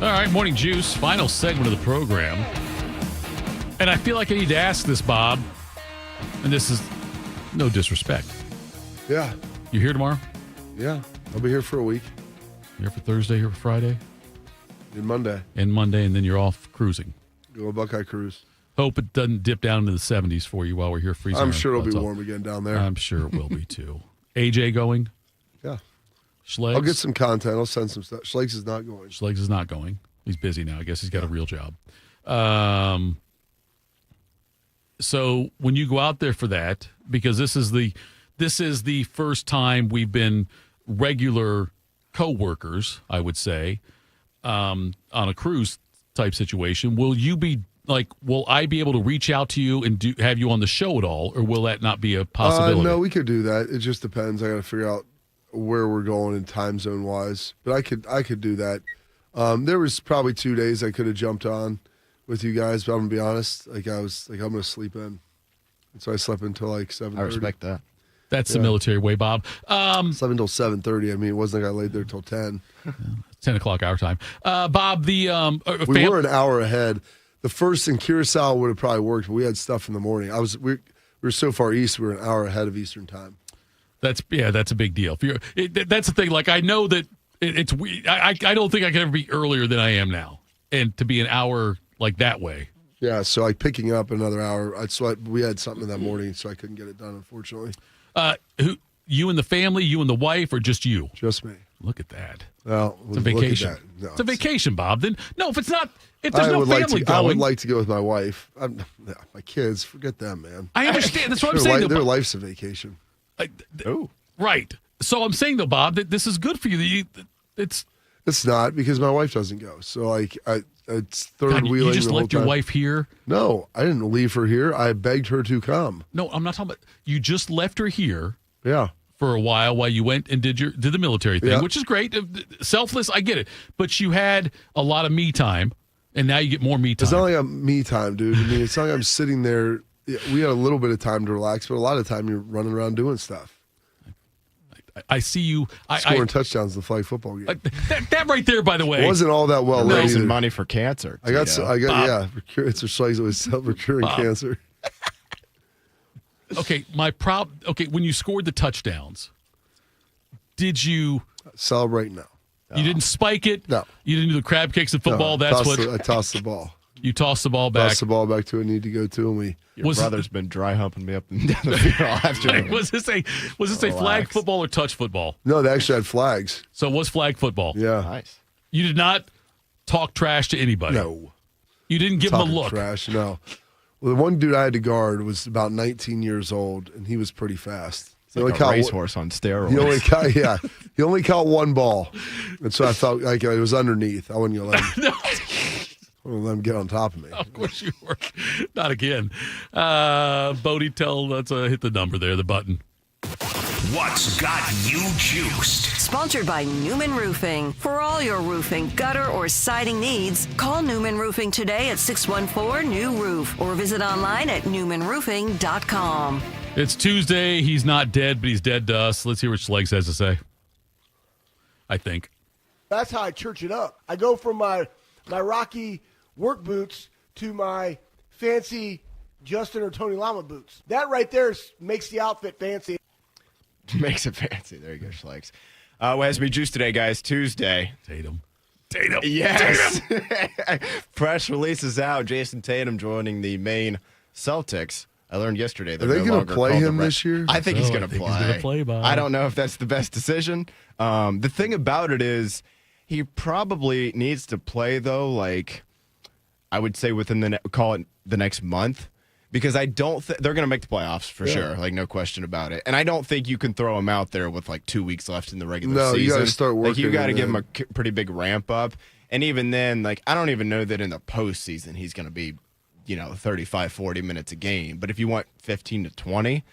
S2: All right, Morning Juice, final segment of the program. And I feel like I need to ask this, Bob, and this is no disrespect.
S3: Yeah.
S2: You here tomorrow?
S3: Yeah. I'll be here for a week.
S2: Here for Thursday, here for Friday?
S3: And Monday.
S2: And Monday, and then you're off cruising.
S3: Go a Buckeye cruise.
S2: Hope it doesn't dip down into the 70s for you while we're here freezing.
S3: I'm sure it'll be warm again down there.
S2: I'm sure it will be, too. AJ going?
S3: Yeah.
S2: Schleggs?
S3: I'll get some content. I'll send some stuff. Schleggs is not going.
S2: Schleggs is not going. He's busy now. I guess he's got a real job. So when you go out there for that, because this is the first time we've been regular co-workers, I would say, on a cruise type situation, will I be able to reach out to you and have you on the show at all, or will that not be a possibility?
S3: No, we could do that. It just depends. I got to figure out where we're going in time zone wise, but I could do that. There was probably 2 days I could have jumped on with you guys, but I'm gonna be honest. I was I'm gonna sleep in, and so I slept until 7:30.
S4: I respect that.
S2: That's the military way, Bob.
S3: Slept until 7:30. I mean, it wasn't like I laid there till 10.
S2: 10 o'clock our time. Bob,
S3: we were an hour ahead. The first in Curacao would have probably worked, but we had stuff in the morning. We were so far east, we were an hour ahead of Eastern time.
S2: That's a big deal. That's the thing. Like, I know that it's I don't think I can ever be earlier than I am now, and to be an hour like that way.
S3: Yeah, so picking up another hour. We had something in that morning, so I couldn't get it done, unfortunately.
S2: You and the family, you and the wife, or just you?
S3: Just me.
S2: Look at that.
S3: Well,
S2: it's a vacation.
S3: Look at that. No,
S2: it's a vacation, Bob. Then if there's no family going,
S3: I would like to go with my wife. My kids, forget them, man.
S2: I understand. That's what I'm saying.
S3: Their life's a vacation.
S2: Right. So I'm saying though, Bob, that this is good for you. It's
S3: not, because my wife doesn't go. So it's third wheeling.
S2: You just left your wife here?
S3: No, I didn't leave her here. I begged her to come.
S2: No, I'm not talking about. You just left her here.
S3: Yeah.
S2: For a while you went and did the military thing, which is great. Selfless, I get it. But you had a lot of me time, and now you get more me time.
S3: It's not like I'm me time, dude. I mean, it's not like I'm sitting there. We had a little bit of time to relax, but a lot of time you're running around doing stuff.
S2: I see you
S3: scoring touchdowns in the flag football game.
S2: That right there, by the way,
S3: it wasn't all that well.
S4: Raising money for cancer.
S3: I got it's a Schleggs that was recurring cancer.
S2: Okay, when you scored the touchdowns, did you
S3: celebrate? No.
S2: You didn't spike it?
S3: No.
S2: You didn't do the crab kicks in football?
S3: No, I tossed the ball.
S2: You tossed the ball back.
S3: Tossed the ball back to a need to go to, and
S4: Your brother's been dry humping me up and down the field all afternoon.
S2: Was this a flag football or touch football?
S3: No, they actually had flags.
S2: So it was flag football.
S3: Yeah.
S4: Nice.
S2: You did not talk trash to anybody?
S3: No.
S2: You didn't give them a look?
S3: Trash, no. Well, the one dude I had to guard was about 19 years old, and he was pretty fast.
S4: It's like a racehorse on steroids.
S3: He only caught one ball, and so I felt like it was underneath. I wasn't gonna let him. I wasn't gonna let him get on top of me.
S2: Of course you were. Not again. Bodie, let's hit the number there, the button.
S1: What's got you juiced?
S8: Sponsored by Newman Roofing. For all your roofing, gutter, or siding needs, call Newman Roofing today at 614-NEW-ROOF or visit online at newmanroofing.com.
S2: It's Tuesday. He's not dead, but he's dead to us. Let's hear what Schlegs has to say. I think.
S9: That's how I church it up. I go from my Rocky work boots to my fancy Justin or Tony Lama boots. That right there makes the outfit fancy.
S4: Makes it fancy. There you go, Schlegs. What has me juiced today, guys? Tuesday.
S2: Tatum.
S4: Yes. Press release is out. Jason Tatum joining the Maine Celtics. I learned yesterday.
S3: Are they going to play him this year?
S4: I think he's going to play.
S2: He's going to play, Bob.
S4: I don't know if that's the best decision. The thing about it is he probably needs to play, though, like I would say within call it the next month. Because I don't think they're going to make the playoffs for sure, like no question about it. And I don't think you can throw him out there with like 2 weeks left in the regular season.
S3: No, you got to start working.
S4: Like you got to give him a pretty big ramp up. And even then, like I don't even know that in the postseason he's going to be, 35, 40 minutes a game. But if you want 15 to 20,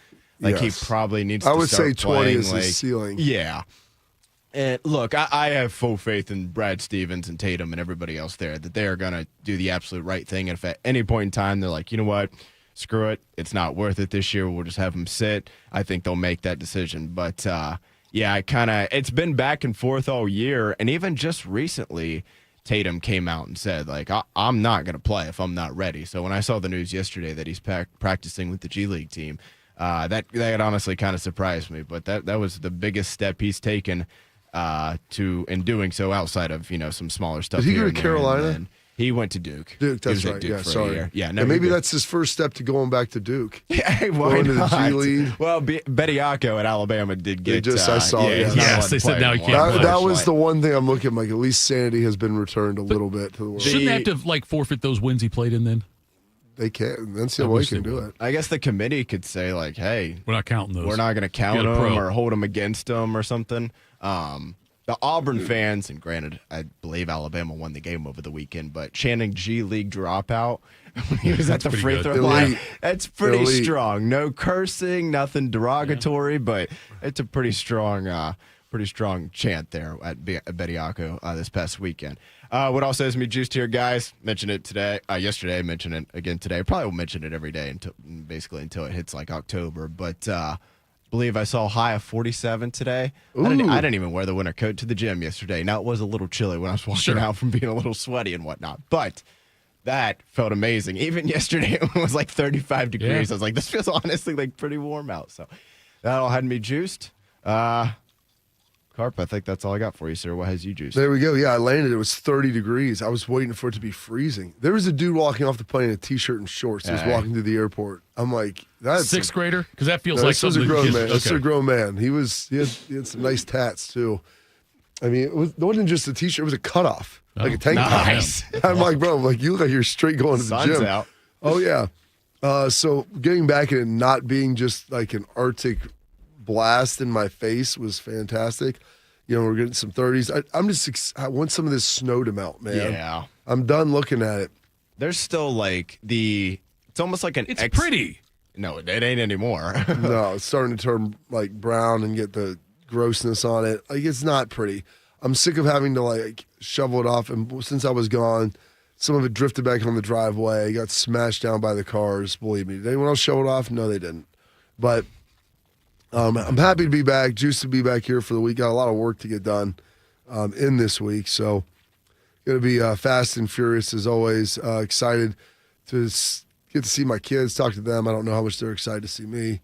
S4: like he probably needs to start playing. I would say 20
S3: is his ceiling.
S4: Yeah. And look, I have full faith in Brad Stevens and Tatum and everybody else there that they are going to do the absolute right thing. And if at any point in time they're like, you know what? Screw it. It's not worth it this year. We'll just have them sit. I think they'll make that decision. But, it's been back and forth all year. And even just recently, Tatum came out and said, like, I'm not going to play if I'm not ready. So when I saw the news yesterday that he's practicing with the G League team, that honestly kind of surprised me. But that was the biggest step he's taken in doing so outside of, some smaller stuff.
S3: Did he go to Carolina?
S4: He went to Duke.
S3: Duke, that's right.
S4: Duke
S3: sorry.
S4: Yeah, no,
S3: maybe that's his first step to going back to Duke.
S4: Yeah, why
S3: going
S4: not?
S3: to the G League.
S4: Well, Bediako at Alabama did get.
S3: I saw.
S2: Yes, they said now he can't play.
S3: That was the one thing I'm looking like. At least sanity has been returned a little bit to the world.
S2: Shouldn't they have to forfeit those wins he played in then?
S3: They can't. NCAA can do it.
S4: I guess the committee could say like, "Hey,
S2: we're not counting those.
S4: We're not going to count them or hold them against them or something." The Auburn fans, and granted, I believe Alabama won the game over the weekend, but chanting G League dropout when he was at the free throw line, that's pretty strong. No cursing, nothing derogatory, but it's a pretty strong chant there at Bediako this past weekend. What else has me juiced here, guys? Mentioned it today, yesterday. Mentioned it again today. Probably will mention it every day until it hits like October, but. Believe I saw a high of 47 today. I didn't even wear the winter coat to the gym yesterday. Now, it was a little chilly when I was walking out from being a little sweaty and whatnot. But that felt amazing. Even yesterday, it was like 35 degrees. I was like, this feels honestly like pretty warm out. So that all had me juiced. Carp, I think that's all I got for you, sir. What has you juiced?
S3: There we go. Yeah, I landed. It was 30 degrees. I was waiting for it to be freezing. There was a dude walking off the plane in a T-shirt and shorts. He was walking through the airport. I'm like, that's
S2: sixth grader? Because that feels like something.
S3: This was a grown man. This was a grown man. He had some nice tats too. I mean, it wasn't just a T-shirt. It was a cutoff, like a tank top. I'm like, bro, you look like you're straight going to the gym.
S4: Out.
S3: Oh yeah. So getting back and not being just like an Arctic blast in my face was fantastic. We're getting some 30s. I want some of this snow to melt, man.
S4: Yeah.
S3: I'm done looking at it.
S4: There's still like it's almost like
S2: it's pretty.
S4: No, it ain't anymore.
S3: No, it's starting to turn like brown and get the grossness on it. Like it's not pretty. I'm sick of having to like shovel it off. And since I was gone, some of it drifted back on the driveway, got smashed down by the cars. Believe me. Did anyone else shovel it off? No, they didn't. But I'm happy to be back. Juiced to be back here for the week. Got a lot of work to get done in this week. So going to be fast and furious as always. Excited to get to see my kids, talk to them. I don't know how much they're excited to see me.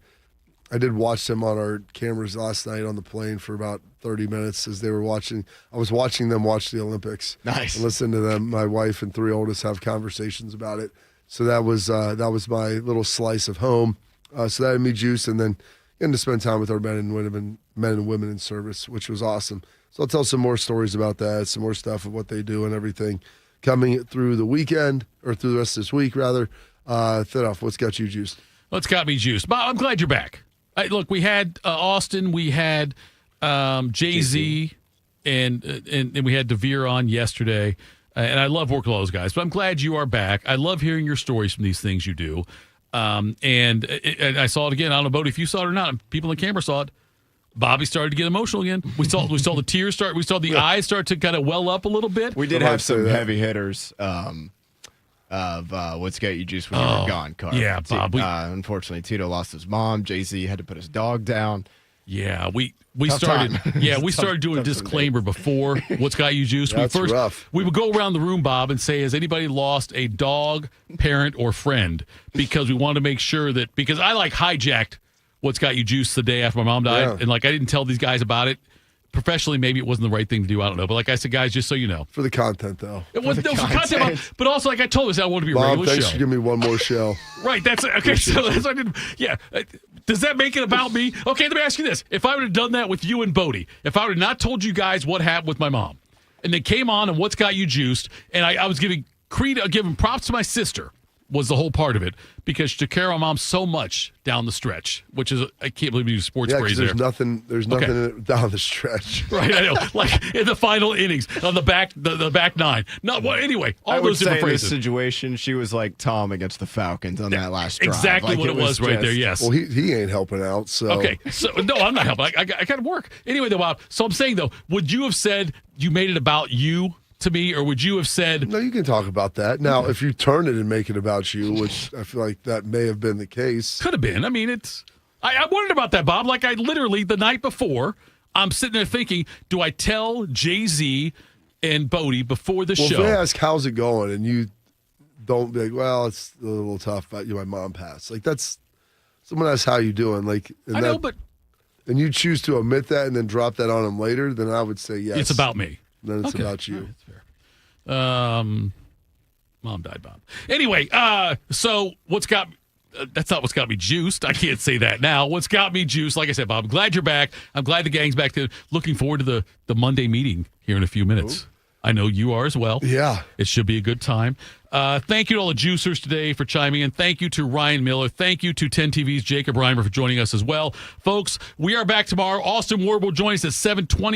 S3: I did watch them on our cameras last night on the plane for about 30 minutes as they were watching. I was watching them watch the Olympics.
S4: Nice.
S3: And listen to them, my wife and three oldest, have conversations about it. So that was my little slice of home. So that had me juice, and then getting to spend time with our men and women in service, which was awesome. So I'll tell some more stories about that, some more stuff of what they do and everything coming through the weekend, or through the rest of this week, rather. Thitoff, what's got you juiced?
S2: What's got me juiced? Bob, I'm glad you're back. Look, we had Austin, we had Jay-Z, and we had DeVere on yesterday. And I love working with those guys, but I'm glad you are back. I love hearing your stories from these things you do. And I saw it again. I don't know, Bodie, if you saw it or not. People on the camera saw it. Bobby started to get emotional again. We saw the tears start. We saw the eyes start to kind of well up a little bit.
S4: We did have some heavy hitters of what's got you juiced when you were gone, Carp.
S2: Yeah, Bob.
S4: Unfortunately, Tito lost his mom. Jay-Z had to put his dog down.
S2: Yeah, we started. Yeah, we started doing a disclaimer before what's got you juiced.
S3: That's rough.
S2: We would go around the room, Bob, and say, "Has anybody lost a dog, parent, or friend?" Because we wanted to make sure that because I hijacked what's got you juiced the day after my mom died, and I didn't tell these guys about it. Professionally, maybe it wasn't the right thing to do. I don't know, but like I said, guys, just so you know,
S3: for the content though.
S2: It wasn't for content, but also like I told us, I want to be a
S3: Bob,
S2: regular
S3: thanks
S2: show.
S3: for giving me one more show.
S2: Right, that's okay. So that's what I did. Yeah. Does that make it about me? Okay, let me ask you this. If I would have done that with you and Bodie, if I would have not told you guys what happened with my mom, and they came on and what's got you juiced, and I was giving props to my sister, was the whole part of it, because she took care of my mom so much down the stretch, which is, I can't believe you use sports phrase
S3: there's
S2: there.
S3: nothing in it down the stretch.
S2: Right, I know. Like in the final innings, on the back nine. No, well, anyway, all those different phrases.
S4: In this situation, she was like Tom against the Falcons on that last drive.
S2: Exactly what it was right there, yes.
S3: Well, he ain't helping out, so.
S2: Okay, so no, I'm not helping. I got to work. Anyway, though, Bob, so I'm saying, though, would you have said you made it about you to me, or would you have said...
S3: No, you can talk about that. Now, if you turn it and make it about you, which I feel like that may have been the case.
S2: Could have been. I mean, I wondered about that, Bob. Like, I literally, the night before, I'm sitting there thinking, do I tell Jay-Z and Bodie before the show?
S3: If they ask, how's it going, and you don't be like, well, it's a little tough, but my mom passed. Like, that's... Someone asks, how you doing? Like,
S2: I know, but...
S3: And you choose to omit that and then drop that on them later, then I would say yes.
S2: It's about me.
S3: Then it's about you.
S2: Right, that's fair. Mom died, Bob. Anyway, so what's got that's not what's got me juiced. I can't say that now. What's got me juiced? Like I said, Bob, I'm glad you're back. I'm glad the gang's back there. Looking forward to the Monday meeting here in a few minutes. Ooh. I know you are as well.
S3: Yeah.
S2: It should be a good time. Thank you to all the juicers today for chiming in. Thank you to Ryan Miller. Thank you to 10 TV's Jacob Reimer for joining us as well. Folks, we are back tomorrow. Austin Ward will join us at 7:20.